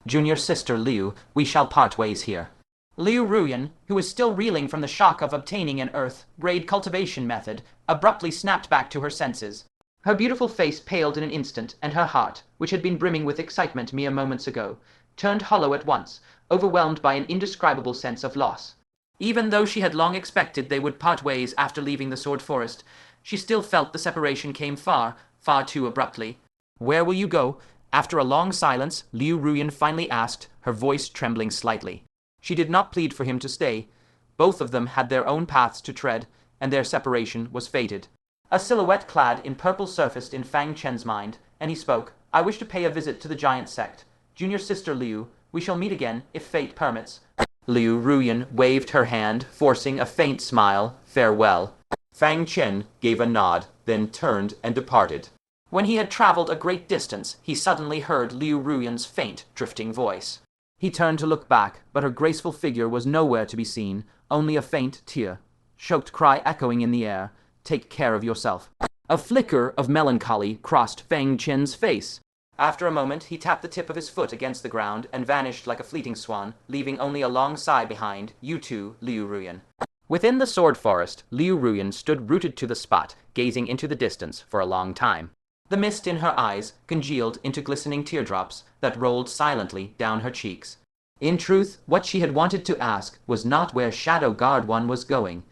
Junior sister Liu, we shall part ways here. Liu Ruyan, who was still reeling from the shock of obtaining an Earth-grade cultivation method, abruptly snapped back to her senses. Her beautiful face paled in an instant, and her heart, which had been brimming with excitement mere moments ago, turned hollow at once, overwhelmed by an indescribable sense of loss. Even though she had long expected they would part ways after leaving the Sword Forest, she still felt the separation came far, far too abruptly. Where will you go? After a long silence, Liu Ruyan finally asked, her voice trembling slightly. She did not plead for him to stay. Both of them had their own paths to tread, and their separation was fated. A silhouette clad in purple surfaced in Fang Chen's mind, and he spoke. I wish to pay a visit to the giant sect. Junior sister Liu, we shall meet again, if fate permits. Liu Ruyan waved her hand, forcing a faint smile. Farewell. Fang Chen gave a nod, then turned and departed. When he had traveled a great distance, he suddenly heard Liu Ruyan's faint, drifting voice. He turned to look back, but her graceful figure was nowhere to be seen, only a faint, tear-choked cry echoing in the air. Take care of yourself. A flicker of melancholy crossed Fang Chen's face. After a moment, he tapped the tip of his foot against the ground and vanished like a fleeting swan, leaving only a long sigh behind. You too, Liu Ruyan. Within the Sword Forest, Liu Ruyan stood rooted to the spot, gazing into the distance for a long time. The mist in her eyes congealed into glistening teardrops that rolled silently down her cheeks. In truth, what she had wanted to ask was not where Shadow Guard One was going,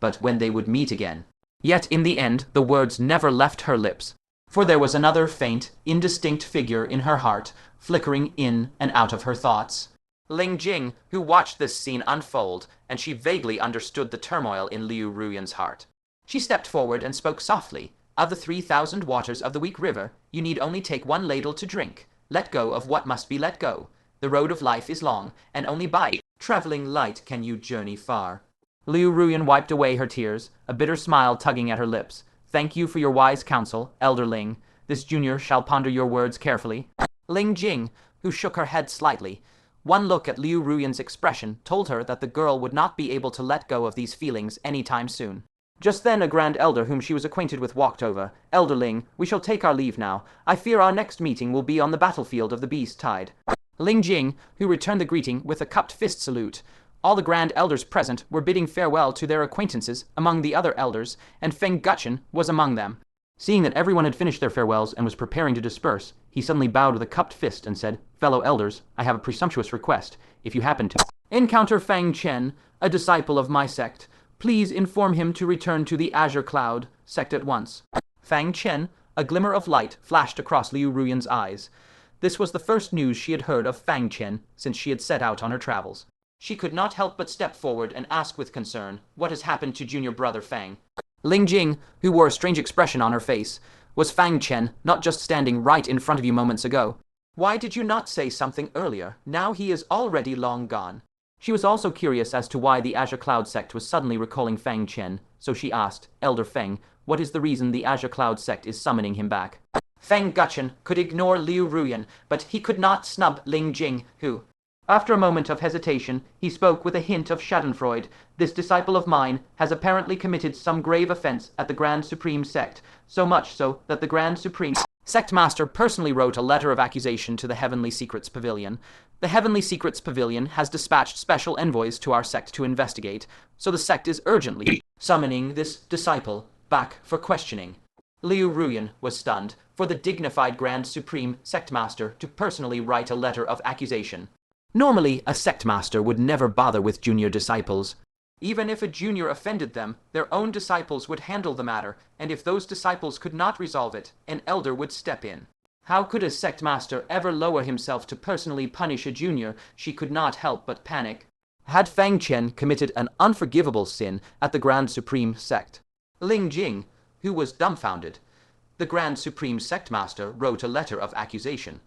but when they would meet again. Yet in the end, the words never left her lips, for there was another faint, indistinct figure in her heart, flickering in and out of her thoughts. Ling Jing, who watched this scene unfold, and she vaguely understood the turmoil in Liu Ruyan's heart. She stepped forward and spoke softly. Of the 3,000 waters of the Weak River, you need only take one ladle to drink. Let go of what must be let go. The road of life is long, and only by traveling light can you journey far. Liu Ruyan wiped away her tears, a bitter smile tugging at her lips. Thank you for your wise counsel, Elder Ling. This junior shall ponder your words carefully. Ling Jing, who shook her head slightly. One look at Liu Ruyan's expression told her that the girl would not be able to let go of these feelings any time soon. Just then a Grand Elder whom she was acquainted with walked over. Elder Ling, we shall take our leave now. I fear our next meeting will be on the battlefield of the Beast Tide. Ling Jing, who returned the greeting with a cupped fist salute. All the Grand Elders present were bidding farewell to their acquaintances among the other elders, and Feng Gutchen was among them. Seeing that everyone had finished their farewells and was preparing to disperse, he suddenly bowed with a cupped fist and said, Fellow elders, I have a presumptuous request. If you happen to encounter Fang Chen, a disciple of my sect, please inform him to return to the Azure Cloud sect at once. Fang Chen, a glimmer of light flashed across Liu Ruyan's eyes. This was the first news she had heard of Fang Chen since she had set out on her travels. She could not help but step forward and ask with concern, what has happened to junior brother Fang? Ling Jing, who wore a strange expression on her face, was Fang Chen not just standing right in front of you moments ago? Why did you not say something earlier? Now he is already long gone. She was also curious as to why the Azure Cloud sect was suddenly recalling Fang Chen, so she asked, Elder Feng, what is the reason the Azure Cloud sect is summoning him back? Feng Gutchen could ignore Liu Ruyan, but he could not snub Ling Jing, who... After a moment of hesitation, he spoke with a hint of schadenfreude. This disciple of mine has apparently committed some grave offense at the Grand Supreme Sect, so much so that the Grand Supreme Sect Master personally wrote a letter of accusation to the Heavenly Secrets Pavilion. The Heavenly Secrets Pavilion has dispatched special envoys to our sect to investigate, so the sect is urgently summoning this disciple back for questioning. Liu Ruyan was stunned for the dignified Grand Supreme Sect Master to personally write a letter of accusation. Normally, a sect master would never bother with junior disciples. Even if a junior offended them, their own disciples would handle the matter, and if those disciples could not resolve it, an elder would step in. How could a sect master ever lower himself to personally punish a junior? She could not help but panic. Had Fang Chen committed an unforgivable sin at the Grand Supreme Sect? Ling Jing, who was dumbfounded. The Grand Supreme Sect Master wrote a letter of accusation.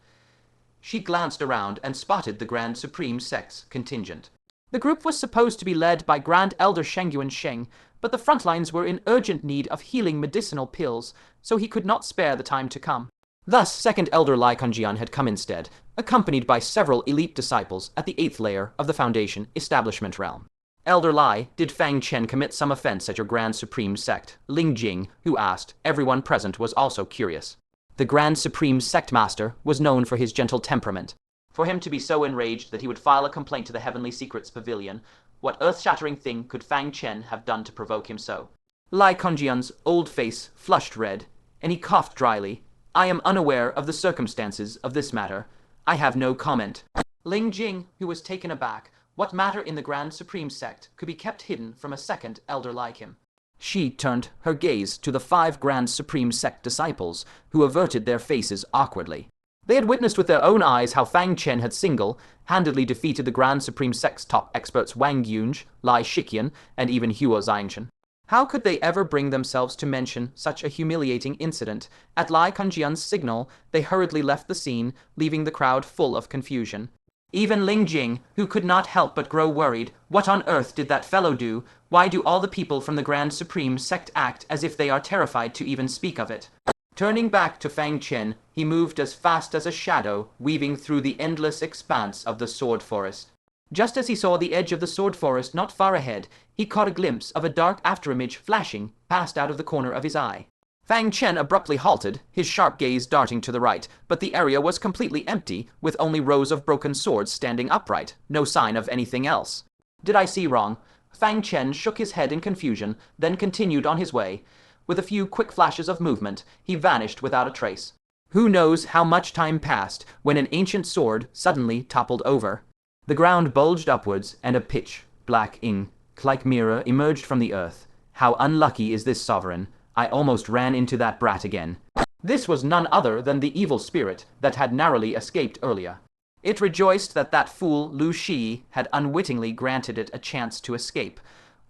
She glanced around and spotted the Grand Supreme Sect's contingent. The group was supposed to be led by Grand Elder Shengyuan Sheng, but the front lines were in urgent need of healing medicinal pills, so he could not spare the time to come. Thus, Second Elder Lai Kunjian had come instead, accompanied by several elite disciples at the 8th layer of the Foundation Establishment Realm. Elder Lai, did Fang Chen commit some offense at your Grand Supreme Sect? Ling Jing, who asked, everyone present was also curious. The Grand Supreme Sect Master was known for his gentle temperament. For him to be so enraged that he would file a complaint to the Heavenly Secrets Pavilion, what earth-shattering thing could Fang Chen have done to provoke him so? Lai Kongjian's old face flushed red, and he coughed dryly. I am unaware of the circumstances of this matter. I have no comment. Ling Jing, who was taken aback, what matter in the Grand Supreme Sect could be kept hidden from a second elder like him? She turned her gaze to the 5 Grand Supreme Sect disciples, who averted their faces awkwardly. They had witnessed with their own eyes how Fang Chen had single-handedly defeated the Grand Supreme Sect's top experts Wang Yunj, Lai Shiqian, and even Huo Xiangchen. How could they ever bring themselves to mention such a humiliating incident? At Lai Kongjian's signal, they hurriedly left the scene, leaving the crowd full of confusion. Even Ling Jing, who could not help but grow worried, what on earth did that fellow do? Why do all the people from the Grand Supreme Sect act as if they are terrified to even speak of it? Turning back to Fang Chen, he moved as fast as a shadow, weaving through the endless expanse of the sword forest. Just as he saw the edge of the sword forest not far ahead, he caught a glimpse of a dark afterimage flashing past out of the corner of his eye. Fang Chen abruptly halted, his sharp gaze darting to the right, but the area was completely empty, with only rows of broken swords standing upright, no sign of anything else. Did I see wrong? Fang Chen shook his head in confusion, then continued on his way. With a few quick flashes of movement, he vanished without a trace. Who knows how much time passed when an ancient sword suddenly toppled over. The ground bulged upwards, and a pitch-black ink-like mirror emerged from the earth. How unlucky is this sovereign! I almost ran into that brat again. This was none other than the evil spirit that had narrowly escaped earlier. It rejoiced that that fool Lu Shi had unwittingly granted it a chance to escape.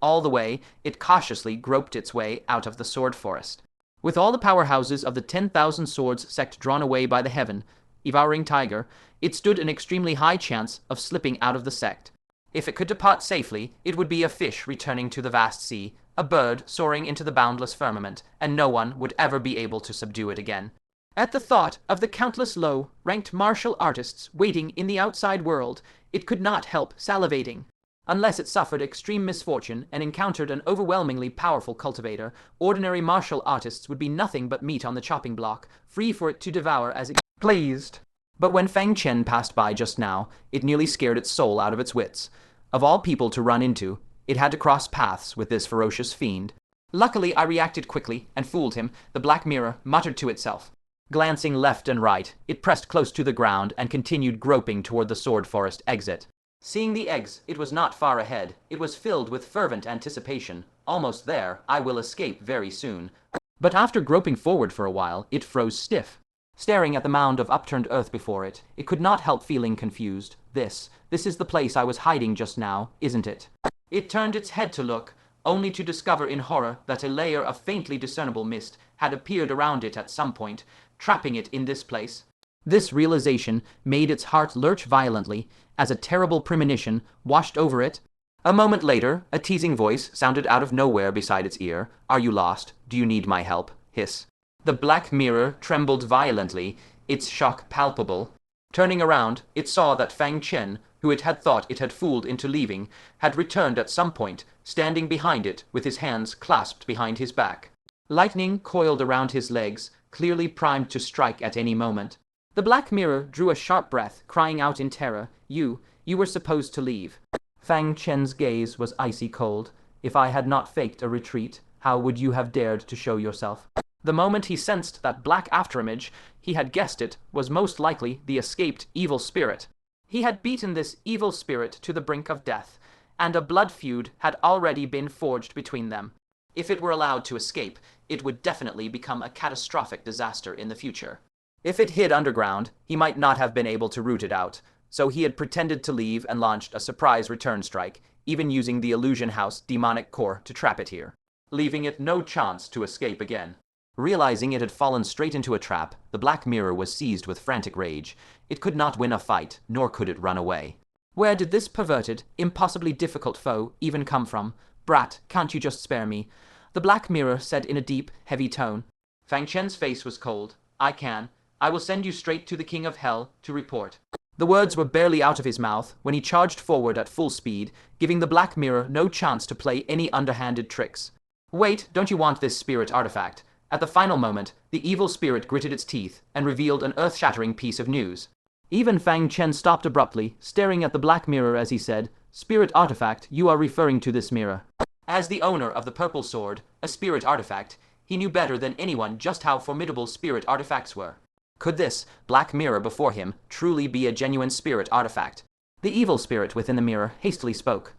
All the way, it cautiously groped its way out of the sword forest. With all the powerhouses of the 10,000 swords sect drawn away by the devouring tiger, it stood an extremely high chance of slipping out of the sect. If it could depart safely, it would be a fish returning to the vast sea, a bird soaring into the boundless firmament, and no one would ever be able to subdue it again. At the thought of the countless low-ranked martial artists waiting in the outside world, it could not help salivating. Unless it suffered extreme misfortune and encountered an overwhelmingly powerful cultivator, ordinary martial artists would be nothing but meat on the chopping block, free for it to devour as it pleased. But when Fang Chen passed by just now, it nearly scared its soul out of its wits. Of all people to run into, it had to cross paths with this ferocious fiend. Luckily, I reacted quickly and fooled him, the black mirror muttered to itself. Glancing left and right, it pressed close to the ground and continued groping toward the sword forest exit. Seeing the eggs, it was not far ahead. It was filled with fervent anticipation. Almost there, I will escape very soon. But after groping forward for a while, it froze stiff. Staring at the mound of upturned earth before it, it could not help feeling confused. This is the place I was hiding just now, isn't it? It turned its head to look, only to discover in horror that a layer of faintly discernible mist had appeared around it at some point, trapping it in this place. This realization made its heart lurch violently, as a terrible premonition washed over it. A moment later, a teasing voice sounded out of nowhere beside its ear. Are you lost? Do you need my help? Hiss. The black mirror trembled violently, its shock palpable. Turning around, it saw that Fang Chen, who it had thought it had fooled into leaving, had returned at some point, standing behind it with his hands clasped behind his back. Lightning coiled around his legs, clearly primed to strike at any moment. The black mirror drew a sharp breath, crying out in terror, You were supposed to leave. Fang Chen's gaze was icy cold. If I had not faked a retreat, how would you have dared to show yourself? The moment he sensed that black afterimage, he had guessed it was most likely the escaped evil spirit. He had beaten this evil spirit to the brink of death, and a blood feud had already been forged between them. If it were allowed to escape, it would definitely become a catastrophic disaster in the future. If it hid underground, he might not have been able to root it out, so he had pretended to leave and launched a surprise return strike, even using the Illusion House demonic core to trap it here, leaving it no chance to escape again. Realizing it had fallen straight into a trap, the black mirror was seized with frantic rage. It could not win a fight, nor could it run away. Where did this perverted, impossibly difficult foe even come from? Brat, can't you just spare me? The black mirror said in a deep, heavy tone. Fang Chen's face was cold. I can. I will send you straight to the King of Hell to report. The words were barely out of his mouth when he charged forward at full speed, giving the black mirror no chance to play any underhanded tricks. Wait, don't you want this spirit artifact? At the final moment, the evil spirit gritted its teeth and revealed an earth-shattering piece of news. Even Fang Chen stopped abruptly, staring at the black mirror as he said, "Spirit artifact, you are referring to this mirror." As the owner of the purple sword, a spirit artifact, he knew better than anyone just how formidable spirit artifacts were. Could this black mirror before him truly be a genuine spirit artifact? The evil spirit within the mirror hastily spoke.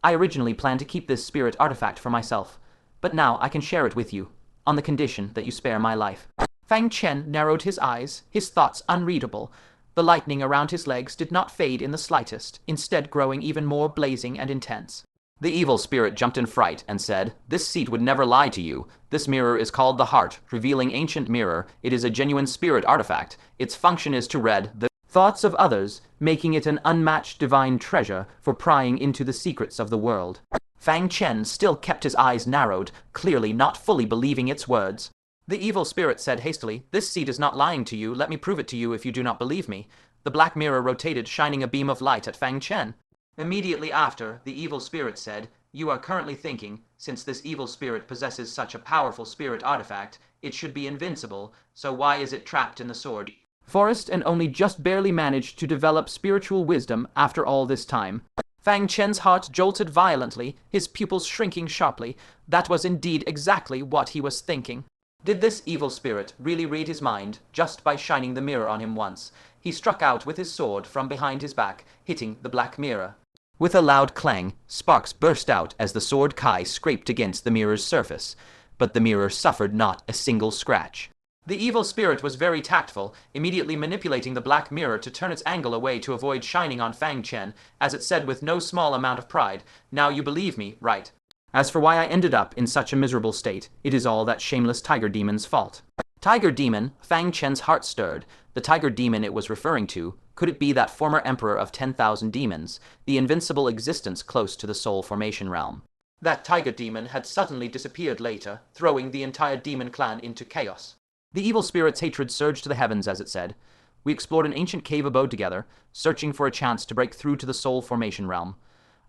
"I originally planned to keep this spirit artifact for myself, but now I can share it with you, on the condition that you spare my life." Fang Chen narrowed his eyes, his thoughts unreadable. The lightning around his legs did not fade in the slightest, instead growing even more blazing and intense. The evil spirit jumped in fright and said, "This seat would never lie to you. This mirror is called the Heart, revealing ancient mirror. It is a genuine spirit artifact. Its function is to read the thoughts of others, making it an unmatched divine treasure for prying into the secrets of the world." Fang Chen still kept his eyes narrowed, clearly not fully believing its words. The evil spirit said hastily, "This seat is not lying to you. Let me prove it to you if you do not believe me." The black mirror rotated, shining a beam of light at Fang Chen. Immediately after, the evil spirit said, "You are currently thinking, since this evil spirit possesses such a powerful spirit artifact, it should be invincible, so why is it trapped in the sword?" Forrest and only just barely managed to develop spiritual wisdom after all this time. Fang Chen's heart jolted violently, his pupils shrinking sharply. That was indeed exactly what he was thinking. Did this evil spirit really read his mind just by shining the mirror on him once? He struck out with his sword from behind his back, hitting the black mirror. With a loud clang, sparks burst out as the sword Kai scraped against the mirror's surface, but the mirror suffered not a single scratch. The evil spirit was very tactful, immediately manipulating the black mirror to turn its angle away to avoid shining on Fang Chen, as it said with no small amount of pride, "Now you believe me, right? As for why I ended up in such a miserable state, it is all that shameless tiger demon's fault." Tiger demon, Fang Chen's heart stirred. The tiger demon it was referring to, could it be that former emperor of 10,000 demons, the invincible existence close to the soul formation realm? That tiger demon had suddenly disappeared later, throwing the entire demon clan into chaos. The evil spirit's hatred surged to the heavens as it said, "We explored an ancient cave abode together, searching for a chance to break through to the soul formation realm.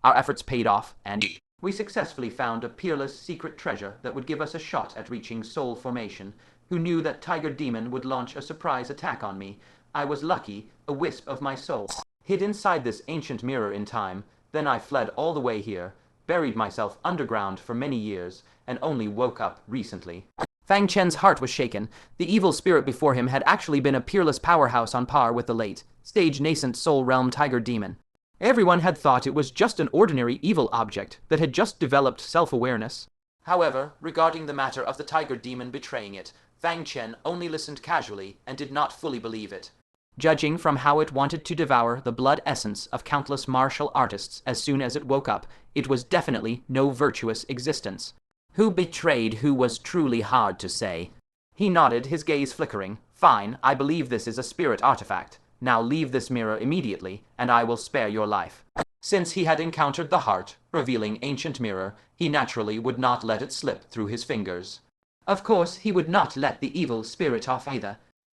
Our efforts paid off, and we successfully found a peerless secret treasure that would give us a shot at reaching soul formation. Who knew that Tiger Demon would launch a surprise attack on me? I was lucky, a wisp of my soul hid inside this ancient mirror in time. Then I fled all the way here, buried myself underground for many years, and only woke up recently." Fang Chen's heart was shaken. The evil spirit before him had actually been a peerless powerhouse on par with the late, stage nascent soul realm Tiger Demon. Everyone had thought it was just an ordinary evil object that had just developed self-awareness. However, regarding the matter of the Tiger Demon betraying it, Fang Chen only listened casually and did not fully believe it. Judging from how it wanted to devour the blood essence of countless martial artists as soon as it woke up, it was definitely no virtuous existence. Who betrayed who was truly hard to say. He nodded, his gaze flickering. "Fine, I believe this is a spirit artifact. Now leave this mirror immediately, and I will spare your life." Since he had encountered the heart, revealing ancient mirror, he naturally would not let it slip through his fingers. Of course, he would not let the evil spirit off either.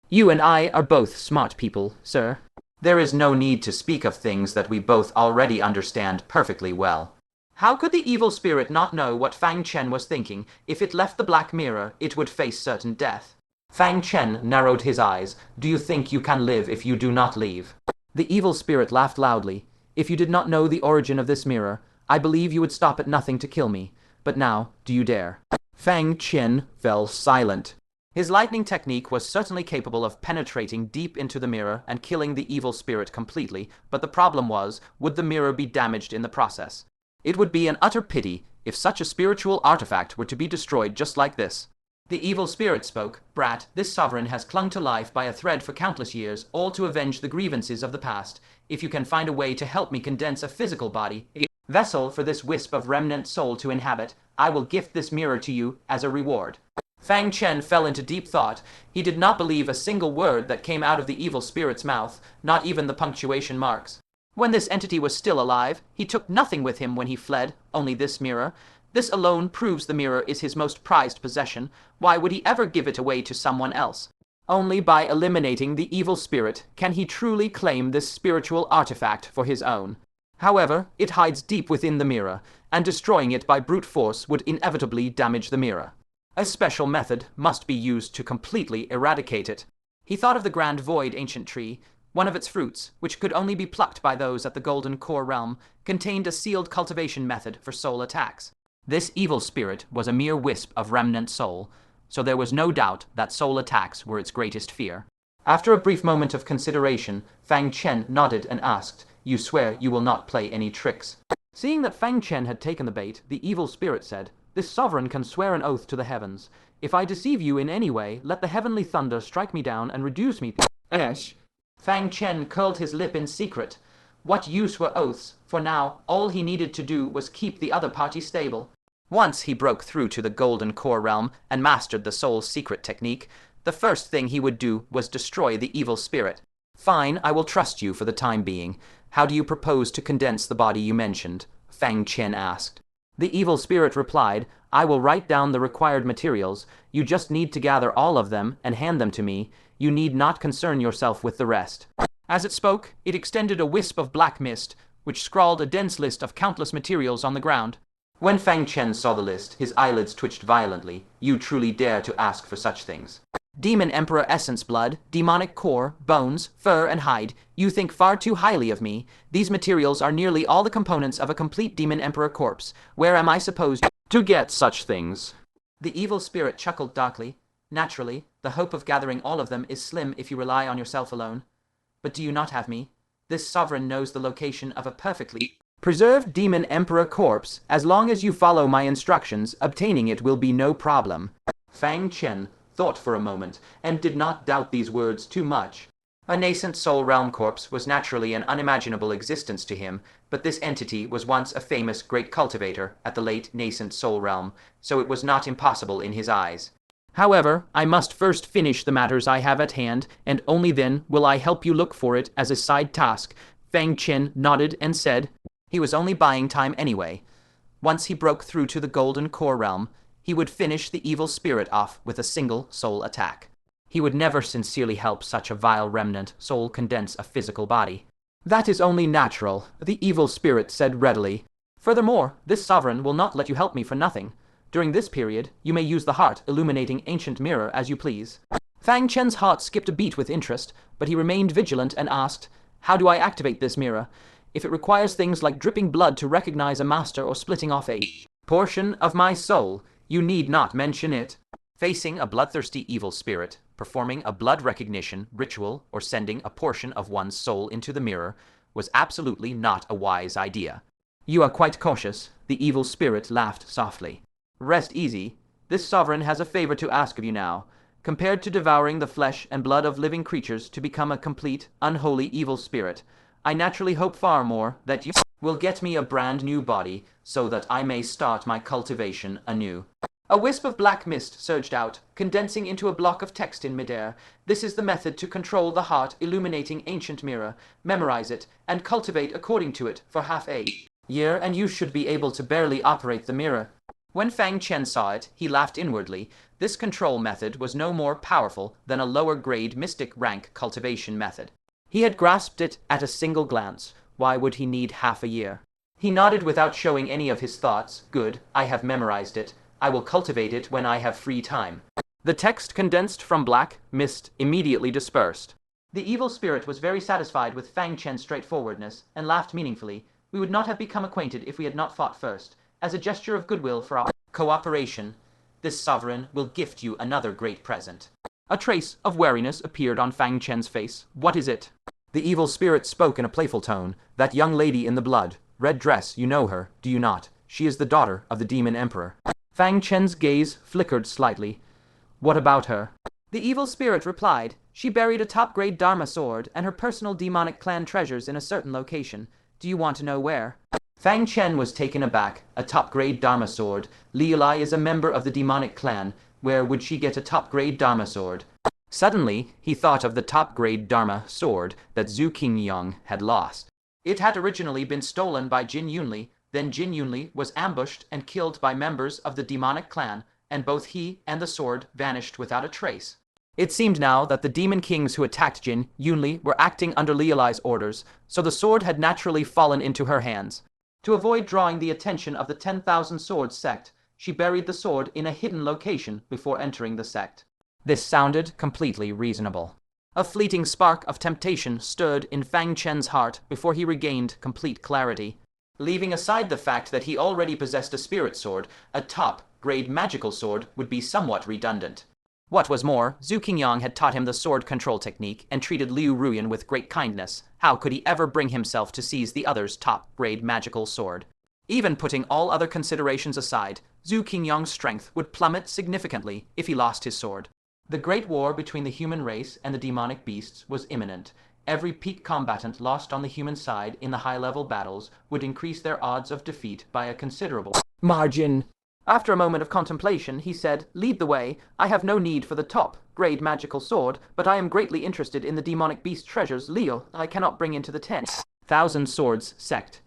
"You and I are both smart people, sir. There is no need to speak of things that we both already understand perfectly well." How could the evil spirit not know what Fang Chen was thinking? If it left the black mirror, it would face certain death. Fang Chen narrowed his eyes. "Do you think you can live if you do not leave?" The evil spirit laughed loudly. "If you did not know the origin of this mirror, I believe you would stop at nothing to kill me. But now, do you dare?" Fang Chen fell silent. His lightning technique was certainly capable of penetrating deep into the mirror and killing the evil spirit completely, but the problem was, would the mirror be damaged in the process? It would be an utter pity if such a spiritual artifact were to be destroyed just like this. The evil spirit spoke. "Brat, this sovereign has clung to life by a thread for countless years, all to avenge the grievances of the past. If you can find a way to help me condense a physical body, a vessel for this wisp of remnant soul to inhabit, I will gift this mirror to you as a reward." Fang Chen fell into deep thought. He did not believe a single word that came out of the evil spirit's mouth, not even the punctuation marks. When this entity was still alive, he took nothing with him when he fled, only this mirror. This alone proves the mirror is his most prized possession. Why would he ever give it away to someone else? Only by eliminating the evil spirit can he truly claim this spiritual artifact for his own. However, it hides deep within the mirror, and destroying it by brute force would inevitably damage the mirror. A special method must be used to completely eradicate it. He thought of the grand void ancient tree. One of its fruits, which could only be plucked by those at the Golden Core realm, contained a sealed cultivation method for soul attacks. This evil spirit was a mere wisp of remnant soul, so there was no doubt that soul attacks were its greatest fear. After a brief moment of consideration, Fang Chen nodded and asked, "You swear you will not play any tricks?" Seeing that Fang Chen had taken the bait, the evil spirit said, "This sovereign can swear an oath to the heavens. If I deceive you in any way, let the heavenly thunder strike me down and reduce me to ash." Fang Chen curled his lip in secret. What use were oaths? For now, all he needed to do was keep the other party stable. Once he broke through to the Golden Core realm and mastered the soul's secret technique, the first thing he would do was destroy the evil spirit. "Fine, I will trust you for the time being. How do you propose to condense the body you mentioned?" Fang Chen asked. The evil spirit replied, "I will write down the required materials. You just need to gather all of them and hand them to me. You need not concern yourself with the rest." As it spoke, it extended a wisp of black mist, which scrawled a dense list of countless materials on the ground. When Fang Chen saw the list, his eyelids twitched violently. "You truly dare to ask for such things? Demon Emperor essence blood, demonic core, bones, fur, and hide. You think far too highly of me. These materials are nearly all the components of a complete Demon Emperor corpse. Where am I supposed to get such things?" The evil spirit chuckled darkly. "Naturally, the hope of gathering all of them is slim if you rely on yourself alone. But do you not have me? This sovereign knows the location of a perfectly preserved Demon Emperor corpse. As long as you follow my instructions, obtaining it will be no problem." Fang Chen thought for a moment, and did not doubt these words too much. A nascent soul realm corpse was naturally an unimaginable existence to him, but this entity was once a famous great cultivator at the late nascent soul realm, so it was not impossible in his eyes. "However, I must first finish the matters I have at hand, and only then will I help you look for it as a side task." Fang Chen nodded and said he was only buying time anyway. Once he broke through to the Golden Core realm, he would finish the evil spirit off with a single soul attack. He would never sincerely help such a vile remnant soul condense a physical body. "That is only natural," the evil spirit said readily. "Furthermore, this sovereign will not let you help me for nothing. During this period, you may use the heart illuminating ancient mirror as you please." Fang Chen's heart skipped a beat with interest, but he remained vigilant and asked, "How do I activate this mirror? If it requires things like dripping blood to recognize a master or splitting off a portion of my soul, you need not mention it." Facing a bloodthirsty evil spirit, performing a blood recognition ritual or sending a portion of one's soul into the mirror was absolutely not a wise idea. "You are quite cautious," the evil spirit laughed softly. "Rest easy. This sovereign has a favor to ask of you now. Compared to devouring the flesh and blood of living creatures to become a complete, unholy evil spirit, I naturally hope far more that you will get me a brand new body so that I may start my cultivation anew." A wisp of black mist surged out, condensing into a block of text in midair. "This is the method to control the heart illuminating ancient mirror. Memorize it, and cultivate according to it for half a year, and you should be able to barely operate the mirror." When Fang Chen saw it, he laughed inwardly. This control method was no more powerful than a lower-grade mystic rank cultivation method. He had grasped it at a single glance. Why would he need half a year? He nodded without showing any of his thoughts. "Good, I have memorized it. I will cultivate it when I have free time." The text condensed from black mist immediately dispersed. The evil spirit was very satisfied with Fang Chen's straightforwardness and laughed meaningfully. "We would not have become acquainted if we had not fought first. As a gesture of goodwill for our cooperation, this sovereign will gift you another great present." A trace of wariness appeared on Fang Chen's face. "What is it?" The evil spirit spoke in a playful tone. "That young lady in the blood red dress, you know her, do you not? She is the daughter of the Demon Emperor." Fang Chen's gaze flickered slightly. "What about her?" The evil spirit replied, "She buried a top-grade Dharma sword and her personal demonic clan treasures in a certain location. Do you want to know where?" Fang Chen was taken aback. A top-grade Dharma sword. Liulai is a member of the demonic clan. Where would she get a top-grade Dharma sword? Suddenly, he thought of the top-grade Dharma sword that Zhu Qingyang had lost. It had originally been stolen by Jin Yunli. Then Jin Yunli was ambushed and killed by members of the demonic clan, and both he and the sword vanished without a trace. It seemed now that the demon kings who attacked Jin Yunli were acting under Liulai's orders, so the sword had naturally fallen into her hands. To avoid drawing the attention of the 10,000 Swords sect, she buried the sword in a hidden location before entering the sect. This sounded completely reasonable. A fleeting spark of temptation stirred in Fang Chen's heart before he regained complete clarity. Leaving aside the fact that he already possessed a spirit sword, a top-grade magical sword would be somewhat redundant. What was more, Zhu Qingyang had taught him the sword control technique and treated Liu Ruyan with great kindness. How could he ever bring himself to seize the other's top-grade magical sword? Even putting all other considerations aside, Zhu Qingyang's strength would plummet significantly if he lost his sword. The great war between the human race and the demonic beasts was imminent. Every peak combatant lost on the human side in the high-level battles would increase their odds of defeat by a considerable margin. After a moment of contemplation, he said, "Lead the way. I have no need for the top-grade magical sword, but I am greatly interested in the demonic beast treasures Leo I cannot bring into the tent." Thousand Swords Sect.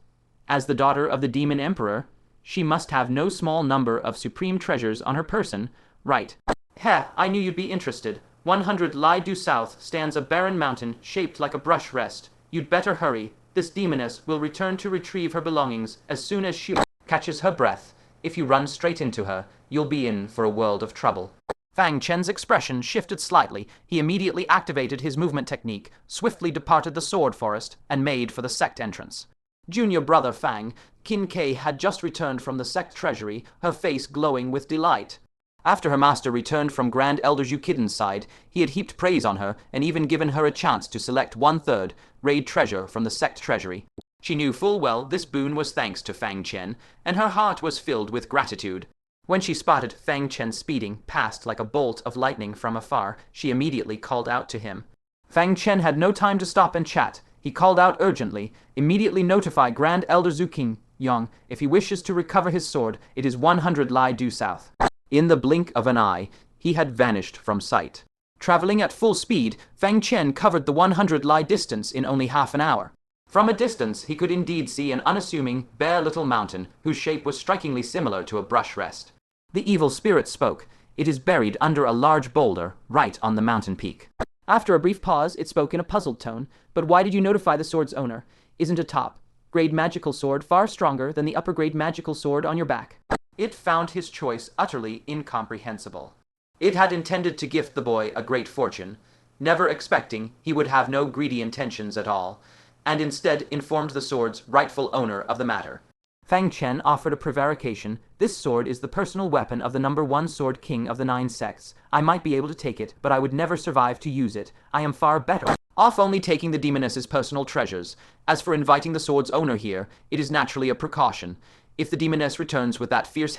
As the daughter of the Demon Emperor, she must have no small number of supreme treasures on her person, right? Heh, I knew you'd be interested. 100 Li due south stands a barren mountain shaped like a brush rest. You'd better hurry. This demoness will return to retrieve her belongings as soon as she catches her breath. If you run straight into her, you'll be in for a world of trouble. Fang Chen's expression shifted slightly. He immediately activated his movement technique, swiftly departed the sword forest, and made for the sect entrance. Junior brother Fang, Qin Kei, had just returned from the sect treasury, her face glowing with delight. After her master returned from Grand Elder Zhu Qiden's side, he had heaped praise on her and even given her a chance to select 1/3 raid treasure from the sect treasury. She knew full well this boon was thanks to Fang Chen, and her heart was filled with gratitude. When she spotted Fang Chen speeding past like a bolt of lightning from afar, she immediately called out to him. Fang Chen had no time to stop and chat. He called out urgently, "Immediately notify Grand Elder Zhu Qingyang. If he wishes to recover his sword, it is 100 Li due south." In the blink of an eye, he had vanished from sight. Traveling at full speed, Fang Chen covered the 100 Li distance in only half an hour. From a distance, he could indeed see an unassuming, bare little mountain whose shape was strikingly similar to a brush rest. The evil spirit spoke. "It is buried under a large boulder, right on the mountain peak." After a brief pause, it spoke in a puzzled tone. "But why did you notify the sword's owner? Isn't a top-grade magical sword far stronger than the upper-grade magical sword on your back?" It found his choice utterly incomprehensible. It had intended to gift the boy a great fortune, never expecting he would have no greedy intentions at all, and instead informed the sword's rightful owner of the matter. Fang Chen offered a prevarication. "This sword is the personal weapon of the #1 sword king of the 9 sects. I might be able to take it, but I would never survive to use it. I am far better off only taking the demoness's personal treasures. As for inviting the sword's owner here, it is naturally a precaution. If the demoness returns with that fierce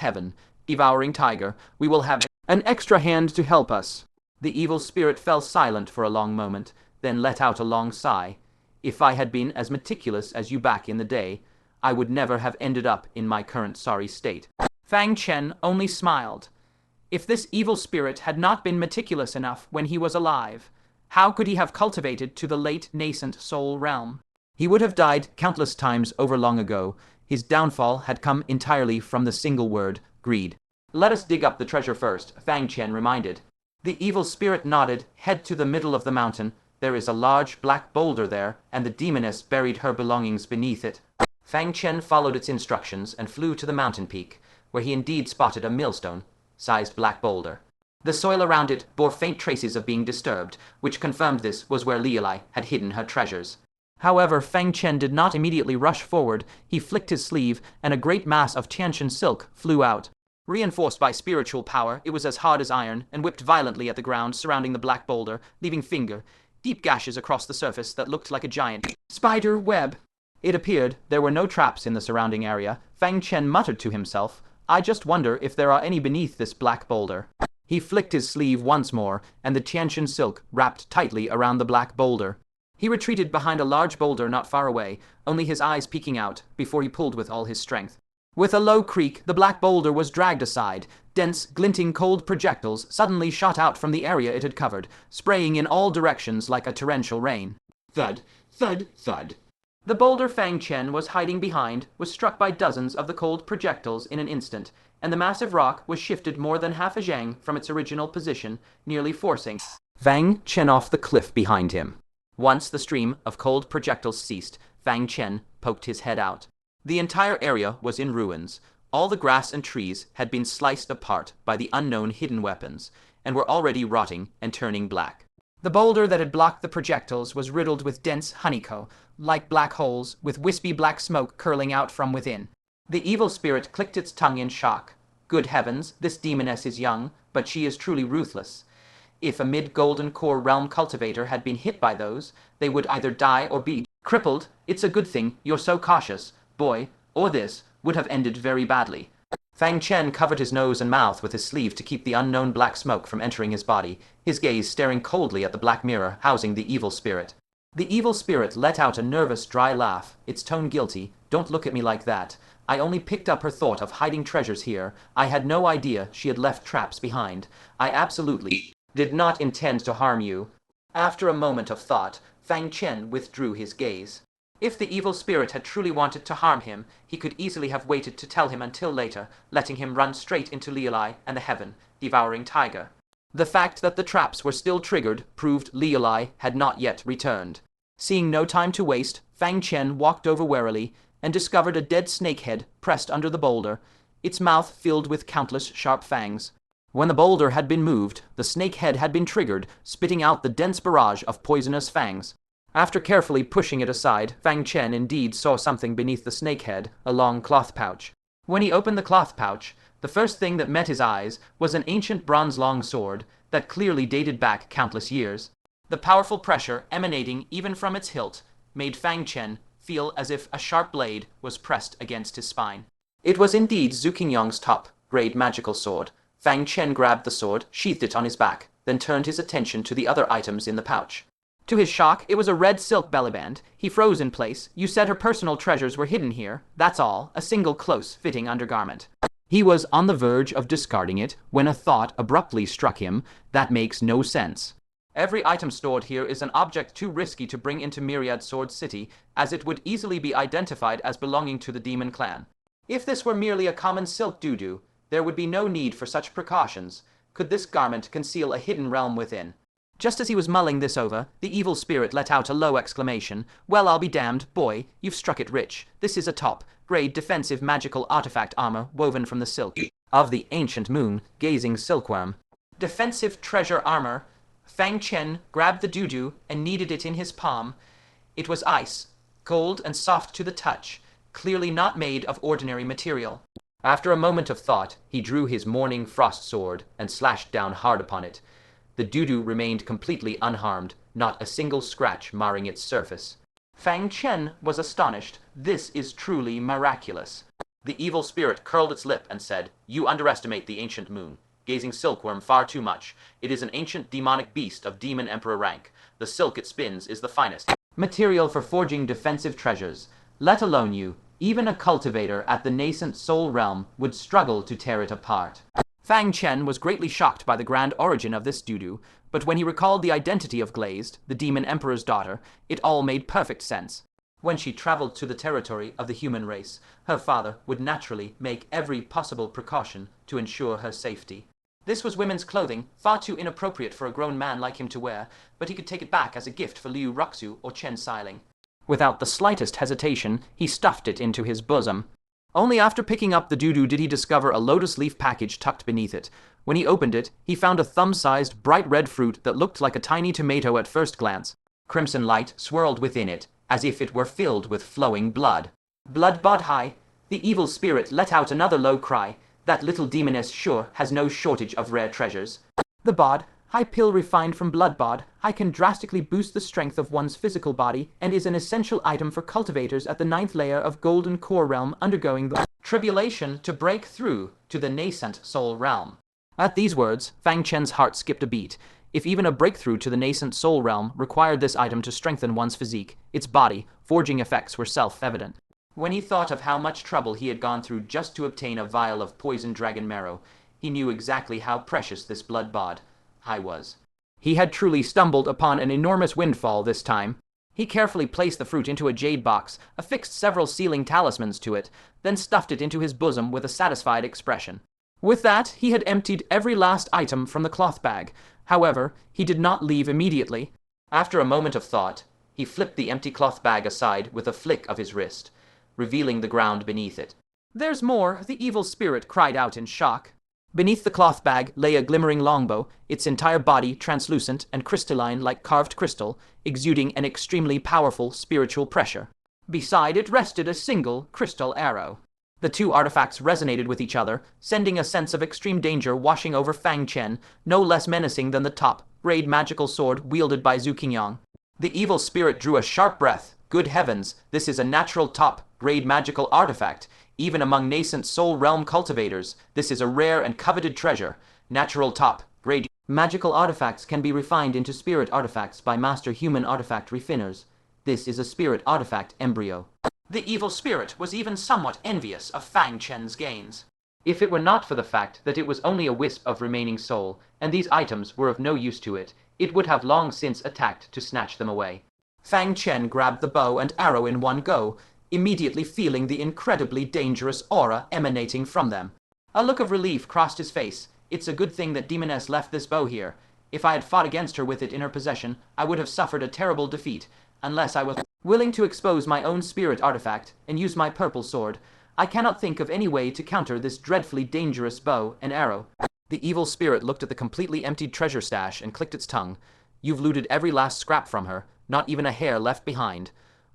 devouring tiger, we will have an extra hand to help us." The evil spirit fell silent for a long moment, then let out a long sigh. "If I had been as meticulous as you back in the day, I would never have ended up in my current sorry state." Fang Chen only smiled. If this evil spirit had not been meticulous enough when he was alive, how could he have cultivated to the late nascent soul realm? He would have died countless times over long ago. His downfall had come entirely from the single word, greed. "Let us dig up the treasure first," Fang Chen reminded. The evil spirit nodded. "Head to the middle of the mountain. There is a large black boulder there, and the demoness buried her belongings beneath it." Fang Chen followed its instructions and flew to the mountain peak, where he indeed spotted a millstone-sized black boulder. The soil around it bore faint traces of being disturbed, which confirmed this was where Lielai had hidden her treasures. However, Fang Chen did not immediately rush forward. He flicked his sleeve, and a great mass of Tiantian silk flew out. Reinforced by spiritual power, it was as hard as iron, and whipped violently at the ground surrounding the black boulder, leaving deep gashes across the surface that looked like a giant spider web. It appeared there were no traps in the surrounding area. Fang Chen muttered to himself, "I just wonder if there are any beneath this black boulder." He flicked his sleeve once more, and the Tiantian silk wrapped tightly around the black boulder. He retreated behind a large boulder not far away, only his eyes peeking out, before he pulled with all his strength. With a low creak, the black boulder was dragged aside. Dense, glinting cold projectiles suddenly shot out from the area it had covered, spraying in all directions like a torrential rain. Thud, thud, thud. The boulder Fang Chen was hiding behind was struck by dozens of the cold projectiles in an instant, and the massive rock was shifted more than half a zhang from its original position, nearly forcing Fang Chen off the cliff behind him. Once the stream of cold projectiles ceased, Fang Chen poked his head out. The entire area was in ruins. All the grass and trees had been sliced apart by the unknown hidden weapons, and were already rotting and turning black. The boulder that had blocked the projectiles was riddled with dense honeycomb, like black holes, with wispy black smoke curling out from within. The evil spirit clicked its tongue in shock. Good heavens, this demoness is young, but she is truly ruthless. If a mid-golden core realm cultivator had been hit by those, they would either die or be crippled. It's a good thing you're so cautious, boy, or this would have ended very badly. Fang Chen covered his nose and mouth with his sleeve to keep the unknown black smoke from entering his body, his gaze staring coldly at the black mirror housing the evil spirit. The evil spirit let out a nervous, dry laugh, its tone guilty. Don't look at me like that. I only picked up her thought of hiding treasures here. I had no idea she had left traps behind. I absolutely did not intend to harm you. After a moment of thought, Fang Chen withdrew his gaze. If the evil spirit had truly wanted to harm him, he could easily have waited to tell him until later, letting him run straight into Liulai and the heaven-devouring tiger. The fact that the traps were still triggered proved Liulai had not yet returned. Seeing no time to waste, Fang Chen walked over warily and discovered a dead snakehead pressed under the boulder, its mouth filled with countless sharp fangs. When the boulder had been moved, the snakehead had been triggered, spitting out the dense barrage of poisonous fangs. After carefully pushing it aside, Fang Chen indeed saw something beneath the snakehead, a long cloth pouch. When he opened the cloth pouch, the first thing that met his eyes was an ancient bronze-long sword that clearly dated back countless years. The powerful pressure emanating even from its hilt made Fang Chen feel as if a sharp blade was pressed against his spine. It was indeed Zhu Qingyong's top-grade magical sword. Fang Chen grabbed the sword, sheathed it on his back, then turned his attention to the other items in the pouch. To his shock, it was a red silk bellyband. He froze in place. You said her personal treasures were hidden here. That's all. A single close-fitting undergarment. He was on the verge of discarding it when a thought abruptly struck him. That makes no sense. Every item stored here is an object too risky to bring into Myriad Sword City, as it would easily be identified as belonging to the demon clan. If this were merely a common silk doo-doo, there would be no need for such precautions. Could this garment conceal a hidden realm within? Just as he was mulling this over, the evil spirit let out a low exclamation. Well, I'll be damned, boy, you've struck it rich. This is a top-grade defensive magical artifact armor woven from the silk of the ancient moon, gazing silkworm. Defensive treasure armor. Fang Chen grabbed the doo-doo and kneaded it in his palm. It was ice, cold and soft to the touch, clearly not made of ordinary material. After a moment of thought, he drew his morning frost sword and slashed down hard upon it. The doo-doo remained completely unharmed, not a single scratch marring its surface. Fang Chen was astonished. This is truly miraculous. The evil spirit curled its lip and said, You underestimate the ancient moon, gazing silkworm far too much. It is an ancient demonic beast of demon emperor rank. The silk it spins is the finest material for forging defensive treasures. Let alone you, even a cultivator at the nascent soul realm would struggle to tear it apart. Fang Chen was greatly shocked by the grand origin of this doo-doo, but when he recalled the identity of Glazed, the demon emperor's daughter, it all made perfect sense. When she traveled to the territory of the human race, her father would naturally make every possible precaution to ensure her safety. This was women's clothing, far too inappropriate for a grown man like him to wear, but he could take it back as a gift for Liu Ruxu or Chen Xiling. Without the slightest hesitation, he stuffed it into his bosom. Only after picking up the doo-doo did he discover a lotus leaf package tucked beneath it. When he opened it, he found a thumb-sized, bright red fruit that looked like a tiny tomato at first glance. Crimson light swirled within it, as if it were filled with flowing blood. Blood bod high. The evil spirit let out another low cry. That little demoness sure has no shortage of rare treasures. The bod, high pill refined from blood bod, high can drastically boost the strength of one's physical body and is an essential item for cultivators at the 9th layer of Golden Core Realm undergoing the tribulation to break through to the nascent soul realm. At these words, Fang Chen's heart skipped a beat. If even a breakthrough to the nascent soul realm required this item to strengthen one's physique, its body, forging effects were self-evident. When he thought of how much trouble he had gone through just to obtain a vial of poisoned dragon marrow, he knew exactly how precious this blood bod was. He had truly stumbled upon an enormous windfall this time. He carefully placed the fruit into a jade box, affixed several sealing talismans to it, then stuffed it into his bosom with a satisfied expression. With that, he had emptied every last item from the cloth bag. However, he did not leave immediately. After a moment of thought, he flipped the empty cloth bag aside with a flick of his wrist, revealing the ground beneath it. There's more, the evil spirit cried out in shock. Beneath the cloth bag lay a glimmering longbow, its entire body translucent and crystalline like carved crystal, exuding an extremely powerful spiritual pressure. Beside it rested a single crystal arrow. The two artifacts resonated with each other, sending a sense of extreme danger washing over Fang Chen, no less menacing than the top-grade magical sword wielded by Zhu Qingyang. The evil spirit drew a sharp breath. Good heavens, this is a natural top-grade magical artifact. Even among nascent soul realm cultivators, this is a rare and coveted treasure. Natural top-grade magical artifacts can be refined into spirit artifacts by master human artifact refiners. This is a spirit artifact embryo. The evil spirit was even somewhat envious of Fang Chen's gains. If it were not for the fact that it was only a wisp of remaining soul, and these items were of no use to it, it would have long since attacked to snatch them away. Fang Chen grabbed the bow and arrow in one go, immediately feeling the incredibly dangerous aura emanating from them. A look of relief crossed his face. It's a good thing that Demoness left this bow here. If I had fought against her with it in her possession, I would have suffered a terrible defeat, unless I was willing to expose my own spirit artifact and use my purple sword. I cannot think of any way to counter this dreadfully dangerous bow and arrow. The evil spirit looked at the completely emptied treasure stash and clicked its tongue. You've looted every last scrap from her, not even a hair left behind.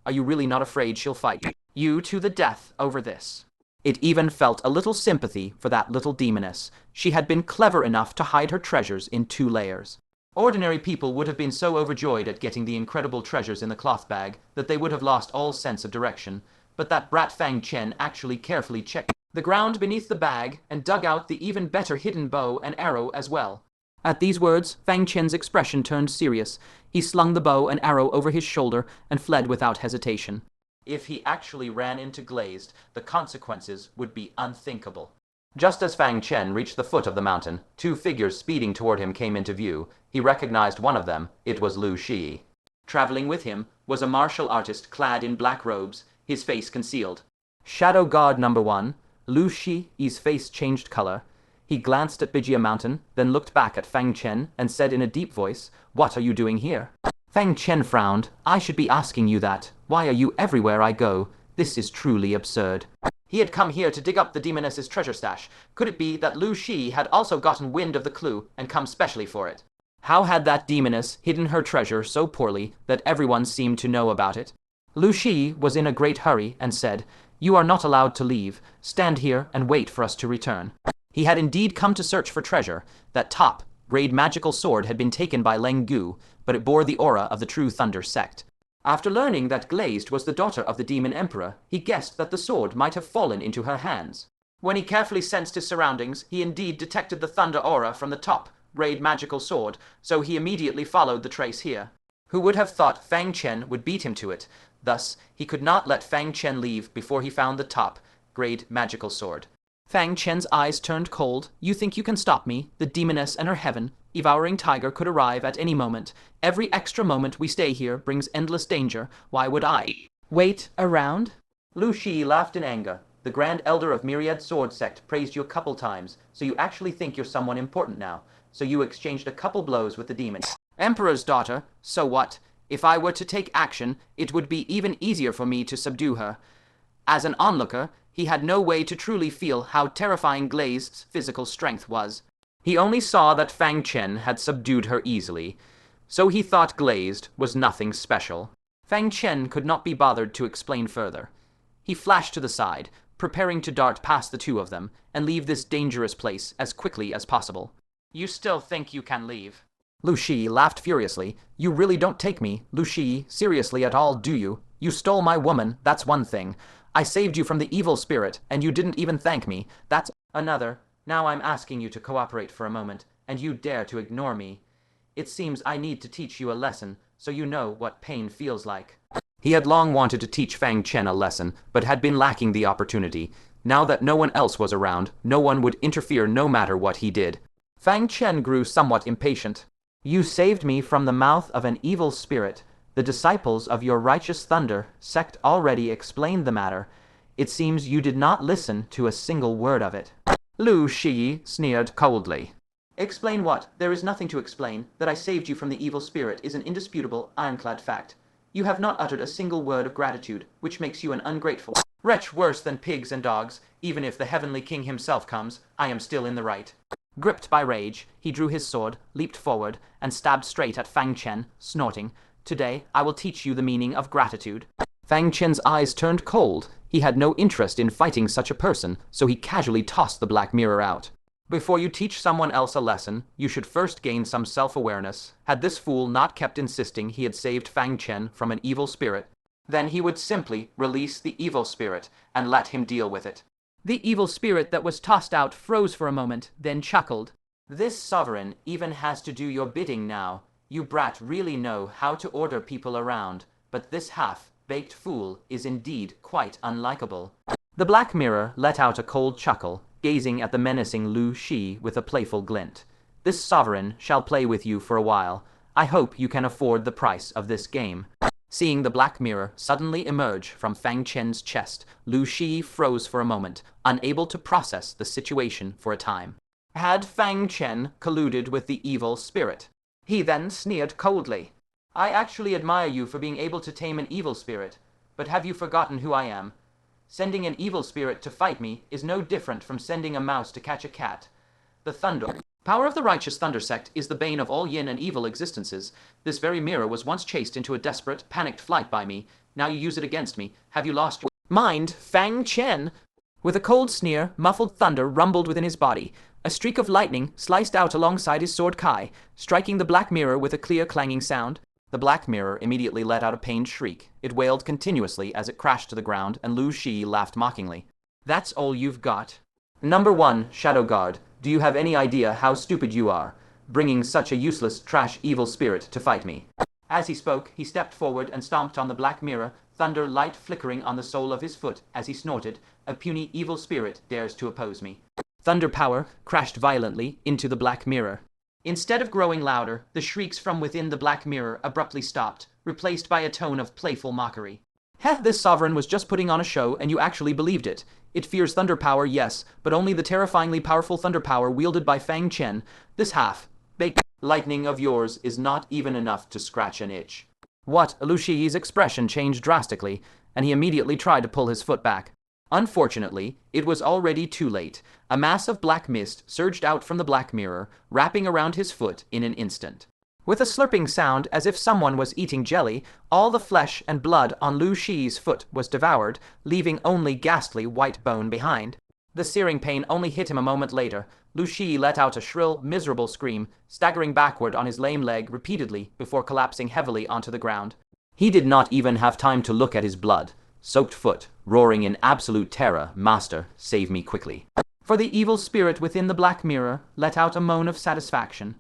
Are you really not afraid she'll fight you to the death over this? It even felt a little sympathy for that little demoness. She had been clever enough to hide her treasures in 2 layers. Ordinary people would have been so overjoyed at getting the incredible treasures in the cloth bag that they would have lost all sense of direction, but that brat Fang Chen actually carefully checked the ground beneath the bag and dug out the even better hidden bow and arrow as well. At these words, Fang Chen's expression turned serious. He slung the bow and arrow over his shoulder and fled without hesitation. If he actually ran into Glazed, the consequences would be unthinkable. Just as Fang Chen reached the foot of the mountain, 2 figures speeding toward him came into view. He recognized one of them. It was Lu Shi. Traveling with him was a martial artist clad in black robes, his face concealed. Shadow God number 1, Lu Shi's face changed color. He glanced at Bijia Mountain, then looked back at Fang Chen and said in a deep voice, "What are you doing here?" Fang Chen frowned. "I should be asking you that. Why are you everywhere I go? This is truly absurd." He had come here to dig up the demoness's treasure stash. Could it be that Lu Shi had also gotten wind of the clue and come specially for it? How had that demoness hidden her treasure so poorly that everyone seemed to know about it? Lu Shi was in a great hurry and said, "You are not allowed to leave. Stand here and wait for us to return." He had indeed come to search for treasure. That top-grade magical sword had been taken by Leng Gu, but it bore the aura of the True Thunder sect. After learning that Glazed was the daughter of the Demon Emperor, he guessed that the sword might have fallen into her hands. When he carefully sensed his surroundings, he indeed detected the thunder aura from the top-grade magical sword, so he immediately followed the trace here. Who would have thought Fang Chen would beat him to it? Thus, he could not let Fang Chen leave before he found the top-grade magical sword. Fang Chen's eyes turned cold. "You think you can stop me? The demoness and her heaven-devouring tiger could arrive at any moment. Every extra moment we stay here brings endless danger. Why would I wait around?" Lu Shi laughed in anger. "The Grand Elder of Myriad Sword Sect praised you a couple times, so you actually think you're someone important now. So you exchanged a couple blows with the demon Emperor's daughter. So what? If I were to take action, it would be even easier for me to subdue her." As an onlooker, he had no way to truly feel how terrifying Glazed's physical strength was. He only saw that Fang Chen had subdued her easily, so he thought Glazed was nothing special. Fang Chen could not be bothered to explain further. He flashed to the side, preparing to dart past the 2 of them and leave this dangerous place as quickly as possible. "You still think you can leave?" Lu Shi laughed furiously. "You really don't take me, Lu Shi, seriously at all, do you? You stole my woman, that's one thing. I saved you from the evil spirit, and you didn't even thank me. That's another. Now I'm asking you to cooperate for a moment, and you dare to ignore me. It seems I need to teach you a lesson, so you know what pain feels like." He had long wanted to teach Fang Chen a lesson, but had been lacking the opportunity. Now that no one else was around, no one would interfere no matter what he did. Fang Chen grew somewhat impatient. "You saved me from the mouth of an evil spirit. The disciples of your righteous thunder sect already explained the matter. It seems you did not listen to a single word of it." Lu Shi sneered coldly. "Explain what? There is nothing to explain. That I saved you from the evil spirit is an indisputable, ironclad fact. You have not uttered a single word of gratitude, which makes you an ungrateful Wretch worse than pigs and dogs, even if the heavenly king himself comes, I am still in the right. Gripped by rage, he drew his sword, leaped forward, and stabbed straight at Fang Chen, snorting, "Today I will teach you the meaning of gratitude." Fang Chen's eyes turned cold. He had no interest in fighting such a person, so he casually tossed the black mirror out. Before you teach someone else a lesson, you should first gain some self-awareness. Had this fool not kept insisting he had saved Fang Chen from an evil spirit, then he would simply release the evil spirit and let him deal with it. The evil spirit that was tossed out froze for a moment, then chuckled. This sovereign even has to do your bidding now. You brat really know how to order people around, but this half-baked fool is indeed quite unlikable. The black mirror let out a cold chuckle, gazing at the menacing Lu Shi with a playful glint. This sovereign shall play with you for a while. I hope you can afford the price of this game. Seeing the black mirror suddenly emerge from Fang Chen's chest, Lu Shi froze for a moment, unable to process the situation for a time. Had Fang Chen colluded with the evil spirit? He then sneered coldly. I actually admire you for being able to tame an evil spirit, but have you forgotten who I am? Sending an evil spirit to fight me is no different from sending a mouse to catch a cat. The thunder power of the righteous thunder sect is the bane of all yin and evil existences. This very mirror was once chased into a desperate, panicked flight by me. Now you use it against me. Have you lost your mind, Fang Chen? With a cold sneer, muffled thunder rumbled within his body. A streak of lightning sliced out alongside his sword Kai, striking the black mirror with a clear clanging sound. The black mirror immediately let out a pained shriek. It wailed continuously as it crashed to the ground, and Lu Shi laughed mockingly. That's all you've got? Number 1, Shadow Guard. Do you have any idea how stupid you are, bringing such a useless, trash, evil spirit to fight me? As he spoke, he stepped forward and stomped on the black mirror, thunder light flickering on the sole of his foot as he snorted, "A puny evil spirit dares to oppose me." Thunder power crashed violently into the black mirror. Instead of growing louder, the shrieks from within the black mirror abruptly stopped, replaced by a tone of playful mockery. Heh, this sovereign was just putting on a show, and you actually believed it. It fears thunder power, yes, but only the terrifyingly powerful thunder power wielded by Fang Chen. This half-baked lightning of yours is not even enough to scratch an itch. What? Lu Shi's expression changed drastically, and he immediately tried to pull his foot back. Unfortunately, it was already too late. A mass of black mist surged out from the black mirror, wrapping around his foot in an instant. With a slurping sound as if someone was eating jelly, all the flesh and blood on Lu Shi's foot was devoured, leaving only ghastly white bone behind. The searing pain only hit him a moment later. Lu Shi let out a shrill, miserable scream, staggering backward on his lame leg repeatedly before collapsing heavily onto the ground. He did not even have time to look at his blood-soaked foot, roaring in absolute terror, "Master, save me quickly." For the evil spirit within the black mirror let out a moan of satisfaction.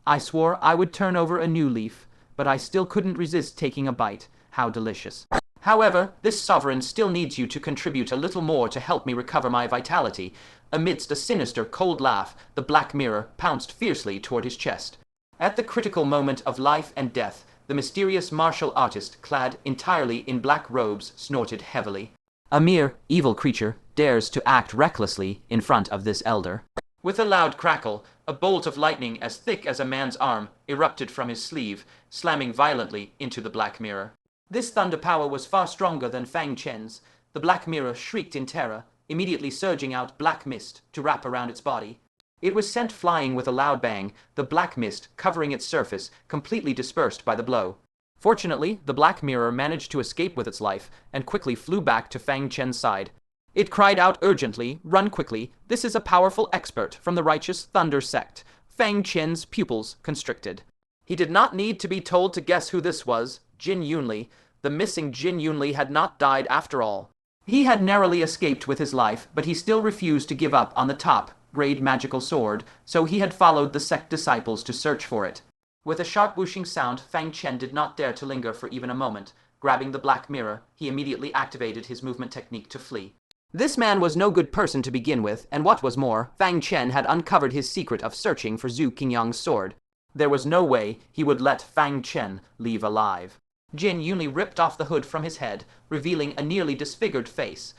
I swore I would turn over a new leaf, but I still couldn't resist taking a bite. How delicious. However, this sovereign still needs you to contribute a little more to help me recover my vitality. Amidst a sinister, cold laugh, the black mirror pounced fiercely toward his chest. At the critical moment of life and death, the mysterious martial artist, clad entirely in black robes, snorted heavily. A mere evil creature dares to act recklessly in front of this elder. With a loud crackle, a bolt of lightning as thick as a man's arm erupted from his sleeve, slamming violently into the black mirror. This thunder power was far stronger than Fang Chen's. The black mirror shrieked in terror, immediately surging out black mist to wrap around its body. It was sent flying with a loud bang, the black mist covering its surface, completely dispersed by the blow. Fortunately, the black mirror managed to escape with its life and quickly flew back to Fang Chen's side. It cried out urgently, "Run quickly, this is a powerful expert from the righteous thunder sect." Fang Chen's pupils constricted. He did not need to be told to guess who this was. Jin Yunli. The missing Jin Yunli had not died after all. He had narrowly escaped with his life, but he still refused to give up on the top-grade magical sword, so he had followed the sect disciples to search for it. With a sharp whooshing sound, Fang Chen did not dare to linger for even a moment. Grabbing the black mirror, he immediately activated his movement technique to flee. This man was no good person to begin with, and what was more, Fang Chen had uncovered his secret of searching for Zhu Qingyang's sword. There was no way he would let Fang Chen leave alive. Jin Yunli ripped off the hood from his head, revealing a nearly disfigured face.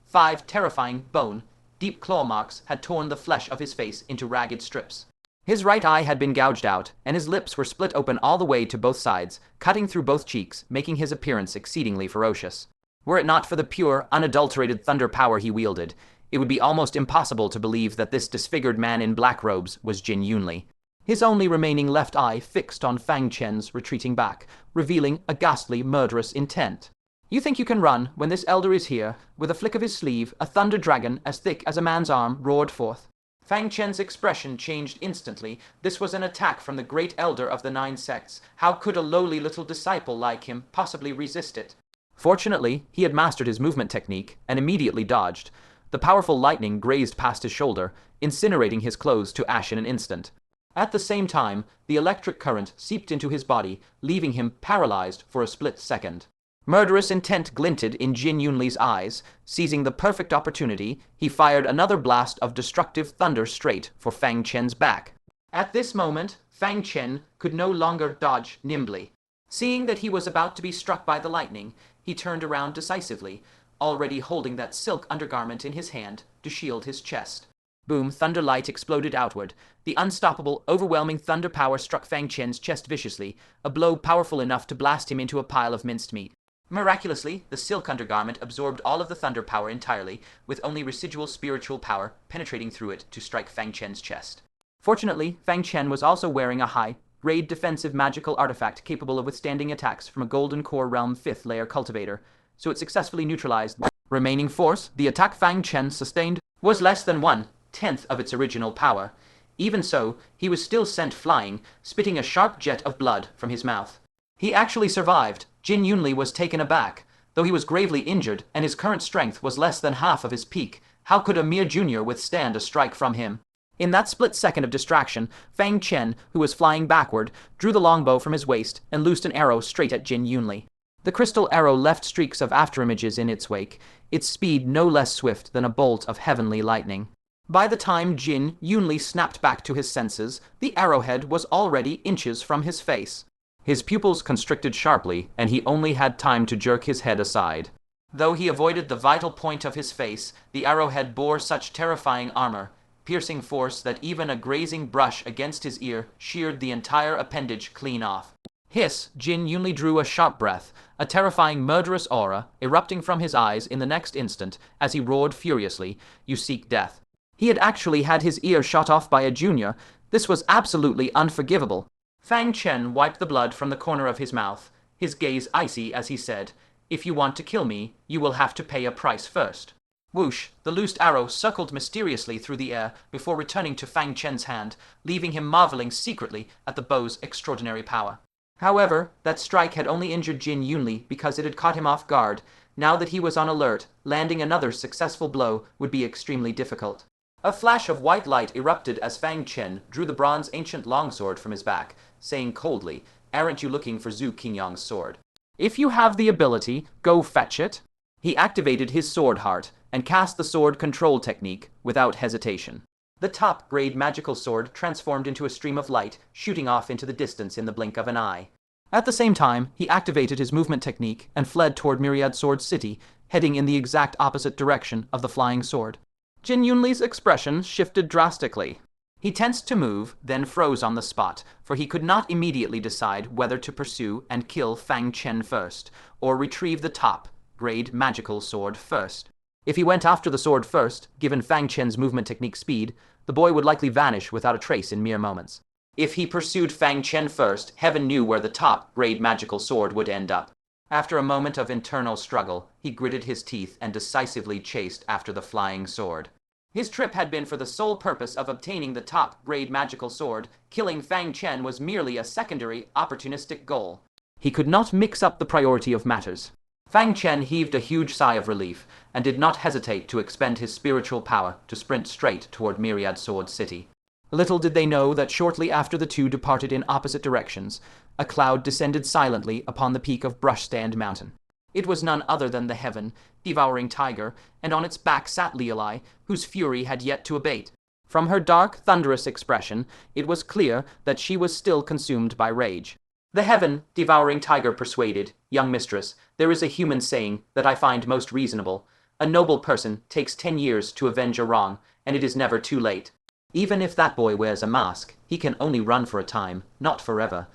5 terrifying bone, deep claw marks had torn the flesh of his face into ragged strips. His right eye had been gouged out, and his lips were split open all the way to both sides, cutting through both cheeks, making his appearance exceedingly ferocious. Were it not for the pure, unadulterated thunder power he wielded, it would be almost impossible to believe that this disfigured man in black robes was Jin Yunli. His only remaining left eye fixed on Fang Chen's retreating back, revealing a ghastly, murderous intent. You think you can run when this elder is here? With a flick of his sleeve, a thunder dragon as thick as a man's arm roared forth. Fang Chen's expression changed instantly. This was an attack from the great elder of the 9 sects. How could a lowly little disciple like him possibly resist it? Fortunately, he had mastered his movement technique and immediately dodged. The powerful lightning grazed past his shoulder, incinerating his clothes to ash in an instant. At the same time, the electric current seeped into his body, leaving him paralyzed for a split second. Murderous intent glinted in Jin Yunli's eyes. Seizing the perfect opportunity, he fired another blast of destructive thunder straight for Fang Chen's back. At this moment, Fang Chen could no longer dodge nimbly. Seeing that he was about to be struck by the lightning, he turned around decisively, already holding that silk undergarment in his hand to shield his chest. Boom, thunder light exploded outward. The unstoppable, overwhelming thunder power struck Fang Chen's chest viciously, a blow powerful enough to blast him into a pile of minced meat. Miraculously, the silk undergarment absorbed all of the thunder power entirely, with only residual spiritual power penetrating through it to strike Fang Chen's chest. Fortunately, Fang Chen was also wearing a high-grade defensive magical artifact capable of withstanding attacks from a Golden Core Realm 5th layer cultivator, so it successfully neutralized the remaining force. The attack Fang Chen sustained was less than 1/10 of its original power. Even so, he was still sent flying, spitting a sharp jet of blood from his mouth. He actually survived. Jin Yunli was taken aback. Though he was gravely injured and his current strength was less than half of his peak, how could a mere junior withstand a strike from him? In that split second of distraction, Fang Chen, who was flying backward, drew the longbow from his waist and loosed an arrow straight at Jin Yunli. The crystal arrow left streaks of afterimages in its wake, its speed no less swift than a bolt of heavenly lightning. By the time Jin Yunli snapped back to his senses, the arrowhead was already inches from his face. His pupils constricted sharply, and he only had time to jerk his head aside. Though he avoided the vital point of his face, the arrowhead bore such terrifying armor, piercing force that even a grazing brush against his ear sheared the entire appendage clean off. Hiss! Jin Yunli drew a sharp breath, a terrifying murderous aura erupting from his eyes in the next instant as he roared furiously, "You seek death." He had actually had his ear shot off by a junior. This was absolutely unforgivable. Fang Chen wiped the blood from the corner of his mouth, his gaze icy as he said, "If you want to kill me, you will have to pay a price first." Whoosh! The loosed arrow circled mysteriously through the air before returning to Fang Chen's hand, leaving him marveling secretly at the bow's extraordinary power. However, that strike had only injured Jin Yunli because it had caught him off guard. Now that he was on alert, landing another successful blow would be extremely difficult. A flash of white light erupted as Fang Chen drew the bronze ancient longsword from his back, saying coldly, "Aren't you looking for Zhu Qingyang's sword? If you have the ability, go fetch it." He activated his sword heart and cast the sword control technique without hesitation. The top-grade magical sword transformed into a stream of light, shooting off into the distance in the blink of an eye. At the same time, he activated his movement technique and fled toward Myriad Sword City, heading in the exact opposite direction of the flying sword. Jin Yunli's expression shifted drastically. He tensed to move, then froze on the spot, for he could not immediately decide whether to pursue and kill Fang Chen first, or retrieve the top-grade magical sword first. If he went after the sword first, given Fang Chen's movement technique speed, the boy would likely vanish without a trace in mere moments. If he pursued Fang Chen first, heaven knew where the top-grade magical sword would end up. After a moment of internal struggle, he gritted his teeth and decisively chased after the flying sword. His trip had been for the sole purpose of obtaining the top-grade magical sword. Killing Fang Chen was merely a secondary, opportunistic goal. He could not mix up the priority of matters. Fang Chen heaved a huge sigh of relief, and did not hesitate to expend his spiritual power to sprint straight toward Myriad Sword City. Little did they know that shortly after the two departed in opposite directions, a cloud descended silently upon the peak of Brushstand Mountain. It was none other than the heaven-devouring tiger, and on its back sat Leoli, whose fury had yet to abate. From her dark, thunderous expression, it was clear that she was still consumed by rage. The heaven-devouring tiger persuaded, "Young mistress, there is a human saying that I find most reasonable. A noble person takes 10 years to avenge a wrong, and it is never too late. Even if that boy wears a mask, he can only run for a time, not forever.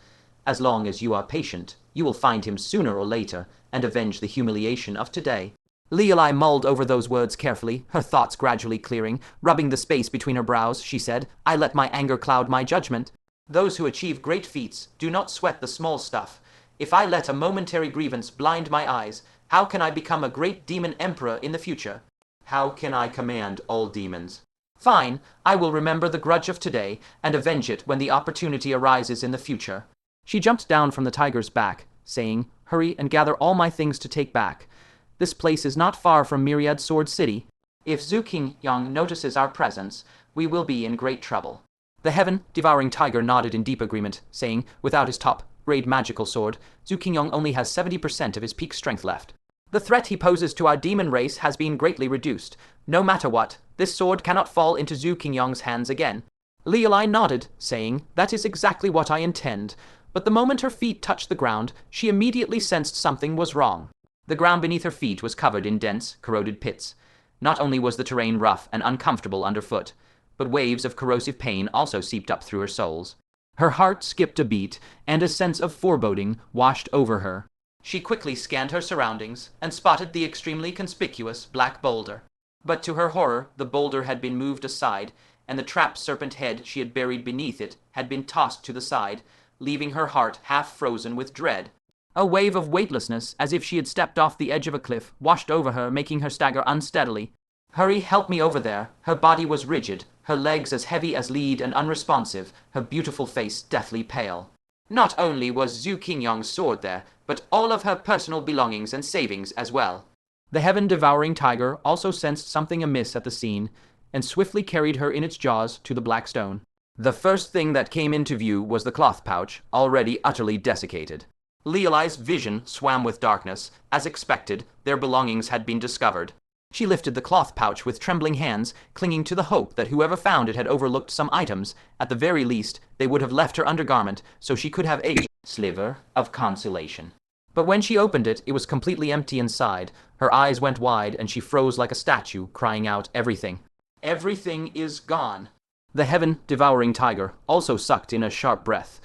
As long as you are patient, you will find him sooner or later and avenge the humiliation of today. Leoli mulled over those words carefully, her thoughts gradually clearing. Rubbing the space between her brows, she said, I let my anger cloud my judgment. Those who achieve great feats do not sweat the small stuff. If I let a momentary grievance blind my eyes, how can I become a great demon emperor in the future? How can I command all demons? Fine, I will remember the grudge of today and avenge it when the opportunity arises in the future. She jumped down from the tiger's back, saying, Hurry and gather all my things to take back. This place is not far from Myriad Sword City. If Zhu Qingyang notices our presence, we will be in great trouble. The heaven-devouring tiger nodded in deep agreement, saying, without his top-grade magical sword, Zhu Qingyang only has 70% of his peak strength left. The threat he poses to our demon race has been greatly reduced. No matter what, this sword cannot fall into Zhu Qingyang's hands again. Leoli nodded, saying, That is exactly what I intend. But the moment her feet touched the ground, she immediately sensed something was wrong. The ground beneath her feet was covered in dense, corroded pits. Not only was the terrain rough and uncomfortable underfoot, but waves of corrosive pain also seeped up through her soles. Her heart skipped a beat, and a sense of foreboding washed over her. She quickly scanned her surroundings and spotted the extremely conspicuous black boulder. But to her horror, the boulder had been moved aside, and the trapped serpent head she had buried beneath it had been tossed to the side, leaving her heart half frozen with dread. A wave of weightlessness, as if she had stepped off the edge of a cliff, washed over her, making her stagger unsteadily. Hurry, help me over there. Her body was rigid, her legs as heavy as lead and unresponsive, her beautiful face deathly pale. Not only was Zhu Qingyang's sword there, but all of her personal belongings and savings as well. The heaven-devouring tiger also sensed something amiss at the scene, and swiftly carried her in its jaws to the black stone. The first thing that came into view was the cloth pouch, already utterly desiccated. Leoli's vision swam with darkness. As expected, their belongings had been discovered. She lifted the cloth pouch with trembling hands, clinging to the hope that whoever found it had overlooked some items. At the very least, they would have left her undergarment, so she could have a sliver of consolation. But when she opened it, it was completely empty inside. Her eyes went wide, and she froze like a statue, crying out, Everything. Everything is gone. The heaven-devouring tiger also sucked in a sharp breath.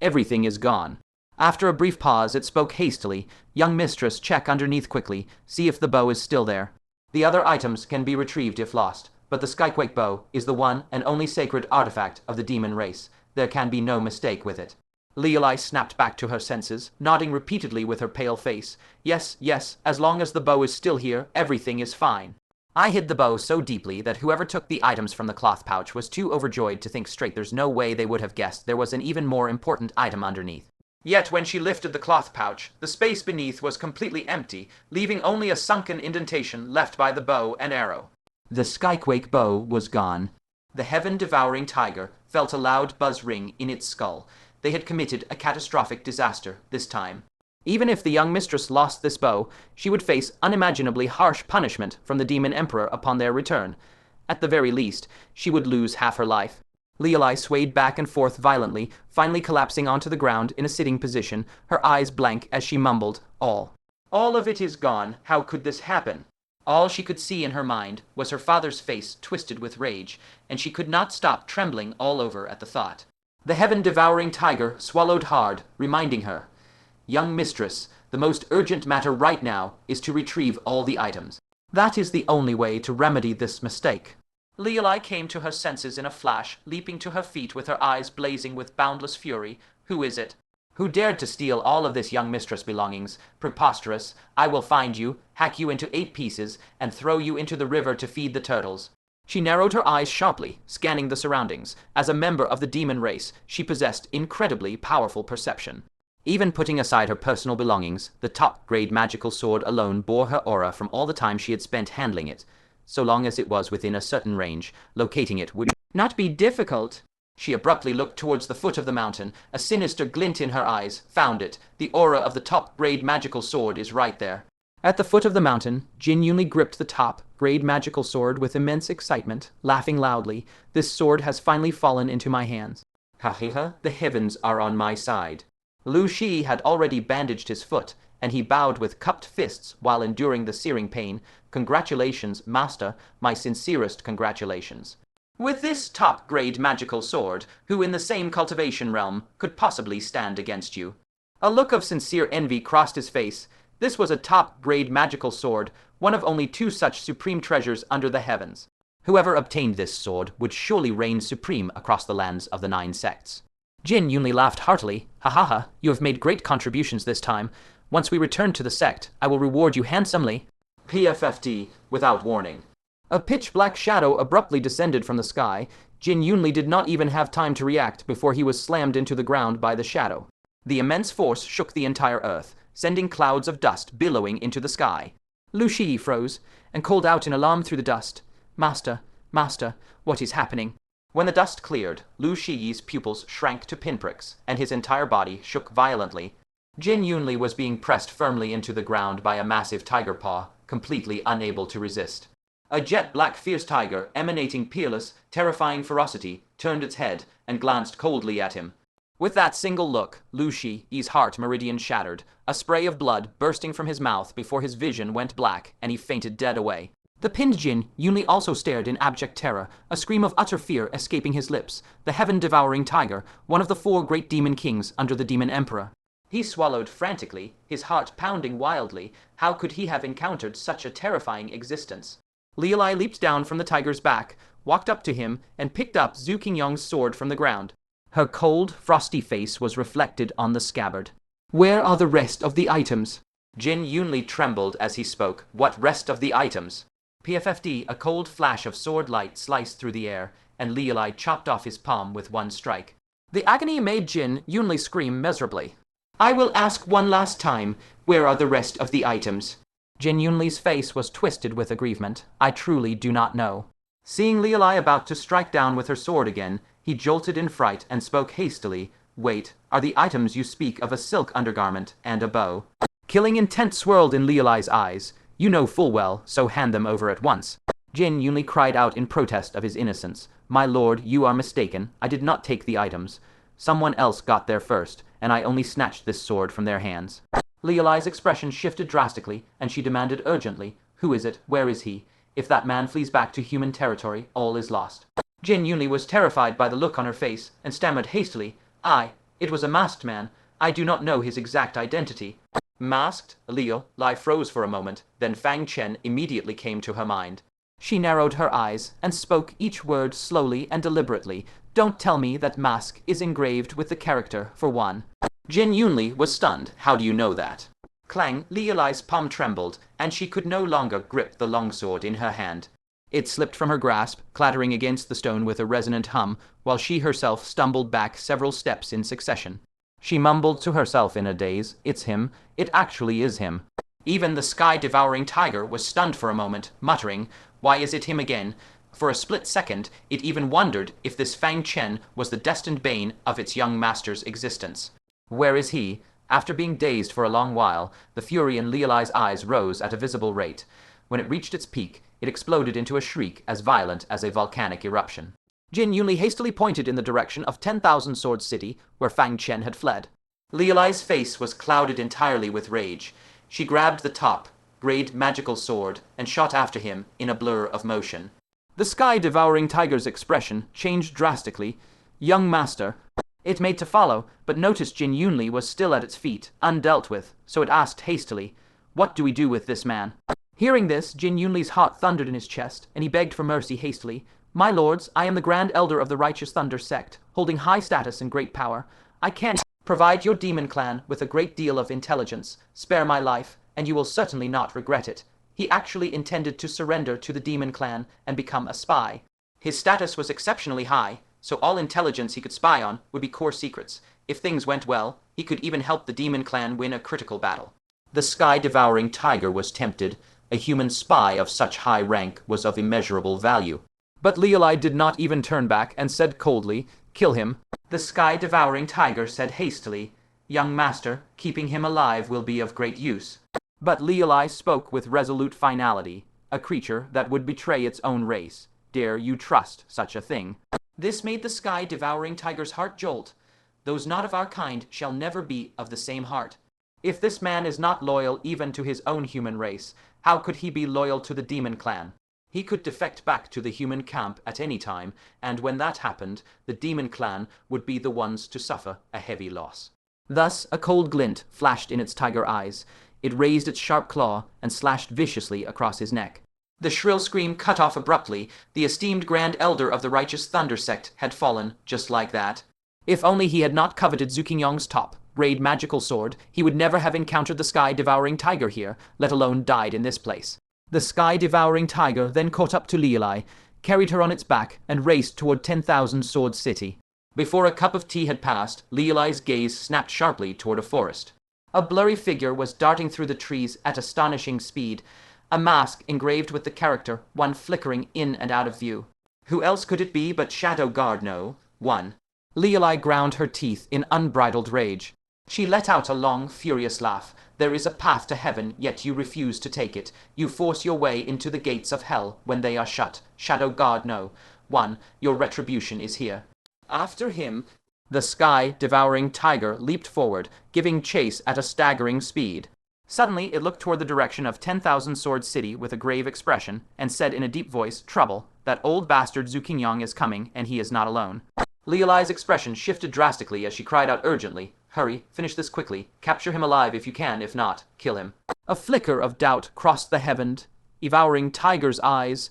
Everything is gone. After a brief pause, it spoke hastily. Young mistress, check underneath quickly. See if the bow is still there. The other items can be retrieved if lost, but the Skyquake bow is the one and only sacred artifact of the demon race. There can be no mistake with it. Leoli snapped back to her senses, nodding repeatedly with her pale face. Yes, as long as the bow is still here, everything is fine. I hid the bow so deeply that whoever took the items from the cloth pouch was too overjoyed to think straight. There's no way they would have guessed there was an even more important item underneath. Yet when she lifted the cloth pouch, the space beneath was completely empty, leaving only a sunken indentation left by the bow and arrow. The Skyquake bow was gone. The heaven-devouring tiger felt a loud buzz ring in its skull. They had committed a catastrophic disaster this time. Even if the young mistress lost this bow, she would face unimaginably harsh punishment from the demon emperor upon their return. At the very least, she would lose half her life. Leoli swayed back and forth violently, finally collapsing onto the ground in a sitting position, her eyes blank as she mumbled, All of it is gone. How could this happen? All she could see in her mind was her father's face twisted with rage, and she could not stop trembling all over at the thought. The heaven-devouring tiger swallowed hard, reminding her, Young mistress, the most urgent matter right now is to retrieve all the items. That is the only way to remedy this mistake. Leoli came to her senses in a flash, leaping to her feet with her eyes blazing with boundless fury. Who is it? Who dared to steal all of this young mistress' belongings? Preposterous! I will find you, hack you into 8 pieces, and throw you into the river to feed the turtles. She narrowed her eyes sharply, scanning the surroundings. As a member of the demon race, she possessed incredibly powerful perception. Even putting aside her personal belongings, the top-grade magical sword alone bore her aura from all the time she had spent handling it. So long as it was within a certain range, locating it would not be difficult. She abruptly looked towards the foot of the mountain, a sinister glint in her eyes. Found it. The aura of the top-grade magical sword is right there. At the foot of the mountain, Jin Yunli gripped the top-grade magical sword with immense excitement, laughing loudly. This sword has finally fallen into my hands. Ha, the heavens are on my side. Lu Shi had already bandaged his foot, and he bowed with cupped fists while enduring the searing pain. Congratulations, master, my sincerest congratulations. With this top-grade magical sword, who in the same cultivation realm could possibly stand against you? A look of sincere envy crossed his face. This was a top-grade magical sword, one of only 2 such supreme treasures under the heavens. Whoever obtained this sword would surely reign supreme across the lands of the 9 sects. Jin Yunli laughed heartily. Ha ha ha, you have made great contributions this time. Once we return to the sect, I will reward you handsomely. PFFD, without warning. A pitch-black shadow abruptly descended from the sky. Jin Yunli did not even have time to react before he was slammed into the ground by the shadow. The immense force shook the entire earth, sending clouds of dust billowing into the sky. Lu Shi froze and called out in alarm through the dust. Master, Master, what is happening? When the dust cleared, Lu Shi's pupils shrank to pinpricks, and his entire body shook violently. Jin Yunli was being pressed firmly into the ground by a massive tiger paw, completely unable to resist. A jet-black fierce tiger, emanating peerless, terrifying ferocity, turned its head and glanced coldly at him. With that single look, Lu Shi's heart meridian shattered, a spray of blood bursting from his mouth before his vision went black and he fainted dead away. The pinned Jin Yunli also stared in abject terror, a scream of utter fear escaping his lips. The heaven-devouring tiger, one of the 4 great demon kings under the demon emperor. He swallowed frantically, his heart pounding wildly. How could he have encountered such a terrifying existence? Liulai leaped down from the tiger's back, walked up to him, and picked up Zhu Qingyong's sword from the ground. Her cold, frosty face was reflected on the scabbard. Where are the rest of the items? Jin Yunli trembled as he spoke. What rest of the items? PFFD, a cold flash of sword light sliced through the air, and Liulai chopped off his palm with one strike. The agony made Jin Yunli scream miserably. I will ask one last time, where are the rest of the items? Jin Yunli's face was twisted with aggrievement. I truly do not know. Seeing Liulai about to strike down with her sword again, he jolted in fright and spoke hastily. Wait, are the items you speak of a silk undergarment and a bow? Killing intent swirled in Liulai's eyes. You know full well, so hand them over at once. Jin Yunli cried out in protest of his innocence. My lord, you are mistaken. I did not take the items. Someone else got there first, and I only snatched this sword from their hands. Liulai's expression shifted drastically, and she demanded urgently, Who is it? Where is he? If that man flees back to human territory, all is lost. Jin Yunli was terrified by the look on her face, and stammered hastily, it was a masked man. I do not know his exact identity. Masked? Liulai froze for a moment, then Fang Chen immediately came to her mind. She narrowed her eyes, and spoke each word slowly and deliberately. Don't tell me that mask is engraved with the character for one. Jin Yunli was stunned. How do you know that? Clang, Liulai's palm trembled, and she could no longer grip the longsword in her hand. It slipped from her grasp, clattering against the stone with a resonant hum, while she herself stumbled back several steps in succession. She mumbled to herself in a daze, It's him. It actually is him. Even the sky-devouring tiger was stunned for a moment, muttering, Why is it him again? For a split second, it even wondered if this Fang Chen was the destined bane of its young master's existence. Where is he? After being dazed for a long while, the fury in Liulai's eyes rose at a visible rate. When it reached its peak, it exploded into a shriek as violent as a volcanic eruption. Jin Yunli hastily pointed in the direction of 10,000 Sword City, where Fang Chen had fled. Liulai's face was clouded entirely with rage. She grabbed the top-grade magical sword and shot after him in a blur of motion. The sky-devouring tiger's expression changed drastically. Young master. It made to follow, but noticed Jin Yunli was still at its feet, undealt with, so it asked hastily, What do we do with this man? Hearing this, Jin Yunli's heart thundered in his chest, and he begged for mercy hastily. My lords, I am the Grand Elder of the Righteous Thunder sect, holding high status and great power. I can't provide your demon clan with a great deal of intelligence. Spare my life, and you will certainly not regret it. He actually intended to surrender to the demon clan and become a spy. His status was exceptionally high, so all intelligence he could spy on would be core secrets. If things went well, he could even help the demon clan win a critical battle. The sky-devouring tiger was tempted. A human spy of such high rank was of immeasurable value. But Liulai did not even turn back and said coldly, Kill him. The sky-devouring tiger said hastily, Young master, keeping him alive will be of great use. But Liulai spoke with resolute finality, a creature that would betray its own race. Dare you trust such a thing? This made the sky-devouring tiger's heart jolt. Those not of our kind shall never be of the same heart. If this man is not loyal even to his own human race, how could he be loyal to the demon clan? He could defect back to the human camp at any time, and when that happened, the demon clan would be the ones to suffer a heavy loss. Thus, a cold glint flashed in its tiger eyes. It raised its sharp claw and slashed viciously across his neck. The shrill scream cut off abruptly. The esteemed Grand Elder of the Righteous Thunder sect had fallen, just like that. If only he had not coveted Zhu Qingyong's top, grade magical sword, he would never have encountered the sky-devouring tiger here, let alone died in this place. The sky-devouring tiger then caught up to Lielai, carried her on its back, and raced toward 10,000 Sword City. Before a cup of tea had passed, Lielai's gaze snapped sharply toward a forest. A blurry figure was darting through the trees at astonishing speed, a mask engraved with the character, one flickering in and out of view. Who else could it be but Shadow Guard No. 1? Lielai ground her teeth in unbridled rage. She let out a long, furious laugh. There is a path to heaven, yet you refuse to take it. You force your way into the gates of hell when they are shut. Shadow Guard No. 1, your retribution is here. After him, the sky-devouring tiger leaped forward, giving chase at a staggering speed. Suddenly, it looked toward the direction of 10,000 Sword City with a grave expression, and said in a deep voice, "Trouble, that old bastard Zhu Qingyong is coming, and he is not alone." Lielai's expression shifted drastically as she cried out urgently, "Hurry, finish this quickly. Capture him alive if you can, if not, kill him." A flicker of doubt crossed the devouring tiger's eyes.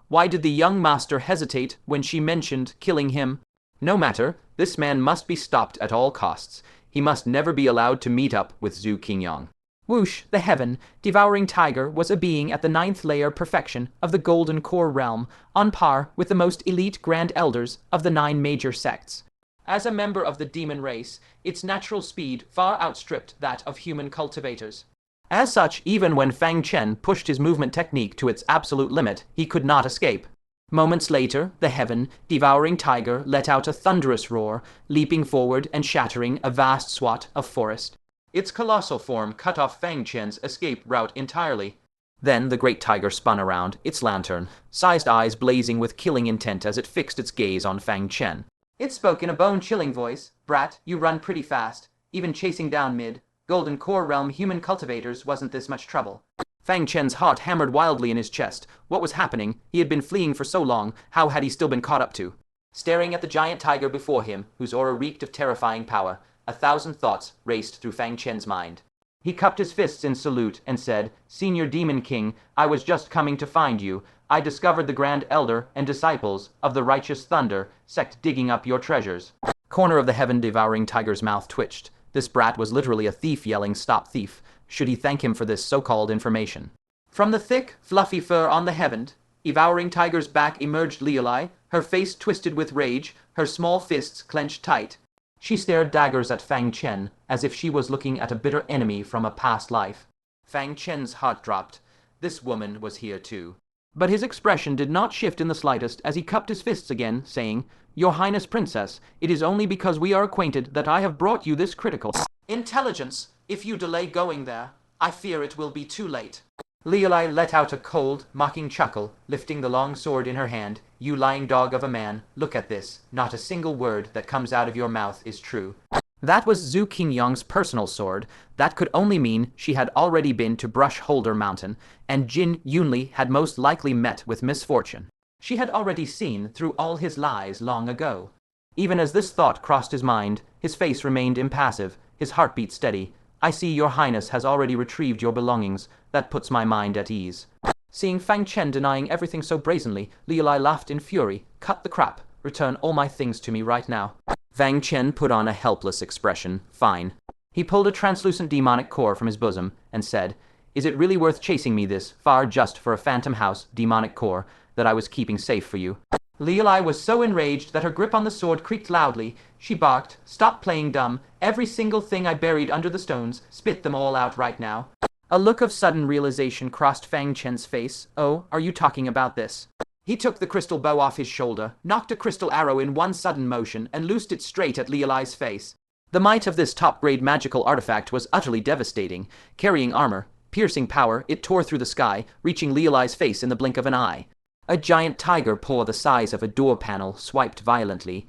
Why did the young master hesitate when she mentioned killing him? No matter, this man must be stopped at all costs. He must never be allowed to meet up with Zhu Qingyong. Whoosh, the devouring tiger was a being at the 9th layer perfection of the Golden Core realm, on par with the most elite Grand Elders of the 9 major sects. As a member of the demon race, its natural speed far outstripped that of human cultivators. As such, even when Fang Chen pushed his movement technique to its absolute limit, he could not escape. Moments later, the devouring tiger let out a thunderous roar, leaping forward and shattering a vast swath of forest. Its colossal form cut off Fang Chen's escape route entirely. Then the great tiger spun around, its lantern-sized eyes blazing with killing intent as it fixed its gaze on Fang Chen. It spoke in a bone-chilling voice. "Brat, you run pretty fast. Even chasing down Golden Core realm human cultivators wasn't this much trouble." Fang Chen's heart hammered wildly in his chest. What was happening? He had been fleeing for so long. How had he still been caught up to? Staring at the giant tiger before him, whose aura reeked of terrifying power, 1,000 thoughts raced through Fang Chen's mind. He cupped his fists in salute and said, "Senior Demon King, I was just coming to find you. I discovered the Grand Elder and disciples of the Righteous Thunder sect digging up your treasures." Corner of the devouring tiger's mouth twitched. This brat was literally a thief yelling, "Stop thief." Should he thank him for this so-called information? From the thick, fluffy fur on the devouring tiger's back emerged Lielai, her face twisted with rage, her small fists clenched tight. She stared daggers at Fang Chen, as if she was looking at a bitter enemy from a past life. Fang Chen's heart dropped. This woman was here too. But his expression did not shift in the slightest as he cupped his fists again, saying, "Your Highness Princess, it is only because we are acquainted that I have brought you this critical intelligence. If you delay going there, I fear it will be too late." Lielai let out a cold, mocking chuckle, lifting the long sword in her hand. "You lying dog of a man, look at this. Not a single word that comes out of your mouth is true." That was Zhu Qingyong's personal sword. That could only mean she had already been to Brush Holder Mountain, and Jin Yunli had most likely met with misfortune. She had already seen through all his lies long ago. Even as this thought crossed his mind, his face remained impassive, his heartbeat steady. "I see your Highness has already retrieved your belongings. That puts my mind at ease." Seeing Fang Chen denying everything so brazenly, Lielai laughed in fury. "Cut the crap. Return all my things to me right now." Fang Chen put on a helpless expression. "Fine." He pulled a translucent demonic core from his bosom and said, "Is it really worth chasing me this far just for a phantom house demonic core that I was keeping safe for you?" Lielai was so enraged that her grip on the sword creaked loudly. She barked, "Stop playing dumb. Every single thing I buried under the stones, spit them all out right now." A look of sudden realization crossed Fang Chen's face. "Oh, are you talking about this?" He took the crystal bow off his shoulder, knocked a crystal arrow in one sudden motion, and loosed it straight at Lielai's face. The might of this top-grade magical artifact was utterly devastating. Carrying armor, piercing power, it tore through the sky, reaching Lielai's face in the blink of an eye. A giant tiger paw the size of a door panel swiped violently,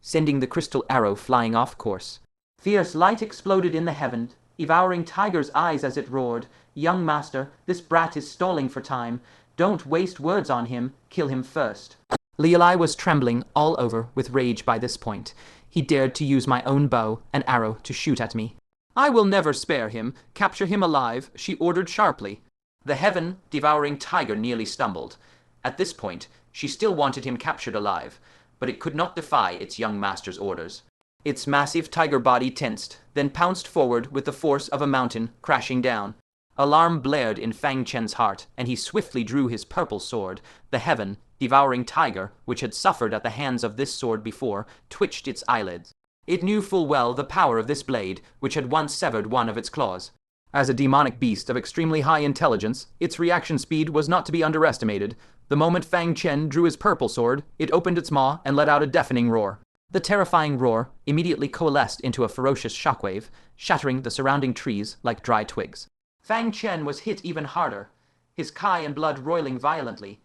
sending the crystal arrow flying off course. Fierce light exploded in the devouring tiger's eyes as it roared. "Young master, this brat is stalling for time. Don't waste words on him, kill him first. Liulai was trembling all over with rage by this point. He dared to use my own bow and arrow to shoot at me. I will never spare him. Capture him alive, she ordered sharply. The heaven-devouring tiger nearly stumbled. At this point, she still wanted him captured alive, but it could not defy its young master's orders. Its massive tiger body tensed, then pounced forward with the force of a mountain crashing down. Alarm blared in Fang Chen's heart, and he swiftly drew his purple sword. The heaven-devouring tiger, which had suffered at the hands of this sword before, twitched its eyelids. It knew full well the power of this blade, which had once severed one of its claws. As a demonic beast of extremely high intelligence, its reaction speed was not to be underestimated. The moment Fang Chen drew his purple sword, it opened its maw and let out a deafening roar. The terrifying roar immediately coalesced into a ferocious shockwave, shattering the surrounding trees like dry twigs. Fang Chen was hit even harder, his kai and blood roiling violently,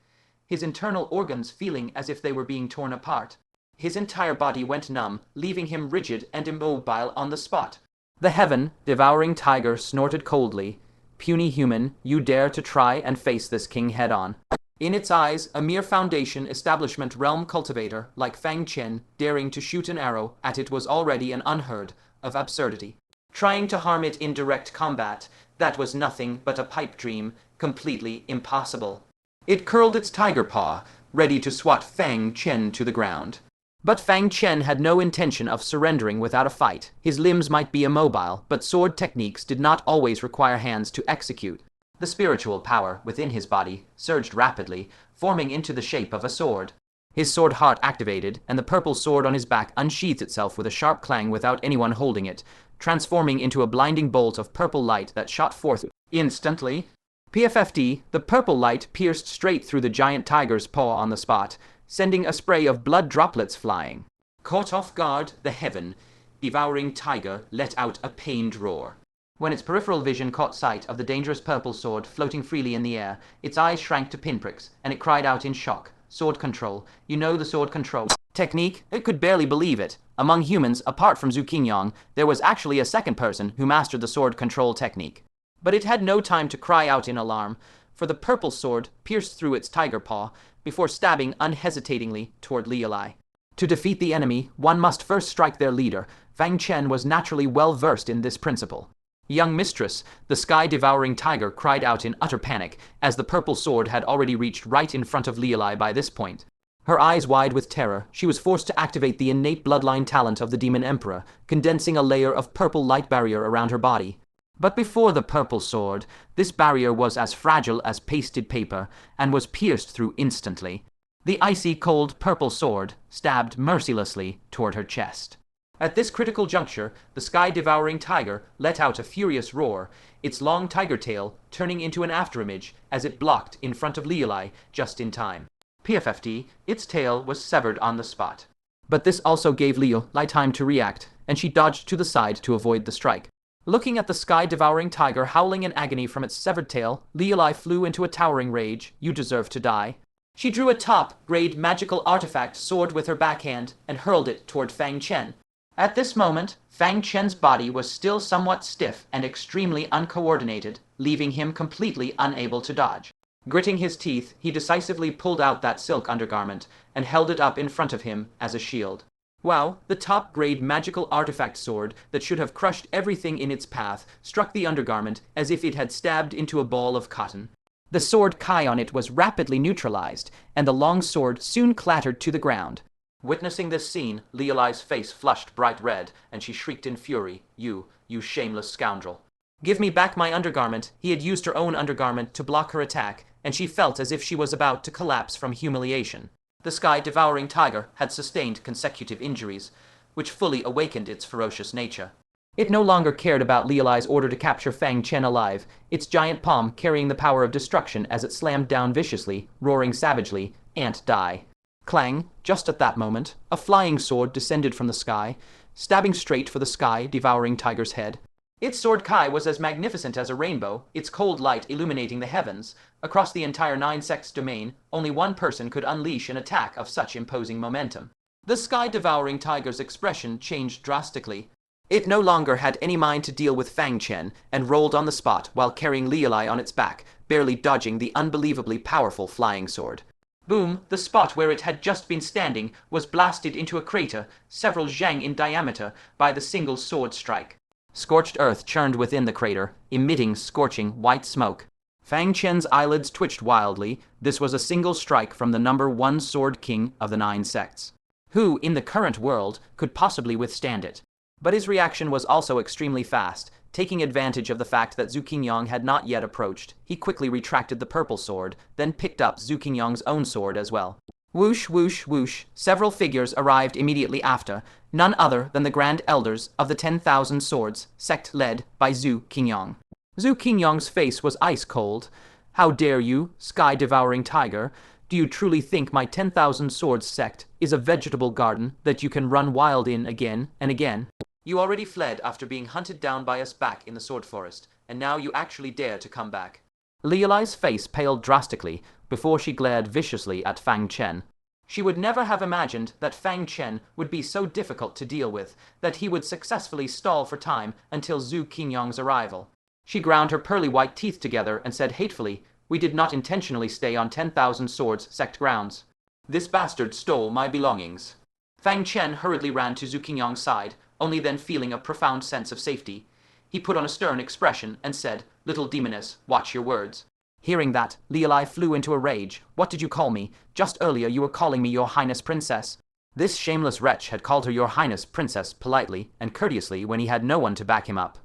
his internal organs feeling as if they were being torn apart. His entire body went numb, leaving him rigid and immobile on the spot. The heaven-devouring tiger snorted coldly. Puny human, you dare to try and face this king head-on. In its eyes, a mere foundation establishment realm cultivator like Fang Chen daring to shoot an arrow at it was already an unheard of absurdity. Trying to harm it in direct combat, that was nothing but a pipe dream, completely impossible. It curled its tiger paw, ready to swat Fang Chen to the ground. But Fang Chen had no intention of surrendering without a fight. His limbs might be immobile, but sword techniques did not always require hands to execute. The spiritual power within his body surged rapidly, forming into the shape of a sword. His sword heart activated, and the purple sword on his back unsheathed itself with a sharp clang without anyone holding it, transforming into a blinding bolt of purple light that shot forth instantly. PFFD, the purple light pierced straight through the giant tiger's paw on the spot, sending a spray of blood droplets flying. Caught off guard, the heaven-devouring tiger let out a pained roar. When its peripheral vision caught sight of the dangerous purple sword floating freely in the air, its eyes shrank to pinpricks, and it cried out in shock. Sword control. You know the sword control technique? It could barely believe it. Among humans, apart from Zhu Qingyang, there was actually a second person who mastered the sword control technique. But it had no time to cry out in alarm, for the purple sword pierced through its tiger paw before stabbing unhesitatingly toward Liulai. To defeat the enemy, one must first strike their leader. Fang Chen was naturally well versed in this principle. Young mistress, the sky-devouring tiger cried out in utter panic, as the purple sword had already reached right in front of Liulai by this point. Her eyes wide with terror, she was forced to activate the innate bloodline talent of the Demon Emperor, condensing a layer of purple light barrier around her body. But before the purple sword, this barrier was as fragile as pasted paper, and was pierced through instantly. The icy cold purple sword stabbed mercilessly toward her chest. At this critical juncture, the sky-devouring tiger let out a furious roar, its long tiger tail turning into an afterimage as it blocked in front of Liulai just in time. PFFD, its tail was severed on the spot. But this also gave Liulai time to react, and she dodged to the side to avoid the strike. Looking at the sky-devouring tiger howling in agony from its severed tail, Liulai flew into a towering rage. You deserve to die. She drew a top-grade magical artifact sword with her backhand and hurled it toward Fang Chen. At this moment, Fang Chen's body was still somewhat stiff and extremely uncoordinated, leaving him completely unable to dodge. Gritting his teeth, he decisively pulled out that silk undergarment and held it up in front of him as a shield. Wow, the top-grade magical artifact sword that should have crushed everything in its path struck the undergarment as if it had stabbed into a ball of cotton. The sword kai on it was rapidly neutralized, and the long sword soon clattered to the ground. Witnessing this scene, Liulai's face flushed bright red, and she shrieked in fury, You shameless scoundrel. Give me back my undergarment. He had used her own undergarment to block her attack, and she felt as if she was about to collapse from humiliation. The sky-devouring tiger had sustained consecutive injuries, which fully awakened its ferocious nature. It no longer cared about Liulai's order to capture Fang Chen alive, its giant palm carrying the power of destruction as it slammed down viciously, roaring savagely, "Ant die." Clang! Just at that moment, a flying sword descended from the sky, stabbing straight for the sky-devouring tiger's head. Its sword kai was as magnificent as a rainbow, its cold light illuminating the heavens. Across the entire nine-sex domain, only one person could unleash an attack of such imposing momentum. The sky-devouring tiger's expression changed drastically. It no longer had any mind to deal with Fang Chen and rolled on the spot while carrying Liulai on its back, barely dodging the unbelievably powerful flying sword. Boom! The spot where it had just been standing was blasted into a crater several zhang in diameter by the single sword strike. Scorched earth churned within the crater, emitting scorching white smoke. Fang Chen's eyelids twitched wildly. This was a single strike from the number 1 sword king of the 9 sects. Who, in the current world, could possibly withstand it? But his reaction was also extremely fast. Taking advantage of the fact that Zhu Qingyong had not yet approached, he quickly retracted the purple sword, then picked up Zhu Qingyong's own sword as well. Whoosh, whoosh, whoosh, several figures arrived immediately after, none other than the Grand Elders of the 10,000 Swords, sect led by Zhu Qingyong. Zhu Qingyong's face was ice cold. How dare you, sky-devouring tiger? Do you truly think my 10,000 Swords sect is a vegetable garden that you can run wild in again and again? You already fled after being hunted down by us back in the sword forest, and now you actually dare to come back. Liulai's face paled drastically before she glared viciously at Fang Chen. She would never have imagined that Fang Chen would be so difficult to deal with, that he would successfully stall for time until Zhu Qingyong's arrival. She ground her pearly white teeth together and said hatefully, "We did not intentionally stay on 10,000 Swords sect grounds. This bastard stole my belongings." Fang Chen hurriedly ran to Zhu Qingyong's side, only then feeling a profound sense of safety. He put on a stern expression and said, "Little demoness, watch your words." Hearing that, Liulai flew into a rage. "What did you call me? Just earlier you were calling me your Highness Princess." This shameless wretch had called her your Highness Princess politely and courteously when he had no one to back him up.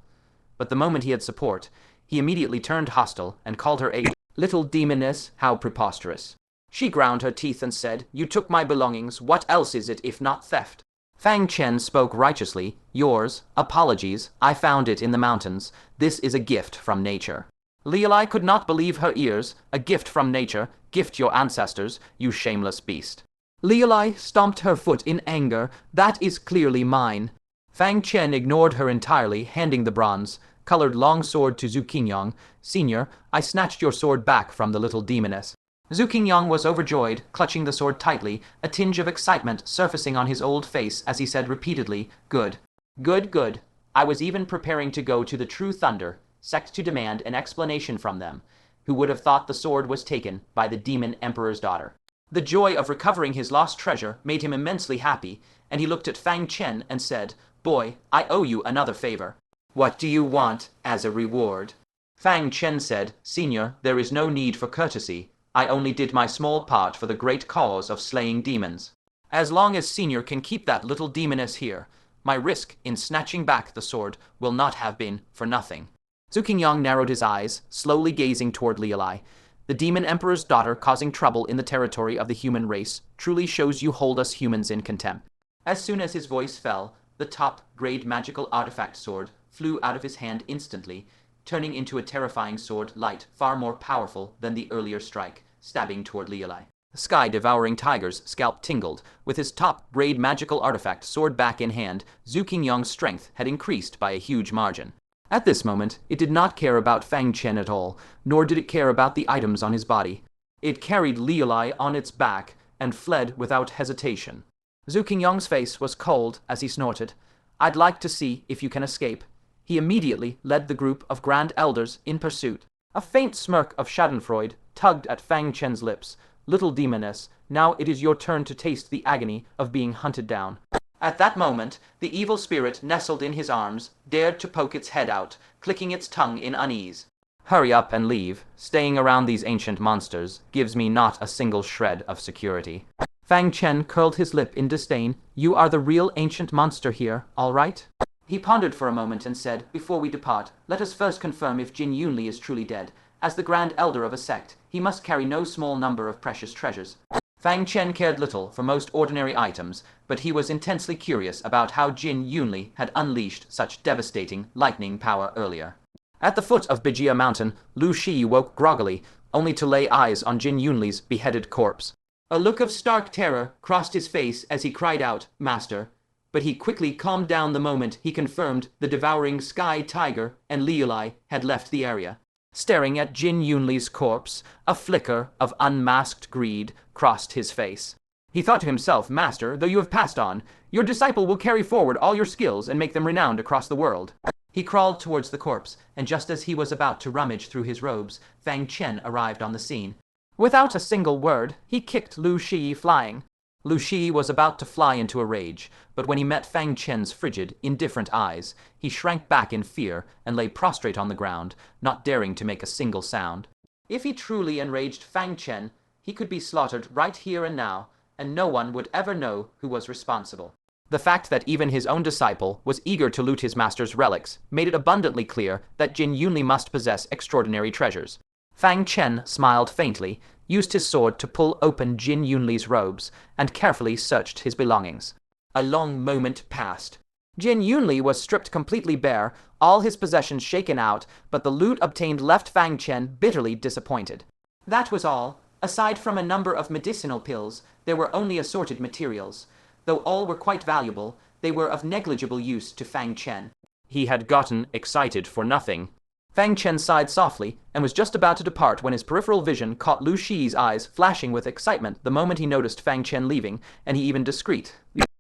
But the moment he had support, he immediately turned hostile and called her a little demoness. How preposterous. She ground her teeth and said, "You took my belongings. What else is it if not theft?" Fang Chen spoke righteously. "Yours. Apologies. I found it in the mountains. This is a gift from nature." Liulai could not believe her ears. "A gift from nature? Gift your ancestors, you shameless beast." Liulai stomped her foot in anger. "That is clearly mine." Fang Chen ignored her entirely, handing the bronze-colored long sword to Zhu Qingyong. "Senior, I snatched your sword back from the little demoness." Zhu Qingyong was overjoyed, clutching the sword tightly, a tinge of excitement surfacing on his old face as he said repeatedly, "Good. Good, good. I was even preparing to go to the True Thunder sect to demand an explanation from them. Who would have thought the sword was taken by the demon emperor's daughter?" The joy of recovering his lost treasure made him immensely happy, and he looked at Fang Chen and said, "Boy, I owe you another favor." "What do you want as a reward?" Fang Chen said, "Senior, there is no need for courtesy. I only did my small part for the great cause of slaying demons. As long as Senior can keep that little demoness here, my risk in snatching back the sword will not have been for nothing." Zhu Qingyong narrowed his eyes, slowly gazing toward Liulai. "The demon emperor's daughter causing trouble in the territory of the human race truly shows you hold us humans in contempt." As soon as his voice fell, the top-grade magical artifact sword flew out of his hand instantly, turning into a terrifying sword light far more powerful than the earlier strike, stabbing toward Liulai. The sky-devouring tiger's scalp tingled. With his top-grade magical artifact sword back in hand, Zhu Qingyong's strength had increased by a huge margin. At this moment, it did not care about Fang Chen at all, nor did it care about the items on his body. It carried Liulai on its back and fled without hesitation. Zhu Qingyong's face was cold as he snorted, "I'd like to see if you can escape." He immediately led the group of Grand Elders in pursuit. A faint smirk of schadenfreude tugged at Fang Chen's lips. "Little demoness, now it is your turn to taste the agony of being hunted down." At that moment, the evil spirit nestled in his arms, dared to poke its head out, clicking its tongue in unease. "Hurry up and leave. Staying around these ancient monsters gives me not a single shred of security." Fang Chen curled his lip in disdain. "You are the real ancient monster here, all right?" He pondered for a moment and said, "Before we depart, let us first confirm if Jin Yunli is truly dead. As the Grand Elder of a sect, he must carry no small number of precious treasures." Fang Chen cared little for most ordinary items, but he was intensely curious about how Jin Yunli had unleashed such devastating lightning power earlier. At the foot of Bijia Mountain, Lu Shi woke groggily, only to lay eyes on Jin Yunli's beheaded corpse. A look of stark terror crossed his face as he cried out, "Master!" But he quickly calmed down the moment he confirmed the devouring sky tiger and Liulai had left the area. Staring at Jin Yunli's corpse, a flicker of unmasked greed crossed his face. He thought to himself, "Master, though you have passed on, your disciple will carry forward all your skills and make them renowned across the world." He crawled towards the corpse, and just as he was about to rummage through his robes, Fang Chen arrived on the scene. Without a single word, he kicked Lu Shi flying. Lu Shi was about to fly into a rage, but when he met Fang Chen's frigid, indifferent eyes, he shrank back in fear and lay prostrate on the ground, not daring to make a single sound. If he truly enraged Fang Chen, he could be slaughtered right here and now, and no one would ever know who was responsible. The fact that even his own disciple was eager to loot his master's relics made it abundantly clear that Jin Yunli must possess extraordinary treasures. Fang Chen smiled faintly, used his sword to pull open Jin Yunli's robes, and carefully searched his belongings. A long moment passed. Jin Yunli was stripped completely bare, all his possessions shaken out, but the loot obtained left Fang Chen bitterly disappointed. That was all. Aside from a number of medicinal pills, there were only assorted materials. Though all were quite valuable, they were of negligible use to Fang Chen. He had gotten excited for nothing. Fang Chen sighed softly and was just about to depart when his peripheral vision caught Lu Shi's eyes flashing with excitement the moment he noticed Fang Chen leaving, and he even discreetly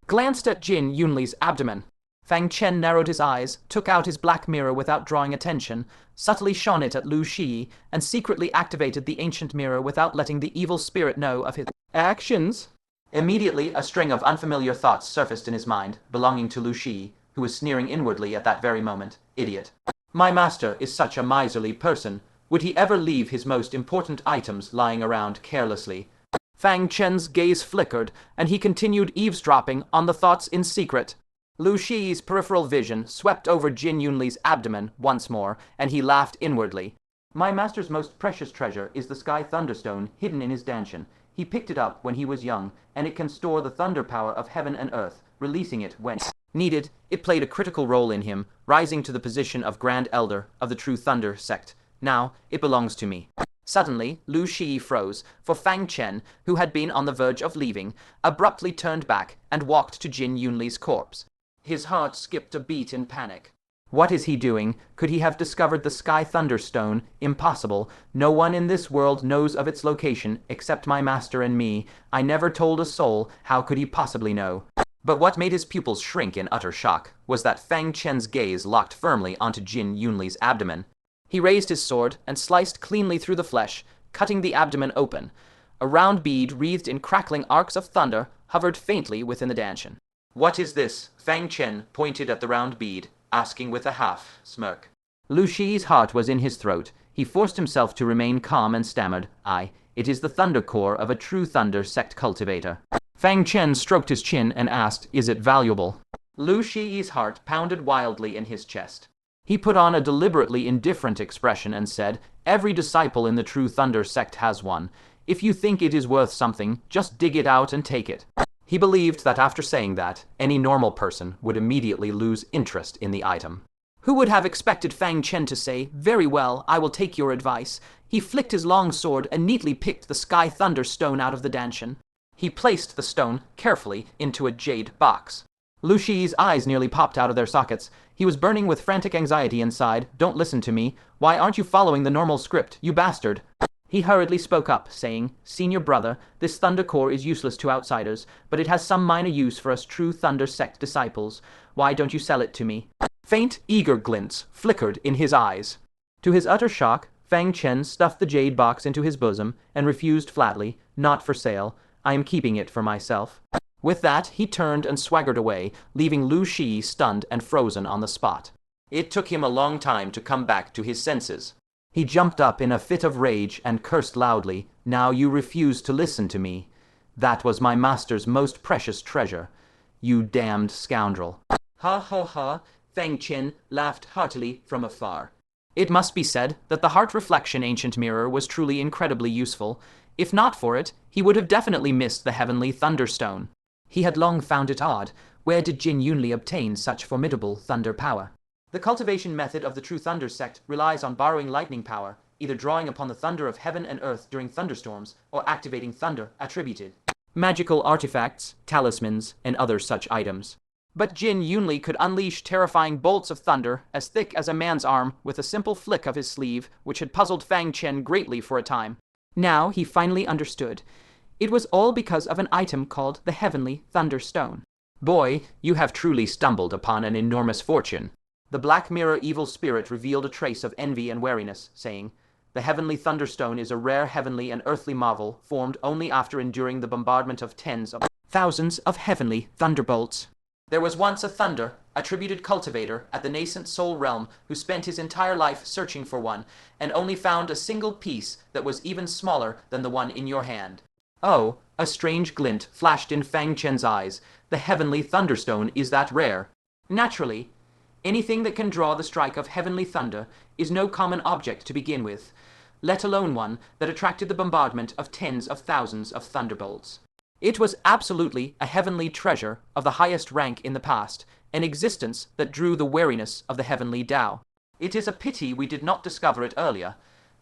glanced at Jin Yunli's abdomen. Fang Chen narrowed his eyes, took out his black mirror without drawing attention, subtly shone it at Lu Shi, and secretly activated the ancient mirror without letting the evil spirit know of his actions. Immediately, a string of unfamiliar thoughts surfaced in his mind, belonging to Lu Shi, who was sneering inwardly at that very moment. Idiot. My master is such a miserly person. Would he ever leave his most important items lying around carelessly? Fang Chen's gaze flickered, and he continued eavesdropping on the thoughts in secret. Lu Shi's peripheral vision swept over Jin Yunli's abdomen once more, and he laughed inwardly. My master's most precious treasure is the Sky Thunderstone hidden in his dantian. He picked it up when he was young, and it can store the thunder power of heaven and earth, releasing it when needed. It played a critical role in him, rising to the position of Grand Elder of the True Thunder sect. Now, it belongs to me. Suddenly, Lu Shi froze, for Fang Chen, who had been on the verge of leaving, abruptly turned back and walked to Jin Yunli's corpse. His heart skipped a beat in panic. What is he doing? Could he have discovered the Sky Thunderstone? Impossible. No one in this world knows of its location, except my master and me. I never told a soul. How could he possibly know? But what made his pupils shrink in utter shock was that Fang Chen's gaze locked firmly onto Jin Yunli's abdomen. He raised his sword and sliced cleanly through the flesh, cutting the abdomen open. A round bead wreathed in crackling arcs of thunder hovered faintly within the dantian. What is this? Fang Chen pointed at the round bead, asking with a half smirk. Lu Shi's heart was in his throat. He forced himself to remain calm and stammered, it is the thunder core of a true thunder sect cultivator. Fang Chen stroked his chin and asked, is it valuable? Lu Shi's heart pounded wildly in his chest. He put on a deliberately indifferent expression and said, every disciple in the True Thunder sect has one. If you think it is worth something, just dig it out and take it. He believed that after saying that, any normal person would immediately lose interest in the item. Who would have expected Fang Chen to say, very well, I will take your advice? He flicked his long sword and neatly picked the Sky Thunder stone out of the dantian. He placed the stone carefully into a jade box. Lu Shi's eyes nearly popped out of their sockets. He was burning with frantic anxiety inside. Don't listen to me. Why aren't you following the normal script, you bastard? He hurriedly spoke up, saying, Senior brother, this thunder core is useless to outsiders, but it has some minor use for us true thunder sect disciples. Why don't you sell it to me? Faint, eager glints flickered in his eyes. To his utter shock, Fang Chen stuffed the jade box into his bosom and refused flatly, not for sale. I am keeping it for myself. With that, he turned and swaggered away, leaving Lu Shi stunned and frozen on the spot. It took him a long time to come back to his senses. He jumped up in a fit of rage and cursed loudly, Now you refuse to listen to me. That was my master's most precious treasure. You damned scoundrel. Ha ha ha, Fang Chen laughed heartily from afar. It must be said that the heart reflection ancient mirror was truly incredibly useful. If not for it, he would have definitely missed the heavenly thunderstone. He had long found it odd. Where did Jin Yunli obtain such formidable thunder power? The cultivation method of the True Thunder sect relies on borrowing lightning power, either drawing upon the thunder of heaven and earth during thunderstorms, or activating thunder attributed magical artifacts, talismans, and other such items. But Jin Yunli could unleash terrifying bolts of thunder as thick as a man's arm with a simple flick of his sleeve, which had puzzled Fang Chen greatly for a time. Now he finally understood. It was all because of an item called the Heavenly Thunderstone. Boy, you have truly stumbled upon an enormous fortune. The Black Mirror evil spirit revealed a trace of envy and wariness, saying, "The Heavenly Thunderstone is a rare heavenly and earthly marvel formed only after enduring the bombardment of tens of thousands of heavenly thunderbolts. There was once a thunder, attributed cultivator at the nascent soul realm who spent his entire life searching for one, and only found a single piece that was even smaller than the one in your hand." Oh, a strange glint flashed in Fang Chen's eyes. The Heavenly Thunderstone is that rare. Naturally, anything that can draw the strike of heavenly thunder is no common object to begin with, let alone one that attracted the bombardment of tens of thousands of thunderbolts. It was absolutely a heavenly treasure of the highest rank in the past, an existence that drew the wariness of the heavenly Tao. It is a pity we did not discover it earlier.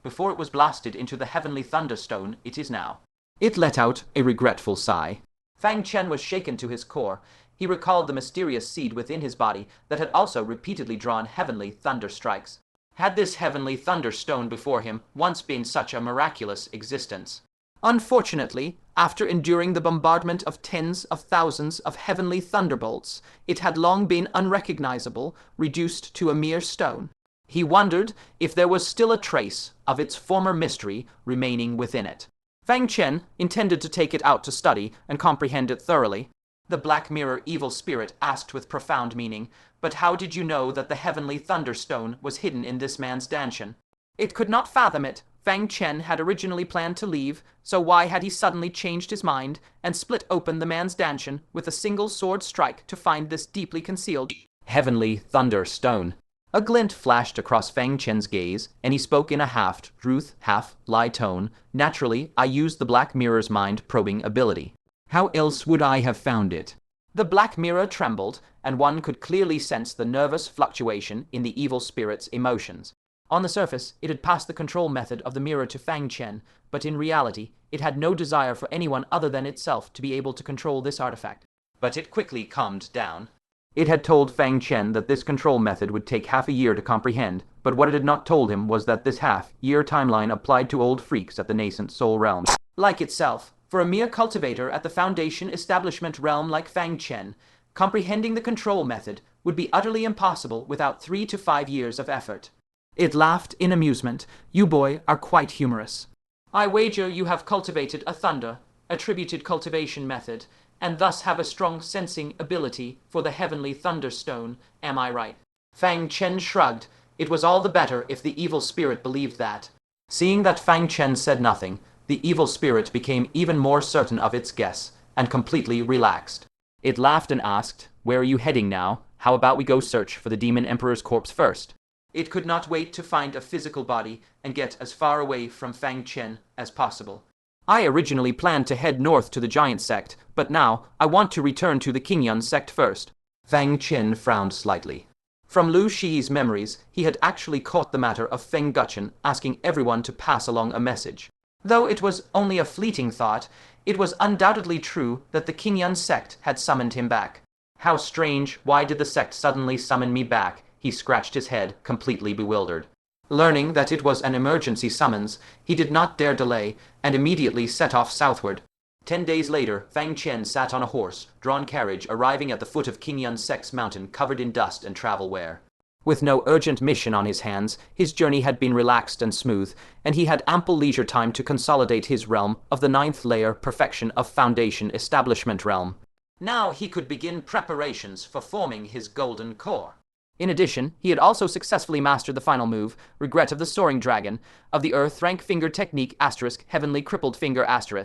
Before it was blasted into the Heavenly Thunderstone, it is now. It let out a regretful sigh. Fang Chen was shaken to his core. He recalled the mysterious seed within his body that had also repeatedly drawn heavenly thunder strikes. Had this Heavenly Thunderstone before him once been such a miraculous existence? Unfortunately, after enduring the bombardment of tens of thousands of heavenly thunderbolts, it had long been unrecognizable, reduced to a mere stone. He wondered if there was still a trace of its former mystery remaining within it. Fang Chen intended to take it out to study and comprehend it thoroughly. The Black Mirror evil spirit asked with profound meaning, "But how did you know that the Heavenly Thunderstone was hidden in this man's dantian?" It could not fathom it. Fang Chen had originally planned to leave, so why had he suddenly changed his mind and split open the man's dantian with a single sword strike to find this deeply concealed Heavenly Thunderstone? A glint flashed across Fang Chen's gaze, and he spoke in a half-truth, half-lie tone. "Naturally, I used the Black Mirror's mind-probing ability. How else would I have found it?" The Black Mirror trembled, and one could clearly sense the nervous fluctuation in the evil spirit's emotions. On the surface, it had passed the control method of the mirror to Fang Chen, but in reality, it had no desire for anyone other than itself to be able to control this artifact. But it quickly calmed down. It had told Fang Chen that this control method would take half a year to comprehend, but what it had not told him was that this half-year timeline applied to old freaks at the nascent soul realm. Like itself, for a mere cultivator at the Foundation establishment realm like Fang Chen, comprehending the control method would be utterly impossible without 3 to 5 years of effort. It laughed in amusement. "You boy are quite humorous. I wager you have cultivated a thunder, attributed cultivation method, and thus have a strong sensing ability for the Heavenly Thunderstone, am I right?" Fang Chen shrugged. It was all the better if the evil spirit believed that. Seeing that Fang Chen said nothing, the evil spirit became even more certain of its guess, and completely relaxed. It laughed and asked, "Where are you heading now? How about we go search for the Demon Emperor's corpse first?" It could not wait to find a physical body and get as far away from Fang Chen as possible. "I originally planned to head north to the Giant Sect, but now I want to return to the Qingyun Sect first." Fang Chen frowned slightly. From Lu Shi's memories, he had actually caught the matter of Feng Guchen asking everyone to pass along a message. Though it was only a fleeting thought, it was undoubtedly true that the Qingyun Sect had summoned him back. How strange, why did the sect suddenly summon me back? He scratched his head, completely bewildered. Learning that it was an emergency summons, he did not dare delay, and immediately set off southward. 10 days later, Fang Chen sat on a horse-drawn carriage arriving at the foot of Qingyun Sect's mountain covered in dust and travel wear. With no urgent mission on his hands, his journey had been relaxed and smooth, and he had ample leisure time to consolidate his realm of the 9th layer perfection of Foundation establishment realm. Now he could begin preparations for forming his golden core. In addition, he had also successfully mastered the final move, Regret of the Soaring Dragon, of the Earth Rank Finger Technique * Heavenly Crippled Finger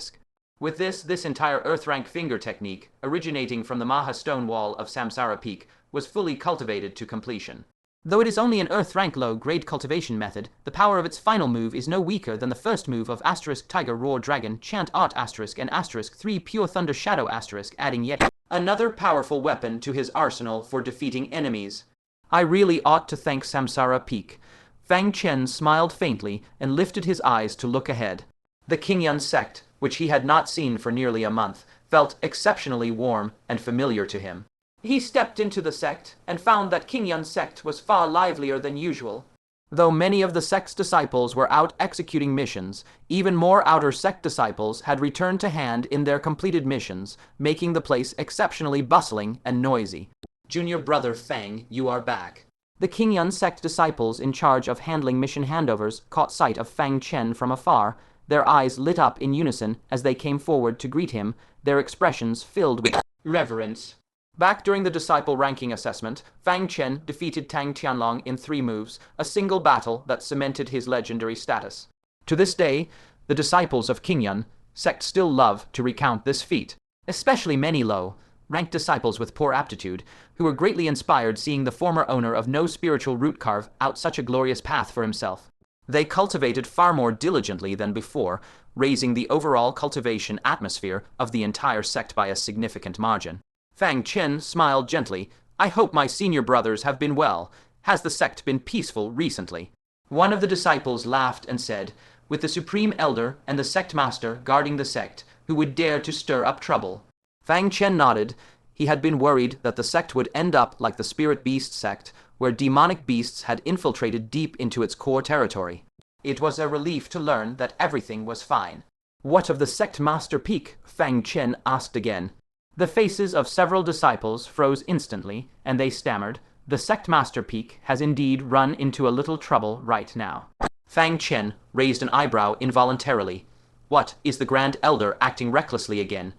*. With this entire Earth Rank Finger technique, originating from the Maha Stone Wall of Samsara Peak, was fully cultivated to completion. Though it is only an Earth Rank low-grade cultivation method, the power of its final move is no weaker than the first move of * Tiger Roar Dragon, Chant Art * and * 3 Pure Thunder Shadow *, adding yet another powerful weapon to his arsenal for defeating enemies. I really ought to thank Samsara Peak. Fang Chen smiled faintly and lifted his eyes to look ahead. The Qingyun Sect, which he had not seen for nearly a month, felt exceptionally warm and familiar to him. He stepped into the sect and found that Qingyun Sect was far livelier than usual. Though many of the sect's disciples were out executing missions, even more outer sect disciples had returned to hand in their completed missions, making the place exceptionally bustling and noisy. Junior brother Fang, you are back. The Qingyun sect disciples in charge of handling mission handovers caught sight of Fang Chen from afar. Their eyes lit up in unison as they came forward to greet him, their expressions filled with reverence. Back during the disciple ranking assessment, Fang Chen defeated Tang Tianlong in 3 moves, a single battle that cemented his legendary status. To this day, the disciples of Qingyun sect still love to recount this feat, especially many low-ranked disciples with poor aptitude, who were greatly inspired seeing the former owner of no spiritual root carve out such a glorious path for himself. They cultivated far more diligently than before, raising the overall cultivation atmosphere of the entire sect by a significant margin. Fang Chen smiled gently. I hope my senior brothers have been well. Has the sect been peaceful recently? One of the disciples laughed and said, with the supreme elder and the sect master guarding the sect, who would dare to stir up trouble? Fang Chen nodded. He had been worried that the sect would end up like the spirit beast sect, where demonic beasts had infiltrated deep into its core territory. It was a relief to learn that everything was fine. What of the sect master peak? Fang Chen asked again. The faces of several disciples froze instantly, and they stammered, the sect master peak has indeed run into a little trouble right now. Fang Chen raised an eyebrow involuntarily. What, is the Grand Elder acting recklessly again?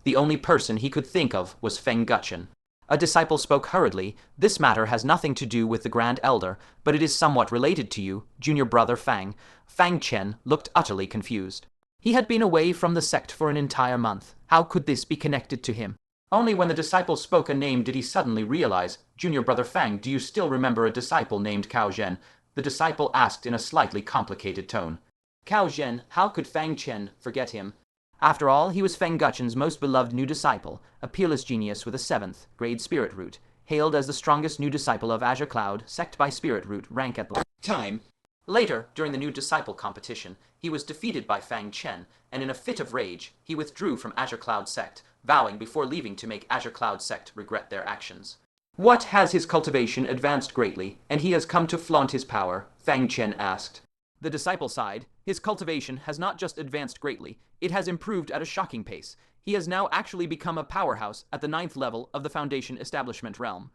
The only person he could think of was Feng Guchen. A disciple spoke hurriedly. This matter has nothing to do with the Grand Elder, but it is somewhat related to you, junior brother Fang. Fang Chen looked utterly confused. He had been away from the sect for an entire month. How could this be connected to him? Only when the disciple spoke a name did he suddenly realize. Junior brother Fang, do you still remember a disciple named Cao Zhen? The disciple asked in a slightly complicated tone. Cao Zhen, how could Fang Chen forget him? After all, he was Feng Guchen's most beloved new disciple, a peerless genius with a 7th grade spirit root, hailed as the strongest new disciple of Azure Cloud, sect by spirit root rank at the time. Later, during the new disciple competition, he was defeated by Fang Chen, and in a fit of rage, he withdrew from Azure Cloud sect, vowing before leaving to make Azure Cloud sect regret their actions. What has his cultivation advanced greatly, and he has come to flaunt his power? Fang Chen asked. The disciple sighed. His cultivation has not just advanced greatly, it has improved at a shocking pace. He has now actually become a powerhouse at the 9th level of the Foundation Establishment realm.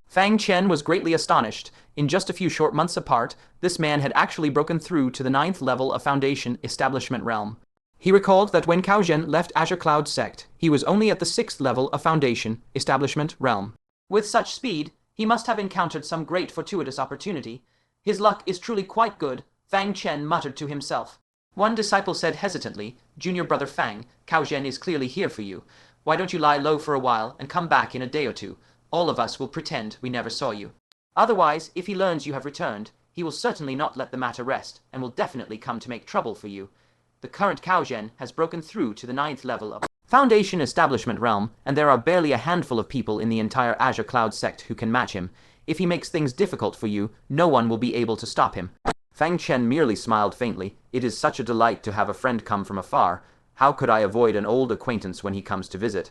Fang Chen was greatly astonished. In just a few short months apart, this man had actually broken through to the 9th level of Foundation Establishment realm. He recalled that when Cao Zhen left Azure Cloud sect, he was only at the 6th level of Foundation Establishment realm. With such speed, he must have encountered some great fortuitous opportunity. His luck is truly quite good, Fang Chen muttered to himself. One disciple said hesitantly, Junior brother Fang, Cao Zhen is clearly here for you. Why don't you lie low for a while and come back in a day or two? All of us will pretend we never saw you. Otherwise, if he learns you have returned, he will certainly not let the matter rest, and will definitely come to make trouble for you. The current Cao Zhen has broken through to the 9th level of Foundation Establishment realm, and there are barely a handful of people in the entire Azure Cloud sect who can match him. If he makes things difficult for you, no one will be able to stop him. Fang Chen merely smiled faintly. It is such a delight to have a friend come from afar. How could I avoid an old acquaintance when he comes to visit?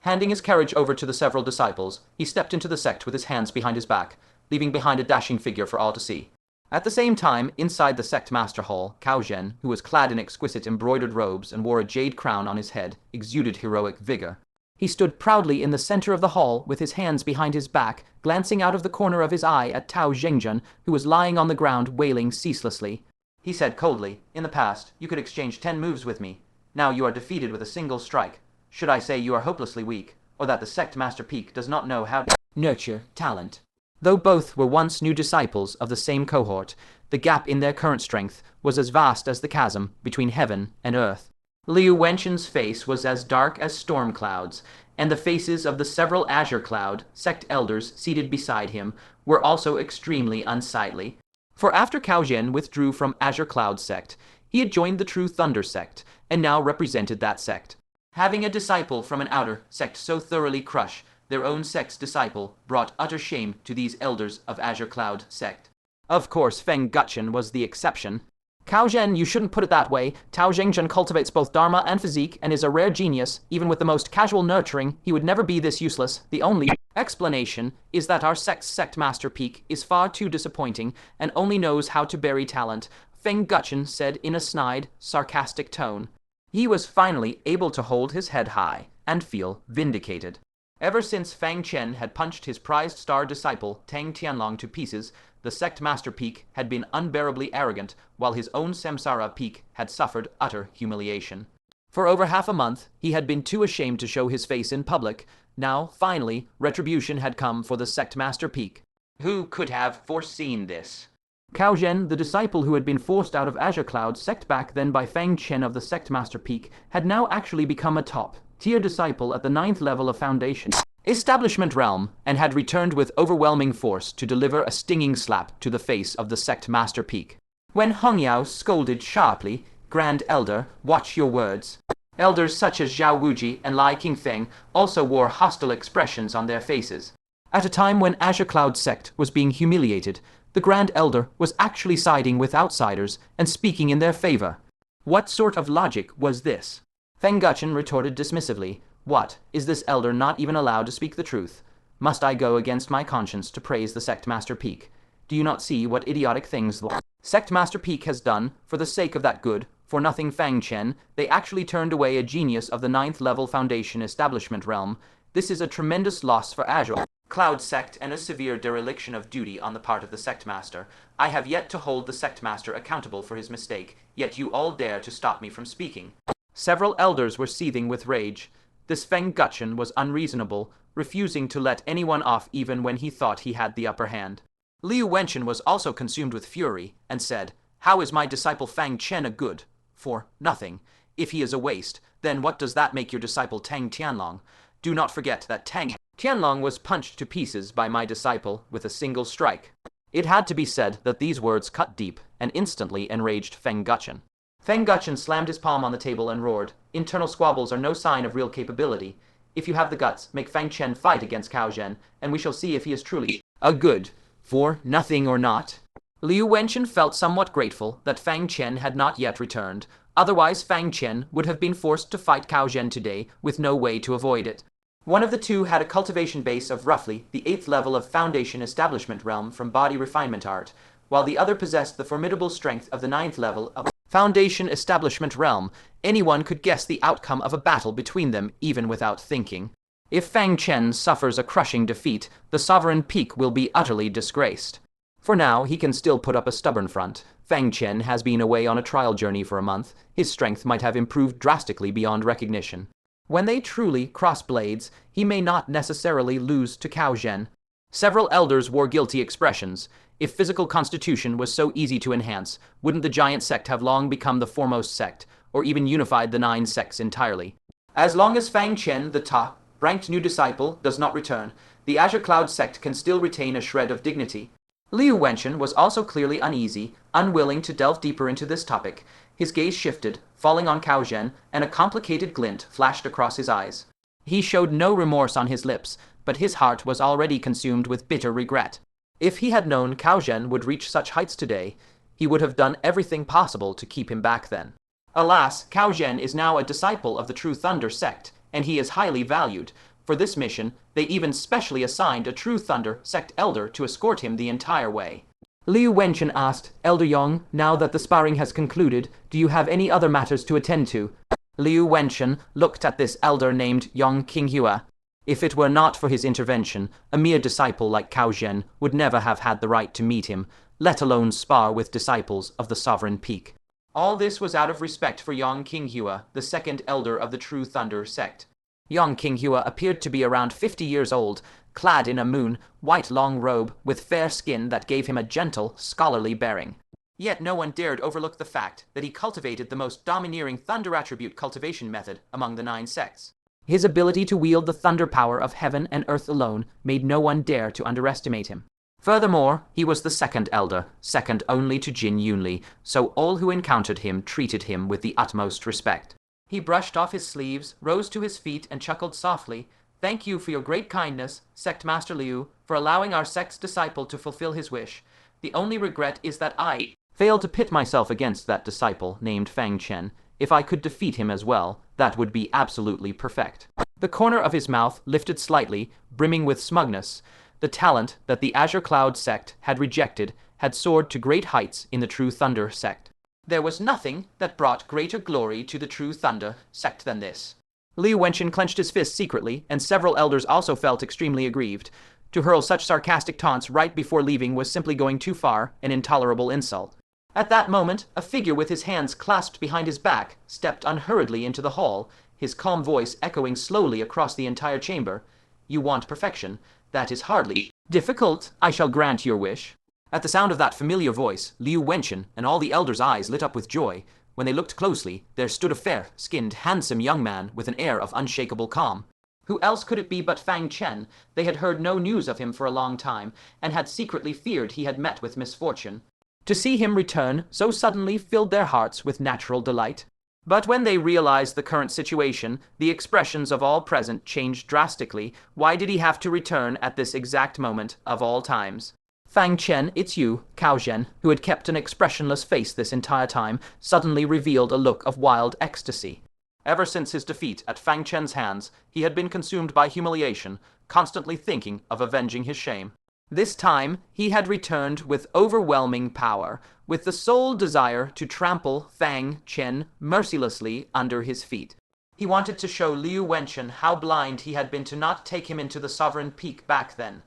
Handing his carriage over to the several disciples, he stepped into the sect with his hands behind his back, leaving behind a dashing figure for all to see. At the same time, inside the sect master hall, Cao Zhen, who was clad in exquisite embroidered robes and wore a jade crown on his head, exuded heroic vigor. He stood proudly in the center of the hall with his hands behind his back, glancing out of the corner of his eye at Tao Zhengjun, who was lying on the ground wailing ceaselessly. He said coldly, in the past, you could exchange 10 moves with me. Now you are defeated with a single strike. Should I say you are hopelessly weak, or that the sect master peak does not know how to nurture talent? Though both were once new disciples of the same cohort, the gap in their current strength was as vast as the chasm between heaven and earth. Liu Wenchen's face was as dark as storm clouds, and the faces of the several Azure Cloud sect elders seated beside him were also extremely unsightly. For after Cao Zhen withdrew from Azure Cloud sect, he had joined the True Thunder sect, and now represented that sect. Having a disciple from an outer sect so thoroughly crush their own sect's disciple brought utter shame to these elders of Azure Cloud sect. Of course, Feng Guchen was the exception. Cao Zhen, you shouldn't put it that way. Tao Zhengjun cultivates both dharma and physique and is a rare genius. Even with the most casual nurturing, he would never be this useless. The only Explanation is that our sect master peak is far too disappointing and only knows how to bury talent, Fang Chen said in a snide, sarcastic tone. He was finally able to hold his head high and feel vindicated. Ever since Fang Chen had punched his prized star disciple Tang Tianlong to pieces, the sect master peak had been unbearably arrogant, while his own samsara peak had suffered utter humiliation. For over half a month, he had been too ashamed to show his face in public. Now, finally, retribution had come for the sect master peak. Who could have foreseen this? Cao Zhen, the disciple who had been forced out of Azure Cloud sect back then by Fang Chen of the sect master peak, had now actually become a top-tier disciple at the 9th level of Foundation Establishment Realm, and had returned with overwhelming force to deliver a stinging slap to the face of the sect master peak. When Heng Yao scolded sharply, "Grand Elder, watch your words." Elders such as Zhao Wuji and Lai Qingfeng also wore hostile expressions on their faces. At a time when Azure Cloud sect was being humiliated, the Grand Elder was actually siding with outsiders and speaking in their favor. What sort of logic was this? Fang Chen retorted dismissively, "What, is this elder not even allowed to speak the truth? Must I go against my conscience to praise the sect master peak? Do you not see what idiotic things the sect master peak has done for the sake of that good, for nothing Fang Chen? They actually turned away a genius of the 9th level Foundation Establishment Realm. This is a tremendous loss for Azure Cloud sect and a severe dereliction of duty on the part of the sect master. I have yet to hold the sect master accountable for his mistake, yet you all dare to stop me from speaking." Several elders were seething with rage. This Fang Chen was unreasonable, refusing to let anyone off even when he thought he had the upper hand. Liu Wenchen was also consumed with fury, and said, "How is my disciple Fang Chen a good? For nothing. If he is a waste, then what does that make your disciple Tang Tianlong? Do not forget that Tang Tianlong was punched to pieces by my disciple with a single strike." It had to be said that these words cut deep and instantly enraged Fang Chen. Fang Chen slammed his palm on the table and roared, "Internal squabbles are no sign of real capability. If you have the guts, make Fang Chen fight against Cao Zhen, and we shall see if he is truly a good for nothing or not." Liu Wenchen felt somewhat grateful that Fang Chen had not yet returned. Otherwise, Fang Chen would have been forced to fight Cao Zhen today with no way to avoid it. One of the two had a cultivation base of roughly the 8th level of Foundation Establishment Realm from body refinement art, while the other possessed the formidable strength of the 9th level of Foundation Establishment Realm. Anyone could guess the outcome of a battle between them even without thinking. If Fang Chen suffers a crushing defeat, the sovereign peak will be utterly disgraced. For now, he can still put up a stubborn front. Fang Chen has been away on a trial journey for a month. His strength might have improved drastically beyond recognition. When they truly cross blades, he may not necessarily lose to Cao Zhen. Several elders wore guilty expressions. If physical constitution was so easy to enhance, wouldn't the giant sect have long become the foremost sect, or even unified the 9 sects entirely? As long as Fang Chen, the top-ranked new disciple, does not return, the Azure Cloud sect can still retain a shred of dignity. Liu Wenchen was also clearly uneasy, unwilling to delve deeper into this topic. His gaze shifted, falling on Cao Zhen, and a complicated glint flashed across his eyes. He showed no remorse on his lips, but his heart was already consumed with bitter regret. If he had known Cao Zhen would reach such heights today, he would have done everything possible to keep him back then. Alas, Cao Zhen is now a disciple of the True Thunder sect, and he is highly valued. For this mission, they even specially assigned a True Thunder sect elder to escort him the entire way. Liu Wenchen asked, "Elder Yong, now that the sparring has concluded, do you have any other matters to attend to?" Liu Wenchen looked at this elder named Yong Qinghua. If it were not for his intervention, a mere disciple like Cao Zhen would never have had the right to meet him, let alone spar with disciples of the Sovereign Peak. All this was out of respect for Yong Qinghua, the second elder of the True Thunder sect. Yong Qinghua appeared to be around 50 years old, clad in a white long robe with fair skin that gave him a gentle, scholarly bearing. Yet no one dared overlook the fact that he cultivated the most domineering thunder attribute cultivation method among the 9 sects. His ability to wield the thunder power of heaven and earth alone made no one dare to underestimate him. Furthermore, he was the second elder, second only to Jin Yunli, so all who encountered him treated him with the utmost respect. He brushed off his sleeves, rose to his feet, and chuckled softly. "Thank you for your great kindness, Sect Master Liu, for allowing our sect's disciple to fulfill his wish. The only regret is that I failed to pit myself against that disciple named Fang Chen. If I could defeat him as well, that would be absolutely perfect." The corner of his mouth lifted slightly, brimming with smugness. The talent that the Azure Cloud sect had rejected had soared to great heights in the True Thunder sect. There was nothing that brought greater glory to the True Thunder sect than this. Liu Wenchen clenched his fist secretly, and several elders also felt extremely aggrieved. To hurl such sarcastic taunts right before leaving was simply going too far, an intolerable insult. At that moment, a figure with his hands clasped behind his back stepped unhurriedly into the hall, his calm voice echoing slowly across the entire chamber. "You want perfection. That is hardly difficult. I shall grant your wish." At the sound of that familiar voice, Liu Wenchen and all the elders' eyes lit up with joy. When they looked closely, there stood a fair-skinned, handsome young man with an air of unshakable calm. Who else could it be but Fang Chen? They had heard no news of him for a long time, and had secretly feared he had met with misfortune. To see him return so suddenly filled their hearts with natural delight. But when they realized the current situation, the expressions of all present changed drastically. Why did he have to return at this exact moment of all times? "Fang Chen, it's you," Cao Zhen, who had kept an expressionless face this entire time, suddenly revealed a look of wild ecstasy. Ever since his defeat at Fang Chen's hands, he had been consumed by humiliation, constantly thinking of avenging his shame. This time, he had returned with overwhelming power, with the sole desire to trample Fang Chen mercilessly under his feet. He wanted to show Liu Wenchen how blind he had been to not take him into the Sovereign Peak back then,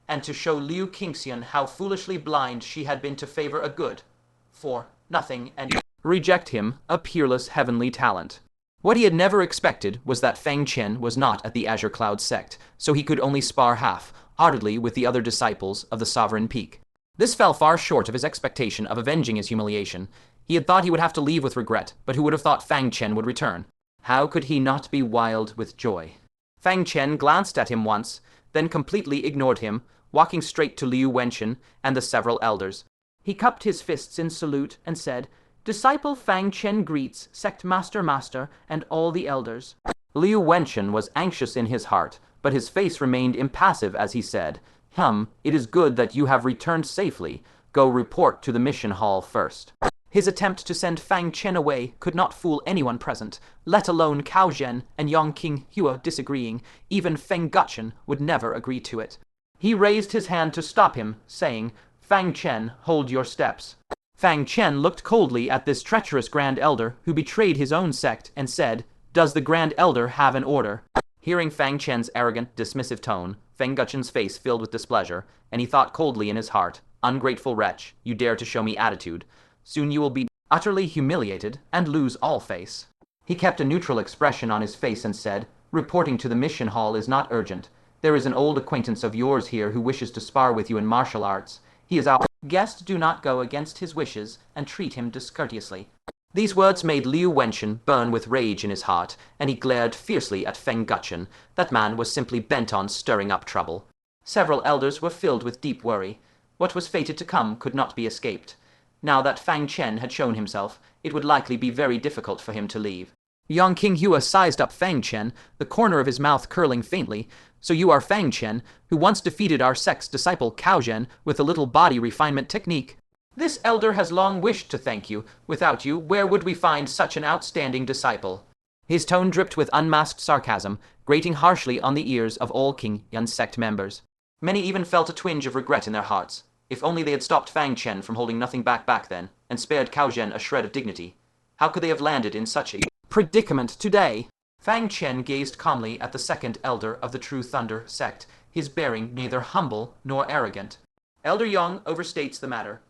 and to show Liu Qingxian how foolishly blind she had been to favor a good for nothing and reject him, a peerless heavenly talent. What he had never expected was that Fang Chen was not at the Azure Cloud sect, so he could only spar half-heartedly with the other disciples of the Sovereign Peak. This fell far short of his expectation of avenging his humiliation. He had thought he would have to leave with regret, but who would have thought Fang Chen would return? How could he not be wild with joy? Fang Chen glanced at him once, then completely ignored him, walking straight to Liu Wenchen and the several elders. He cupped his fists in salute and said, "Disciple Fang Chen greets Sect Master and all the elders." Liu Wenchen was anxious in his heart, but his face remained impassive as he said, "It is good that you have returned safely. Go report to the mission hall first." His attempt to send Fang Chen away could not fool anyone present, let alone Cao Zhen and Yongqing Hua disagreeing. Even Feng Guchen would never agree to it. He raised his hand to stop him, saying, "Fang Chen, hold your steps." Fang Chen looked coldly at this treacherous Grand Elder who betrayed his own sect and said, "Does the Grand Elder have an order?" Hearing Fang Chen's arrogant, dismissive tone, Feng Guchen's face filled with displeasure, and he thought coldly in his heart, "Ungrateful wretch, you dare to show me attitude. Soon you will be utterly humiliated and lose all face." He kept a neutral expression on his face and said, "Reporting to the mission hall is not urgent. There is an old acquaintance of yours here who wishes to spar with you in martial arts. He is our guest. Do not go against his wishes and treat him discourteously." These words made Liu Wenchen burn with rage in his heart, and he glared fiercely at Feng Guchen. That man was simply bent on stirring up trouble. Several elders were filled with deep worry. What was fated to come could not be escaped. Now that Fang Chen had shown himself, it would likely be very difficult for him to leave. Yongqing Hua sized up Fang Chen, the corner of his mouth curling faintly. "So you are Fang Chen, who once defeated our sect's disciple Cao Zhen with a little body refinement technique. This elder has long wished to thank you. Without you, where would we find such an outstanding disciple?" His tone dripped with unmasked sarcasm, grating harshly on the ears of all King Yun's sect members. Many even felt a twinge of regret in their hearts. If only they had stopped Fang Chen from holding nothing back then, and spared Cao Zhen a shred of dignity. How could they have landed in such a predicament today? Fang Chen gazed calmly at the second elder of the True Thunder sect, his bearing neither humble nor arrogant. "Elder Yong overstates the matter.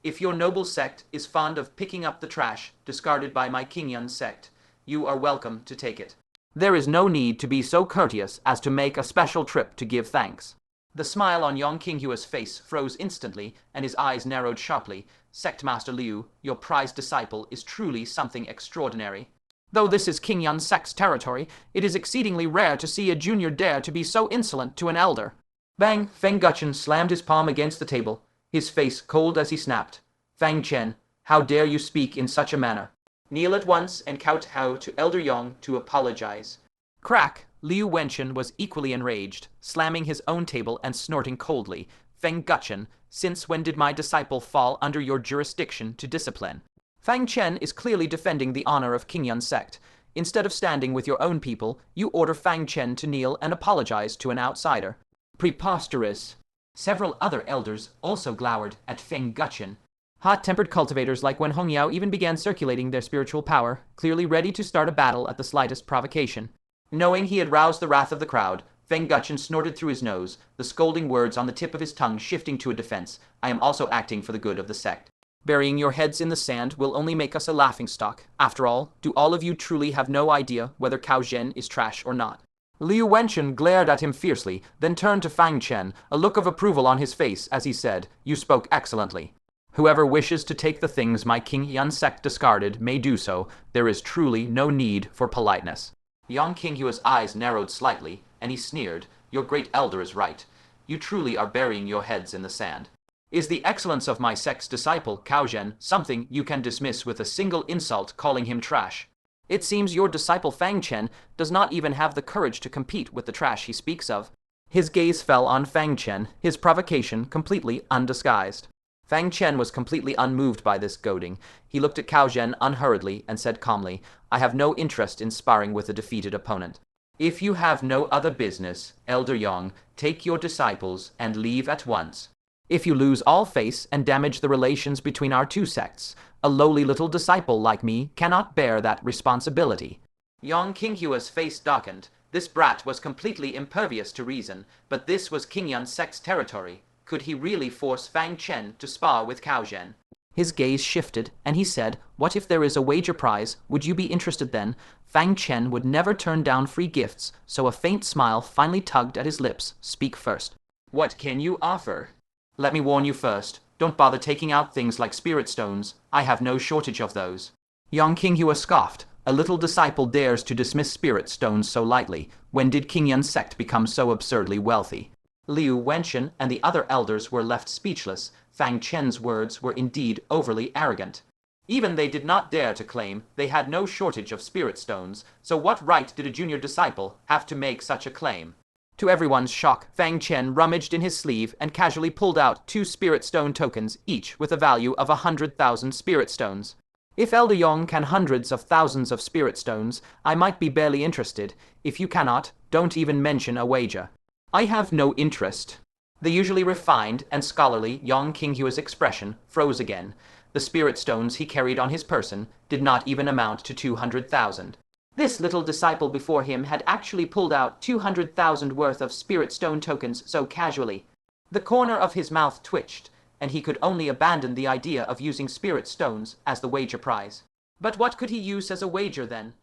If your noble sect is fond of picking up the trash discarded by my Qingyun sect, you are welcome to take it. There is no need to be so courteous as to make a special trip to give thanks." The smile on Yongqing Hua's face froze instantly, and his eyes narrowed sharply. "Sect Master Liu, your prized disciple is truly something extraordinary. Though this is Qingyun sect's territory, it is exceedingly rare to see a junior dare to be so insolent to an elder." Bang! Feng Guchen slammed his palm against the table, his face cold as he snapped. "Fang Chen, how dare you speak in such a manner? Kneel at once and kowtow to Elder Yong to apologize." Crack! Liu Wenchen was equally enraged, slamming his own table and snorting coldly. "Feng Guchen, since when did my disciple fall under your jurisdiction to discipline? Fang Chen is clearly defending the honor of Qingyun sect. Instead of standing with your own people, you order Fang Chen to kneel and apologize to an outsider. Preposterous. Several other elders also glowered at Feng Guchen. Hot-tempered cultivators like Wen Hongyao even began circulating their spiritual power, clearly ready to start a battle at the slightest provocation. Knowing he had roused the wrath of the crowd, Feng Guchen snorted through his nose, the scolding words on the tip of his tongue shifting to a defense. I am also acting for the good of the sect. Burying your heads in the sand will only make us a laughingstock. After all, do all of you truly have no idea whether Cao Zhen is trash or not? Liu Wenchen glared at him fiercely, then turned to Fang Chen, a look of approval on his face as he said, "You spoke excellently. Whoever wishes to take the things my King Yan sect discarded may do so. There is truly no need for politeness." Yang Qinghua's eyes narrowed slightly, and he sneered, "Your great elder is right. You truly are burying your heads in the sand. Is the excellence of my sect's disciple, Cao Zhen, something you can dismiss with a single insult calling him trash? It seems your disciple Fang Chen does not even have the courage to compete with the trash he speaks of." His gaze fell on Fang Chen, his provocation completely undisguised. Fang Chen was completely unmoved by this goading. He looked at Cao Zhen unhurriedly and said calmly, "I have no interest in sparring with a defeated opponent. If you have no other business, Elder Yang, take your disciples and leave at once. If you lose all face and damage the relations between our two sects, a lowly little disciple like me cannot bear that responsibility." Yang Qinghua's face darkened. This brat was completely impervious to reason, but this was King Yan's sect's territory. Could he really force Fang Chen to spar with Cao Zhen? His gaze shifted, and he said, "What if there is a wager prize? Would you be interested then?" Fang Chen would never turn down free gifts, so a faint smile finally tugged at his lips. "Speak first. What can you offer?" "Let me warn you first. Don't bother taking out things like spirit stones. I have no shortage of those." Yang Qinghua scoffed. "A little disciple dares to dismiss spirit stones so lightly. When did King Yan's sect become so absurdly wealthy?" Liu Wenchen and the other elders were left speechless. Fang Chen's words were indeed overly arrogant. Even they did not dare to claim they had no shortage of spirit stones, so what right did a junior disciple have to make such a claim? To everyone's shock, Fang Chen rummaged in his sleeve and casually pulled out 2 spirit stone tokens, each with a value of 100,000 spirit stones. "If Elder Yong can hundreds of thousands of spirit stones, I might be barely interested. If you cannot, don't even mention a wager." "I have no interest." The usually refined and scholarly Yang Qinghua's expression froze again. The spirit stones he carried on his person did not even amount to 200,000. This little disciple before him had actually pulled out 200,000 worth of spirit stone tokens so casually. The corner of his mouth twitched, and he could only abandon the idea of using spirit stones as the wager prize. But what could he use as a wager then?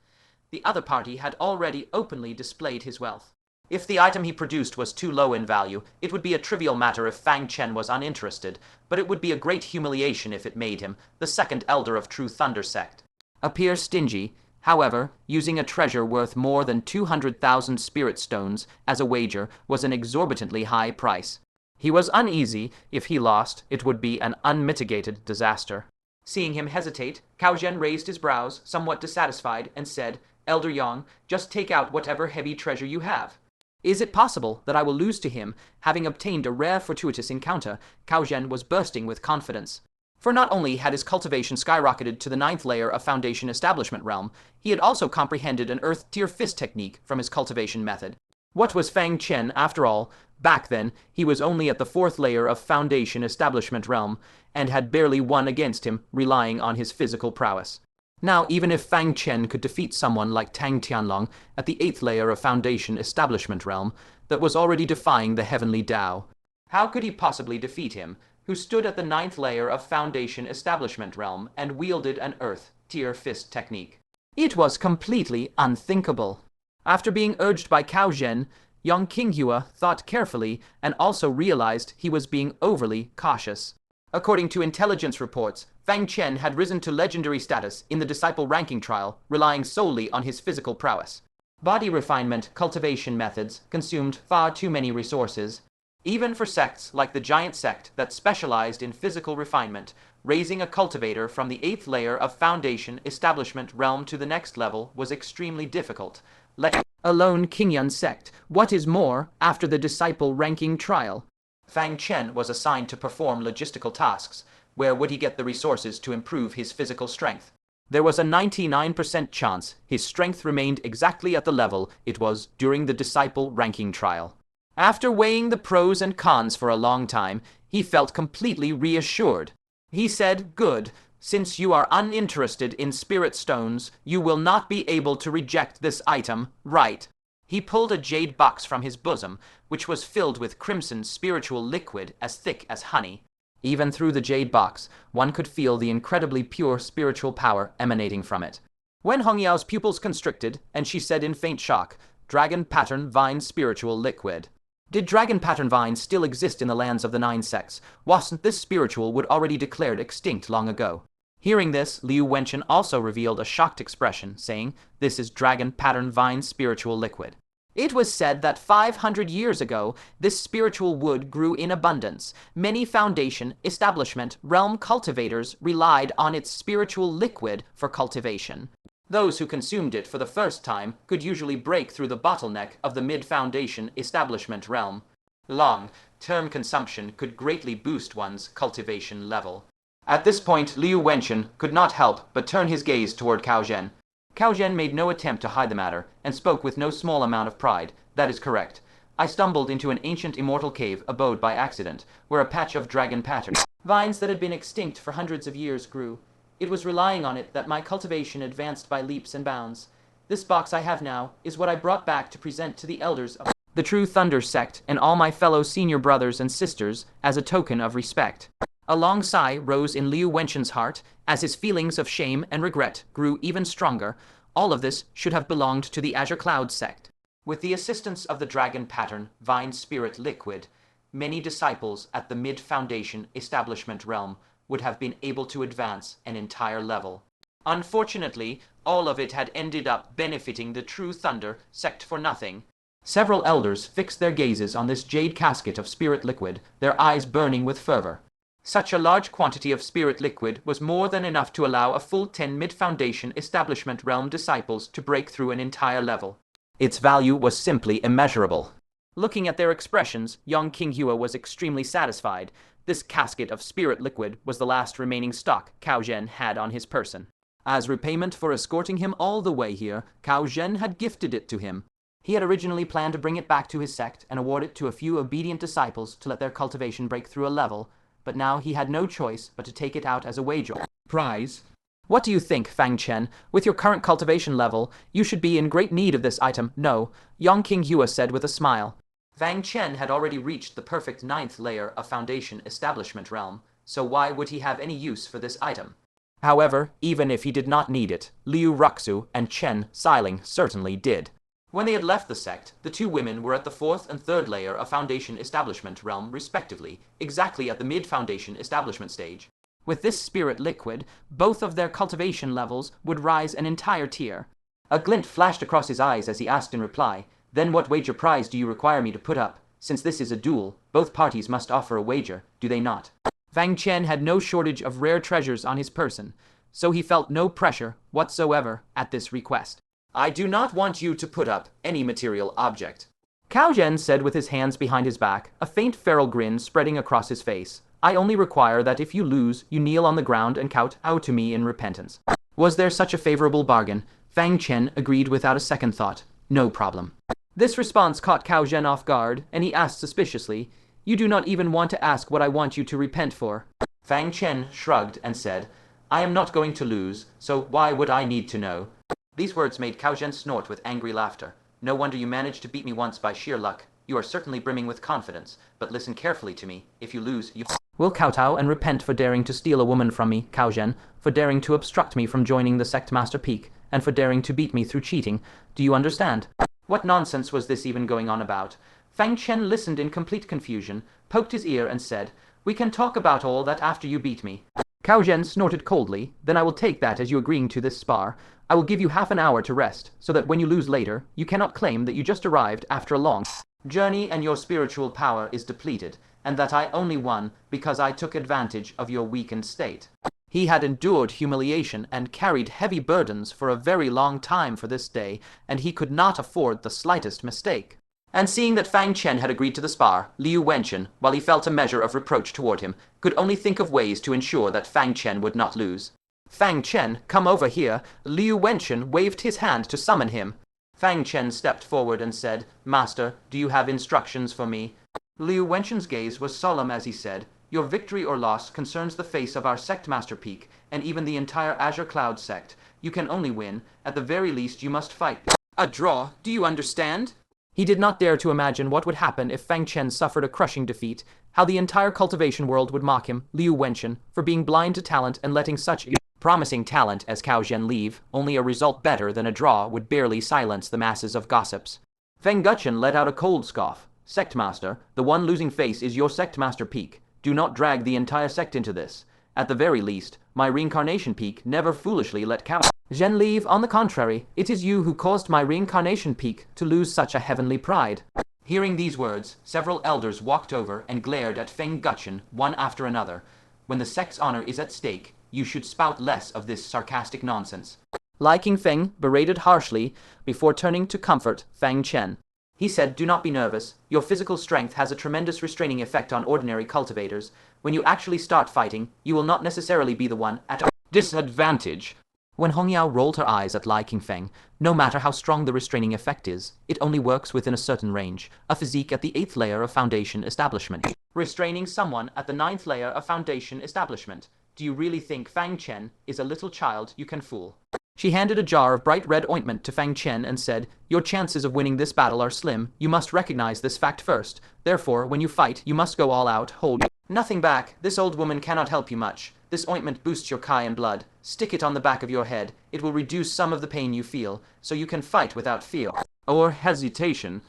The other party had already openly displayed his wealth. If the item he produced was too low in value, it would be a trivial matter if Fang Chen was uninterested, but it would be a great humiliation if it made him, the second elder of True Thunder sect, appear stingy. However, using a treasure worth more than 200,000 spirit stones as a wager was an exorbitantly high price. He was uneasy. If he lost, it would be an unmitigated disaster. Seeing him hesitate, Cao Zhen raised his brows, somewhat dissatisfied, and said, "Elder Yang, just take out whatever heavy treasure you have." "Is it possible that I will lose to him, having obtained a rare fortuitous encounter?" Cao Zhen was bursting with confidence. For not only had his cultivation skyrocketed to the 9th layer of Foundation Establishment Realm, he had also comprehended an Earth-tier fist technique from his cultivation method. What was Fang Chen, after all? Back then, he was only at the 4th layer of Foundation Establishment Realm, and had barely won against him, relying on his physical prowess. Now, even if Fang Chen could defeat someone like Tang Tianlong at the 8th layer of Foundation Establishment Realm, that was already defying the Heavenly Tao, how could he possibly defeat him, who stood at the 9th layer of Foundation Establishment Realm and wielded an Earth-tier fist technique? It was completely unthinkable. After being urged by Cao Zhen, Yang Qinghua thought carefully and also realized he was being overly cautious. According to intelligence reports, Fang Chen had risen to legendary status in the disciple ranking trial, relying solely on his physical prowess. Body refinement cultivation methods consumed far too many resources. Even for sects like the giant sect that specialized in physical refinement, raising a cultivator from the 8th layer of Foundation Establishment Realm to the next level was extremely difficult, let alone Qingyan sect. What is more, after the disciple ranking trial, Fang Chen was assigned to perform logistical tasks. Where would he get the resources to improve his physical strength? There was a 99% chance his strength remained exactly at the level it was during the disciple ranking trial. After weighing the pros and cons for a long time, he felt completely reassured. He said, "Good, since you are uninterested in spirit stones, you will not be able to reject this item, right?" He pulled a jade box from his bosom, which was filled with crimson spiritual liquid as thick as honey. Even through the jade box, one could feel the incredibly pure spiritual power emanating from it. When Hongyao's pupils constricted, and she said in faint shock, "Dragon pattern vine spiritual liquid." Did dragon pattern vines still exist in the lands of the 9 sects? Wasn't this spiritual wood already declared extinct long ago? Hearing this, Liu Wenchen also revealed a shocked expression, saying, "This is dragon pattern vine spiritual liquid." It was said that 500 years ago, this spiritual wood grew in abundance. Many foundation, establishment, realm cultivators relied on its spiritual liquid for cultivation. Those who consumed it for the first time could usually break through the bottleneck of the mid-foundation establishment realm. Long-term consumption could greatly boost one's cultivation level. At this point, Liu Wenchen could not help but turn his gaze toward Cao Zhen. Cao Zhen made no attempt to hide the matter, and spoke with no small amount of pride. "That is correct. I stumbled into an ancient immortal cave abode by accident, where a patch of dragon pattern vines that had been extinct for hundreds of years grew. It was relying on it that my cultivation advanced by leaps and bounds. This box I have now is what I brought back to present to the elders of the True Thunder sect and all my fellow senior brothers and sisters as a token of respect." A long sigh rose in Liu Wenchen's heart as his feelings of shame and regret grew even stronger. All of this should have belonged to the Azure Cloud sect. With the assistance of the dragon pattern vine spirit liquid, many disciples at the mid-foundation establishment realm would have been able to advance an entire level. Unfortunately, all of it had ended up benefiting the True Thunder sect for nothing. Several elders fixed their gazes on this jade casket of spirit liquid, their eyes burning with fervor. Such a large quantity of spirit liquid was more than enough to allow a full 10 mid-foundation establishment realm disciples to break through an entire level. Its value was simply immeasurable. Looking at their expressions, young King Hua was extremely satisfied. This casket of spirit liquid was the last remaining stock Cao Zhen had on his person. As repayment for escorting him all the way here, Cao Zhen had gifted it to him. He had originally planned to bring it back to his sect and award it to a few obedient disciples to let their cultivation break through a level, but now he had no choice but to take it out as a wager prize. "What do you think, Fang Chen? With your current cultivation level, you should be in great need of this item." "No," young King Hua said with a smile. Fang Chen had already reached the perfect 9th layer of foundation establishment realm, so why would he have any use for this item? However, even if he did not need it, Liu Ruxu and Chen Xiling certainly did. When they had left the sect, the two women were at the 4th and 3rd layer of Foundation Establishment realm respectively, exactly at the mid-Foundation Establishment stage. With this spirit liquid, both of their cultivation levels would rise an entire tier. A glint flashed across his eyes as he asked in reply, "Then what wager prize do you require me to put up? Since this is a duel, both parties must offer a wager, do they not?" Fang Chen had no shortage of rare treasures on his person, so he felt no pressure whatsoever at this request. "I do not want you to put up any material object," Cao Zhen said with his hands behind his back, a faint feral grin spreading across his face. "I only require that if you lose, you kneel on the ground and kowtow to me in repentance." Was there such a favorable bargain? Fang Chen agreed without a second thought. "No problem." This response caught Cao Zhen off guard, and he asked suspiciously, "You do not even want to ask what I want you to repent for?" Fang Chen shrugged and said, "I am not going to lose, so why would I need to know?" These words made Cao Zhen snort with angry laughter. "No wonder you managed to beat me once by sheer luck. You are certainly brimming with confidence, but listen carefully to me. If you lose, you will kowtow and repent for daring to steal a woman from me, Cao Zhen, for daring to obstruct me from joining the sect Master Peak, and for daring to beat me through cheating. Do you understand?" What nonsense was this even going on about? Fang Chen listened in complete confusion, poked his ear and said, "We can talk about all that after you beat me." Cao Zhen snorted coldly. "Then I will take that as you agreeing to this spar. I will give you half an hour to rest, so that when you lose later, you cannot claim that you just arrived after a long journey and your spiritual power is depleted, and that I only won because I took advantage of your weakened state." He had endured humiliation and carried heavy burdens for a very long time for this day, and he could not afford the slightest mistake. And seeing that Fang Chen had agreed to the spar, Liu Wenchen, while he felt a measure of reproach toward him, could only think of ways to ensure that Fang Chen would not lose. Fang Chen, come over here. Liu Wenchen waved his hand to summon him. Fang Chen stepped forward and said, Master, do you have instructions for me? Liu Wenchen's gaze was solemn as he said, Your victory or loss concerns the face of our sect Master Peak, and even the entire Azure Cloud sect. You can only win. At the very least, you must fight. A draw, do you understand? He did not dare to imagine what would happen if Fang Chen suffered a crushing defeat, how the entire cultivation world would mock him, Liu Wenchen, for being blind to talent and letting such promising talent as Cao Zhen leave. Only a result better than a draw would barely silence the masses of gossips. Feng Guchen let out a cold scoff. Sect Master, the one losing face is your Sect Master Peak. Do not drag the entire sect into this. At the very least, my reincarnation peak never foolishly let Cao Zhen leave. On the contrary, it is you who caused my reincarnation peak to lose such a heavenly pride. Hearing these words, several elders walked over and glared at Feng Guchen one after another. When the sect's honor is at stake, you should spout less of this sarcastic nonsense. Lai Qingfeng berated harshly before turning to comfort Fang Chen. He said, Do not be nervous. Your physical strength has a tremendous restraining effect on ordinary cultivators. When you actually start fighting, you will not necessarily be the one at a disadvantage. When Hongyao rolled her eyes at Lai Qingfeng, no matter how strong the restraining effect is, it only works within a certain range, a physique at the 8th layer of Foundation Establishment. Restraining someone at the 9th layer of Foundation Establishment. Do you really think Fang Chen is a little child you can fool? She handed a jar of bright red ointment to Fang Chen and said, Your chances of winning this battle are slim. You must recognize this fact first. Therefore, when you fight, you must go all out, hold nothing back. This old woman cannot help you much. This ointment boosts your Kai and blood. Stick it on the back of your head. It will reduce some of the pain you feel, so you can fight without fear or hesitation.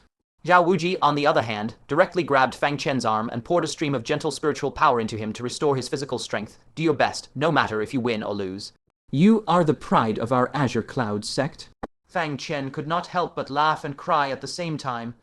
Zhao Wuji, on the other hand, directly grabbed Fang Chen's arm and poured a stream of gentle spiritual power into him to restore his physical strength. Do your best, no matter if you win or lose. You are the pride of our Azure Cloud sect. Fang Chen could not help but laugh and cry at the same time.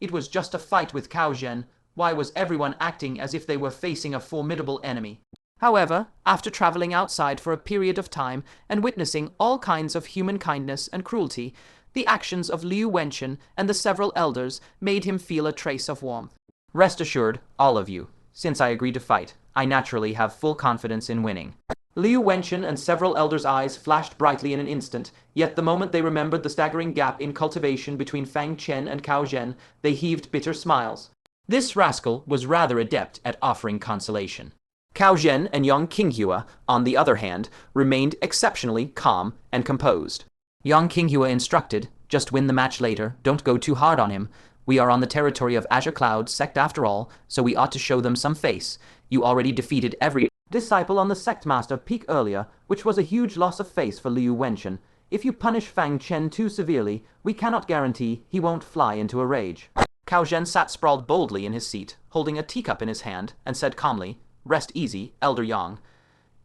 It was just a fight with Cao Zhen. Why was everyone acting as if they were facing a formidable enemy? However, after traveling outside for a period of time and witnessing all kinds of human kindness and cruelty, the actions of Liu Wenchen and the several elders made him feel a trace of warmth. Rest assured, all of you, since I agreed to fight, I naturally have full confidence in winning. Liu Wenchen and several elders' eyes flashed brightly in an instant, yet the moment they remembered the staggering gap in cultivation between Fang Chen and Cao Zhen, they heaved bitter smiles. This rascal was rather adept at offering consolation. Cao Zhen and Yang Qinghua, on the other hand, remained exceptionally calm and composed. Yang Qinghua instructed, Just win the match later, don't go too hard on him. We are on the territory of Azure Cloud sect after all, so we ought to show them some face. You already defeated every disciple on the sect master peak earlier, which was a huge loss of face for Liu Wenchen. If you punish Fang Chen too severely, we cannot guarantee he won't fly into a rage. Cao Zhen sat sprawled boldly in his seat, holding a teacup in his hand, and said calmly, Rest easy, Elder Yang.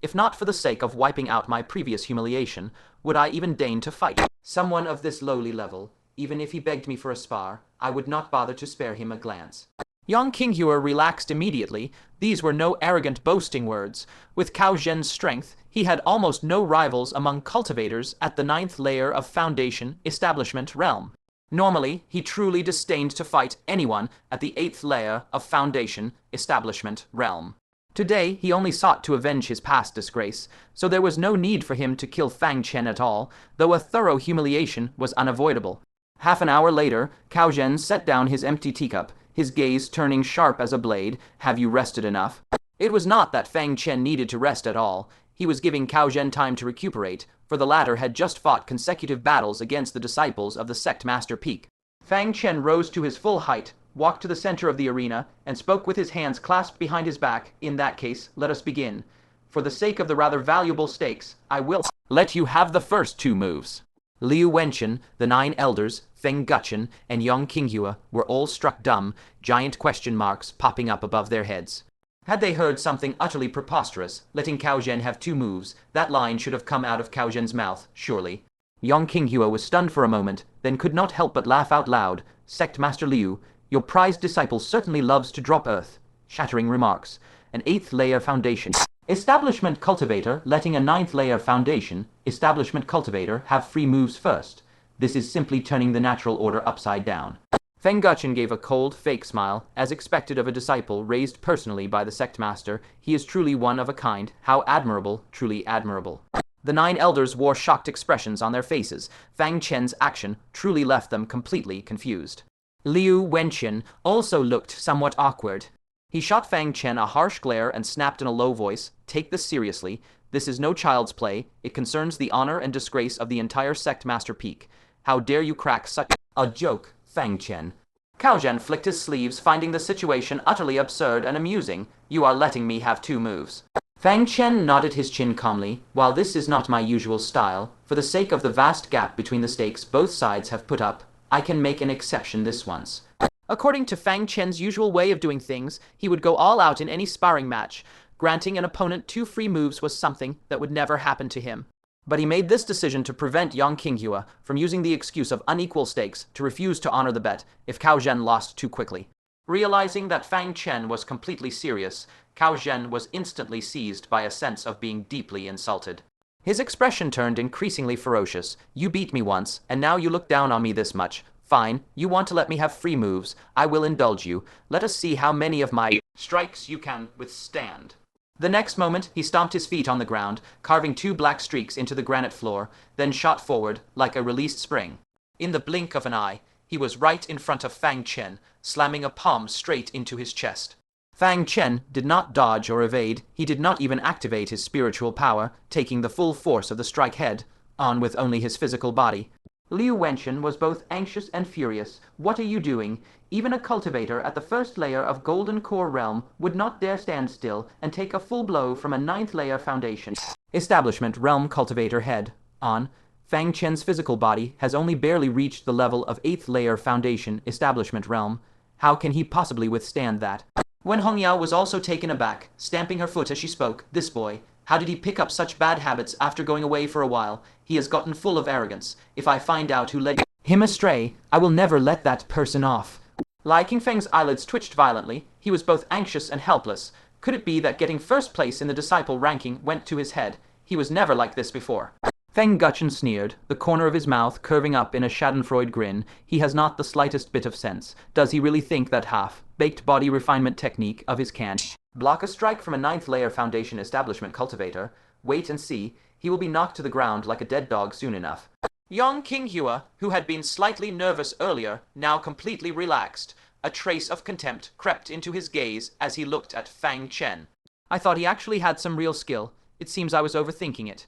If not for the sake of wiping out my previous humiliation, would I even deign to fight someone of this lowly level? Even if he begged me for a spar, I would not bother to spare him a glance. Yang Qinghua relaxed immediately. These were no arrogant boasting words. With Cao Zhen's strength, he had almost no rivals among cultivators at the 9th layer of Foundation Establishment realm. Normally, he truly disdained to fight anyone at the 8th layer of Foundation Establishment realm. Today, he only sought to avenge his past disgrace, so there was no need for him to kill Fang Chen at all, though a thorough humiliation was unavoidable. Half an hour later, Cao Zhen set down his empty teacup, his gaze turning sharp as a blade. Have you rested enough? It was not that Fang Chen needed to rest at all. He was giving Cao Zhen time to recuperate, for the latter had just fought consecutive battles against the disciples of the Sect Master Peak. Fang Chen rose to his full height, walked to the center of the arena, and spoke with his hands clasped behind his back. In that case, let us begin. For the sake of the rather valuable stakes, I will let you have the first 2 moves. Liu Wenchen, the 9 elders, Feng Guchen, and Yang Qinghua were all struck dumb, giant question marks popping up above their heads. Had they heard something utterly preposterous, letting Cao Zhen have 2 moves, that line should have come out of Cao Zhen's mouth, surely. Yang Qinghua was stunned for a moment, then could not help but laugh out loud. Sect Master Liu, your prized disciple certainly loves to drop earth. Shattering remarks. An 8th layer foundation establishment cultivator letting a 9th layer foundation establishment cultivator have free moves first. This is simply turning the natural order upside down. Feng Guchen gave a cold, fake smile, as expected of a disciple raised personally by the sect master. He is truly one of a kind. How admirable, truly admirable. The 9 elders wore shocked expressions on their faces. Fang Chen's action truly left them completely confused. Liu Wenqian also looked somewhat awkward. He shot Fang Chen a harsh glare and snapped in a low voice, "Take this seriously. This is no child's play. It concerns the honor and disgrace of the entire sect Master Peak. How dare you crack such a joke, Fang Chen?" Cao Zhen flicked his sleeves, finding the situation utterly absurd and amusing. "You are letting me have 2 moves." Fang Chen nodded his chin calmly. "While this is not my usual style, for the sake of the vast gap between the stakes both sides have put up, I can make an exception this once." According to Fang Chen's usual way of doing things, he would go all out in any sparring match. Granting an opponent 2 free moves was something that would never happen to him. But he made this decision to prevent Yang Qinghua from using the excuse of unequal stakes to refuse to honor the bet if Cao Zhen lost too quickly. Realizing that Fang Chen was completely serious, Cao Zhen was instantly seized by a sense of being deeply insulted. His expression turned increasingly ferocious. "You beat me once, and now you look down on me this much. Fine, you want to let me have free moves. I will indulge you. Let us see how many of my strikes you can withstand." The next moment, he stomped his feet on the ground, carving 2 black streaks into the granite floor, then shot forward like a released spring. In the blink of an eye, he was right in front of Fang Chen, slamming a palm straight into his chest. Fang Chen did not dodge or evade. He did not even activate his spiritual power, taking the full force of the strike head on with only his physical body. Liu Wenqian was both anxious and furious. "What are you doing? Even a cultivator at the first layer of Golden Core Realm would not dare stand still and take a full blow from a 9th layer foundation." Establishment Realm Cultivator Head on. Fang Chen's physical body has only barely reached the level of 8th layer foundation Establishment Realm. How can he possibly withstand that? When Hongyao was also taken aback, stamping her foot as she spoke. "This boy, how did he pick up such bad habits after going away for a while? He has gotten full of arrogance. If I find out who led him astray, I will never let that person off." Lai Qingfeng's eyelids twitched violently. He was both anxious and helpless. Could it be that getting first place in the disciple ranking went to his head? He was never like this before. Feng Guchen sneered, the corner of his mouth curving up in a schadenfreude grin. He has not the slightest bit of sense. Does he really think that half-baked body refinement technique of his can block a strike from a 9th layer foundation establishment cultivator? Wait and see. He will be knocked to the ground like a dead dog soon enough. Yang Qinghua, who had been slightly nervous earlier, now completely relaxed. A trace of contempt crept into his gaze as he looked at Fang Chen. "I thought he actually had some real skill. It seems I was overthinking it.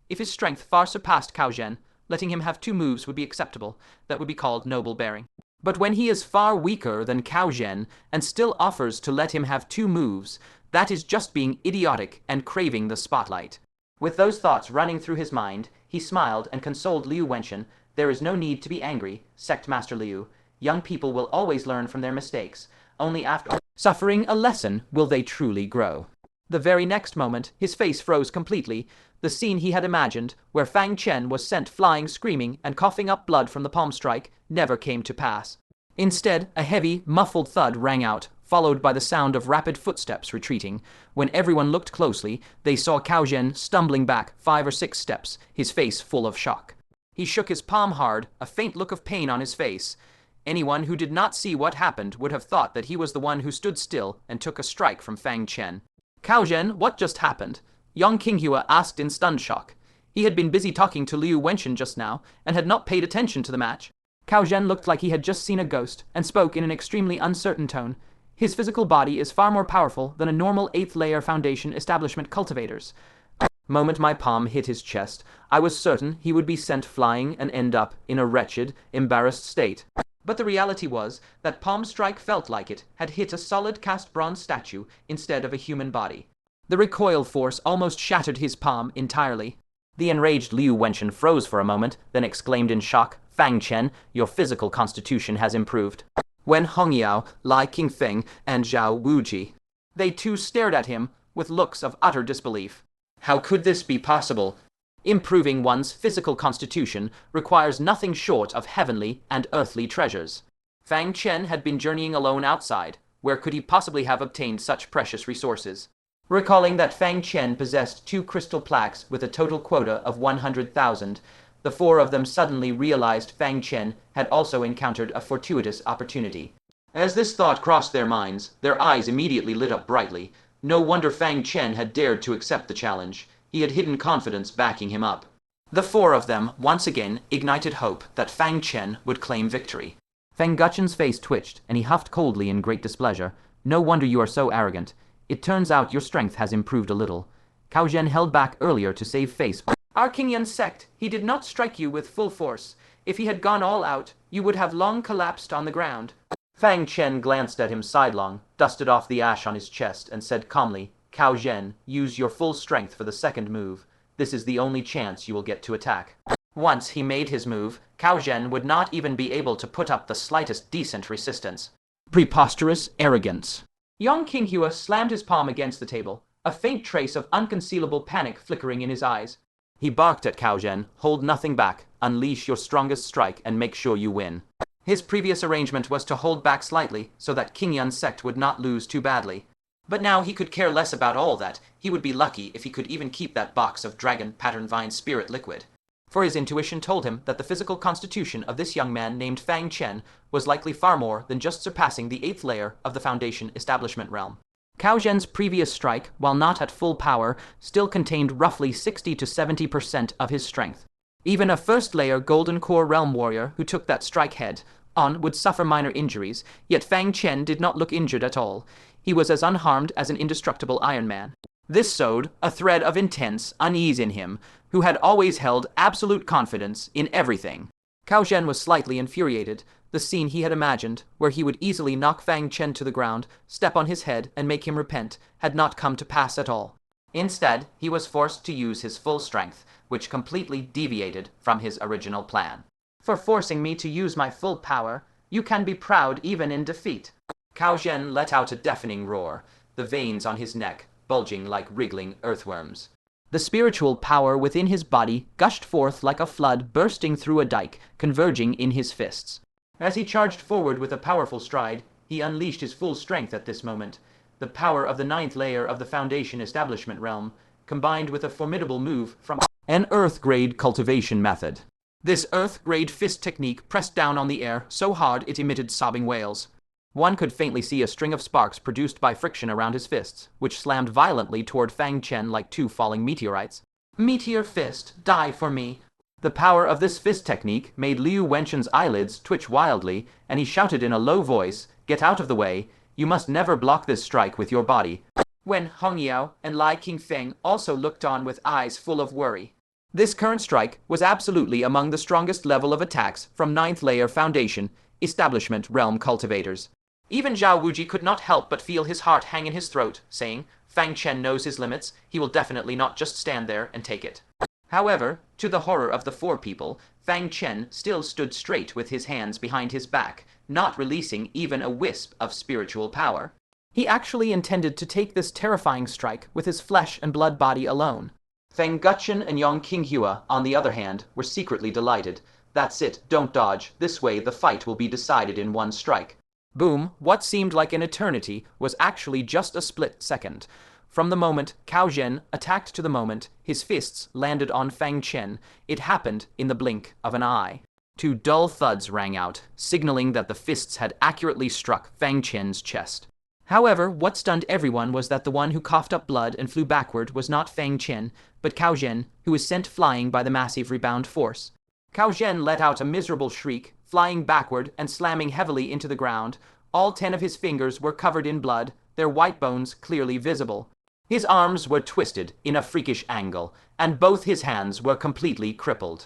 If his strength far surpassed Cao Zhen, letting him have 2 moves would be acceptable. That would be called noble bearing. But when he is far weaker than Cao Zhen and still offers to let him have 2 moves, that is just being idiotic and craving the spotlight." With those thoughts running through his mind, he smiled and consoled Liu Wenqian. "There is no need to be angry, Sect Master Liu. Young people will always learn from their mistakes. Only after suffering a lesson will they truly grow." The very next moment, his face froze completely. The scene he had imagined, where Fang Chen was sent flying screaming and coughing up blood from the palm strike, never came to pass. Instead, a heavy, muffled thud rang out, followed by the sound of rapid footsteps retreating. When everyone looked closely, they saw Cao Zhen stumbling back 5 or 6 steps, his face full of shock. He shook his palm hard, a faint look of pain on his face. Anyone who did not see what happened would have thought that he was the one who stood still and took a strike from Fang Chen. "Cao Zhen, what just happened?" Yang Qinghua asked in stunned shock. He had been busy talking to Liu Wenqian just now, and had not paid attention to the match. Cao Zhen looked like he had just seen a ghost, and spoke in an extremely uncertain tone. "His physical body is far more powerful than a normal 8th layer foundation establishment cultivator's." Moment my palm hit his chest, I was certain he would be sent flying and end up in a wretched, embarrassed state. But the reality was that palm strike felt like it had hit a solid cast bronze statue instead of a human body. The recoil force almost shattered his palm entirely. The enraged Liu Wenqian froze for a moment, then exclaimed in shock, "Fang Chen, your physical constitution has improved." When Hongyao, Lai Qingfeng, and Zhao Wuji, they too stared at him with looks of utter disbelief. How could this be possible? Improving one's physical constitution requires nothing short of heavenly and earthly treasures. Fang Chen had been journeying alone outside. Where could he possibly have obtained such precious resources? Recalling that Fang Chen possessed 2 crystal plaques with a total quota of 100,000, the 4 of them suddenly realized Fang Chen had also encountered a fortuitous opportunity. As this thought crossed their minds, their eyes immediately lit up brightly. No wonder Fang Chen had dared to accept the challenge. He had hidden confidence backing him up. The four of them once again ignited hope that Fang Chen would claim victory. Fang Guchen's face twitched, and he huffed coldly in great displeasure. No wonder you are so arrogant. It turns out your strength has improved a little. Cao Zhen held back earlier to save face. Our King Yun's sect, he did not strike you with full force. If he had gone all out, you would have long collapsed on the ground. Fang Chen glanced at him sidelong, dusted off the ash on his chest, and said calmly, Cao Zhen, use your full strength for the second move. This is the only chance you will get to attack. Once he made his move, Cao Zhen would not even be able to put up the slightest decent resistance. Preposterous arrogance. Young King Hua slammed his palm against the table, a faint trace of unconcealable panic flickering in his eyes. He barked at Cao Zhen, hold nothing back, unleash your strongest strike and make sure you win. His previous arrangement was to hold back slightly so that King Yun's sect would not lose too badly. But now he could care less about all that. He would be lucky if he could even keep that box of dragon pattern vine spirit liquid. For his intuition told him that the physical constitution of this young man named Fang Chen was likely far more than just surpassing the 8th layer of the Foundation establishment realm. Cao Zhen's previous strike, while not at full power, still contained roughly 60 to 70% of his strength. Even a first-layer Golden Core Realm warrior who took that strike head-on would suffer minor injuries, yet Fang Chen did not look injured at all. He was as unharmed as an indestructible Iron Man. This sowed a thread of intense unease in him, who had always held absolute confidence in everything. Cao Zhen was slightly infuriated. The scene he had imagined, where he would easily knock Fang Chen to the ground, step on his head, and make him repent, had not come to pass at all. Instead, he was forced to use his full strength, which completely deviated from his original plan. For forcing me to use my full power, you can be proud even in defeat. Cao Zhen let out a deafening roar, the veins on his neck bulging like wriggling earthworms. The spiritual power within his body gushed forth like a flood bursting through a dike, converging in his fists. As he charged forward with a powerful stride, he unleashed his full strength at this moment. The power of the 9th layer of the Foundation establishment realm, combined with a formidable move from an Earth-grade cultivation method. This Earth-grade fist technique pressed down on the air so hard it emitted sobbing wails. One could faintly see a string of sparks produced by friction around his fists, which slammed violently toward Fang Chen like 2 falling meteorites. Meteor fist, die for me. The power of this fist technique made Liu Wenchen's eyelids twitch wildly, and he shouted in a low voice, get out of the way, you must never block this strike with your body. When Hong Yao and Lai Qingfeng also looked on with eyes full of worry. This current strike was absolutely among the strongest level of attacks from 9th layer Foundation establishment realm cultivators. Even Zhao Wuji could not help but feel his heart hang in his throat, saying, Fang Chen knows his limits, he will definitely not just stand there and take it. However, to the horror of the 4 people, Fang Chen still stood straight with his hands behind his back, not releasing even a wisp of spiritual power. He actually intended to take this terrifying strike with his flesh and blood body alone. Fang Guchen and Yong King Hua, on the other hand, were secretly delighted. That's it, don't dodge, this way the fight will be decided in one strike. Boom, what seemed like an eternity was actually just a split second. From the moment Cao Zhen attacked to the moment his fists landed on Fang Chen, it happened in the blink of an eye. 2 dull thuds rang out, signaling that the fists had accurately struck Fang Chen's chest. However, what stunned everyone was that the one who coughed up blood and flew backward was not Fang Chen, but Cao Zhen, who was sent flying by the massive rebound force. Cao Zhen let out a miserable shriek, flying backward and slamming heavily into the ground. All 10 of his fingers were covered in blood, their white bones clearly visible. His arms were twisted in a freakish angle, and both his hands were completely crippled.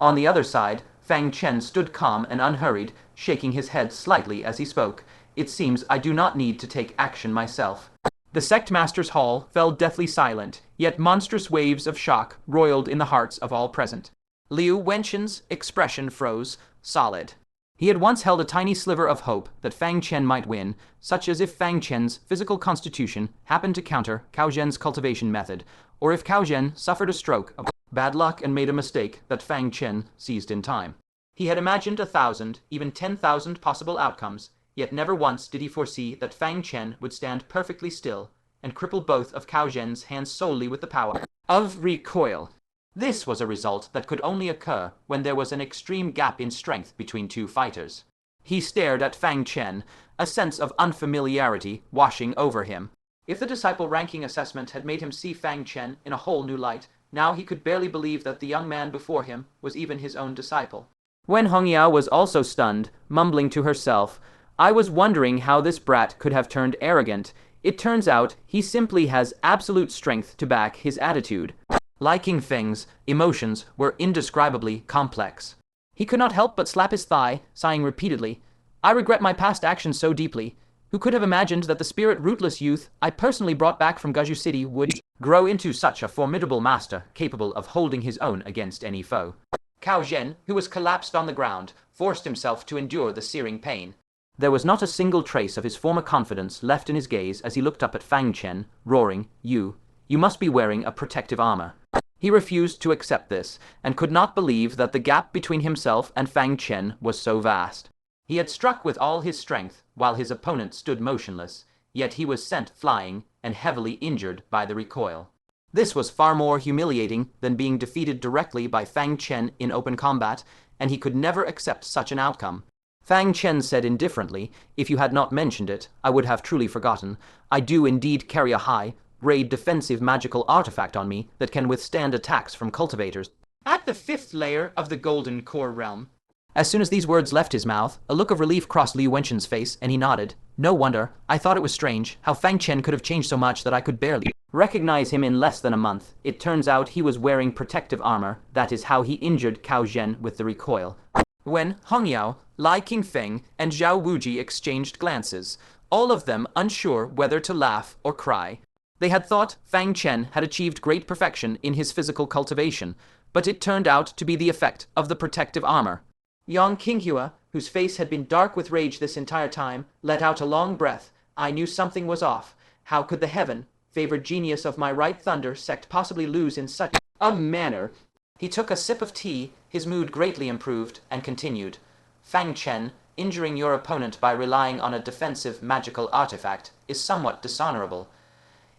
On the other side, Fang Chen stood calm and unhurried, shaking his head slightly as he spoke. It seems I do not need to take action myself. The sect master's hall fell deathly silent, yet monstrous waves of shock roiled in the hearts of all present. Liu Wenchen's expression froze, solid. He had once held a tiny sliver of hope that Fang Chen might win, such as if Fang Chen's physical constitution happened to counter Cao Zhen's cultivation method, or if Cao Zhen suffered a stroke of bad luck and made a mistake that Fang Chen seized in time. He had imagined 1,000, even 10,000 possible outcomes, yet never once did he foresee that Fang Chen would stand perfectly still and cripple both of Cao Zhen's hands solely with the power of recoil. This was a result that could only occur when there was an extreme gap in strength between 2 fighters. He stared at Fang Chen, a sense of unfamiliarity washing over him. If the disciple ranking assessment had made him see Fang Chen in a whole new light, now he could barely believe that the young man before him was even his own disciple. When Hongyao was also stunned, mumbling to herself, "I was wondering how this brat could have turned arrogant. It turns out he simply has absolute strength to back his attitude." Liking Feng's emotions were indescribably complex. He could not help but slap his thigh, sighing repeatedly. "I regret my past actions so deeply. Who could have imagined that the spirit-rootless youth I personally brought back from Gaju City would grow into such a formidable master, capable of holding his own against any foe?" Cao Zhen, who was collapsed on the ground, forced himself to endure the searing pain. There was not a single trace of his former confidence left in his gaze as he looked up at Fang Chen, roaring, You must be wearing a protective armor." He refused to accept this, and could not believe that the gap between himself and Fang Chen was so vast. He had struck with all his strength, while his opponent stood motionless, yet he was sent flying and heavily injured by the recoil. This was far more humiliating than being defeated directly by Fang Chen in open combat, and he could never accept such an outcome. Fang Chen said indifferently, "If you had not mentioned it, I would have truly forgotten. I do indeed carry a high-grade defensive magical artifact on me that can withstand attacks from cultivators at the 5th layer of the Golden Core realm." As soon as these words left his mouth, a look of relief crossed Liu Wenqin's face, and he nodded. "No wonder. I thought it was strange how Fang Chen could have changed so much that I could barely recognize him in less than a month. It turns out he was wearing protective armor. That is how he injured Cao Zhen with the recoil." When Hongyao, Lai Qingfeng, and Zhao Wuji exchanged glances, all of them unsure whether to laugh or cry. They had thought Fang Chen had achieved great perfection in his physical cultivation, but it turned out to be the effect of the protective armor. Yang Qinghua, whose face had been dark with rage this entire time, let out a long breath. "I knew something was off. How could the heaven-favored genius of my right thunder sect possibly lose in such a manner?" He took a sip of tea, his mood greatly improved, and continued. "Fang Chen, injuring your opponent by relying on a defensive magical artifact is somewhat dishonorable.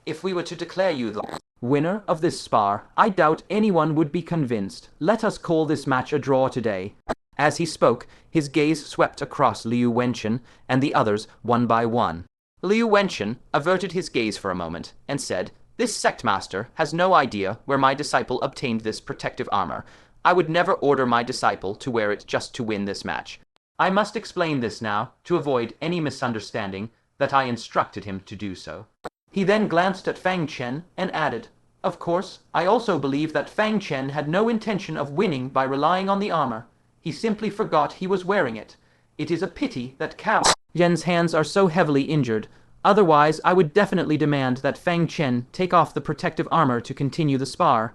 If we were to declare you the winner of this spar, I doubt anyone would be convinced. Let us call this match a draw today." As he spoke, his gaze swept across Liu Wenqin and the others one by one. Liu Wenqin averted his gaze for a moment and said, "This sect master has no idea where my disciple obtained this protective armor. I would never order my disciple to wear it just to win this match. I must explain this now, to avoid any misunderstanding that I instructed him to do so." He then glanced at Fang Chen and added, "Of course, I also believe that Fang Chen had no intention of winning by relying on the armor. He simply forgot he was wearing it. It is a pity that Cao Zhen's hands are so heavily injured. Otherwise, I would definitely demand that Fang Chen take off the protective armor to continue the spar."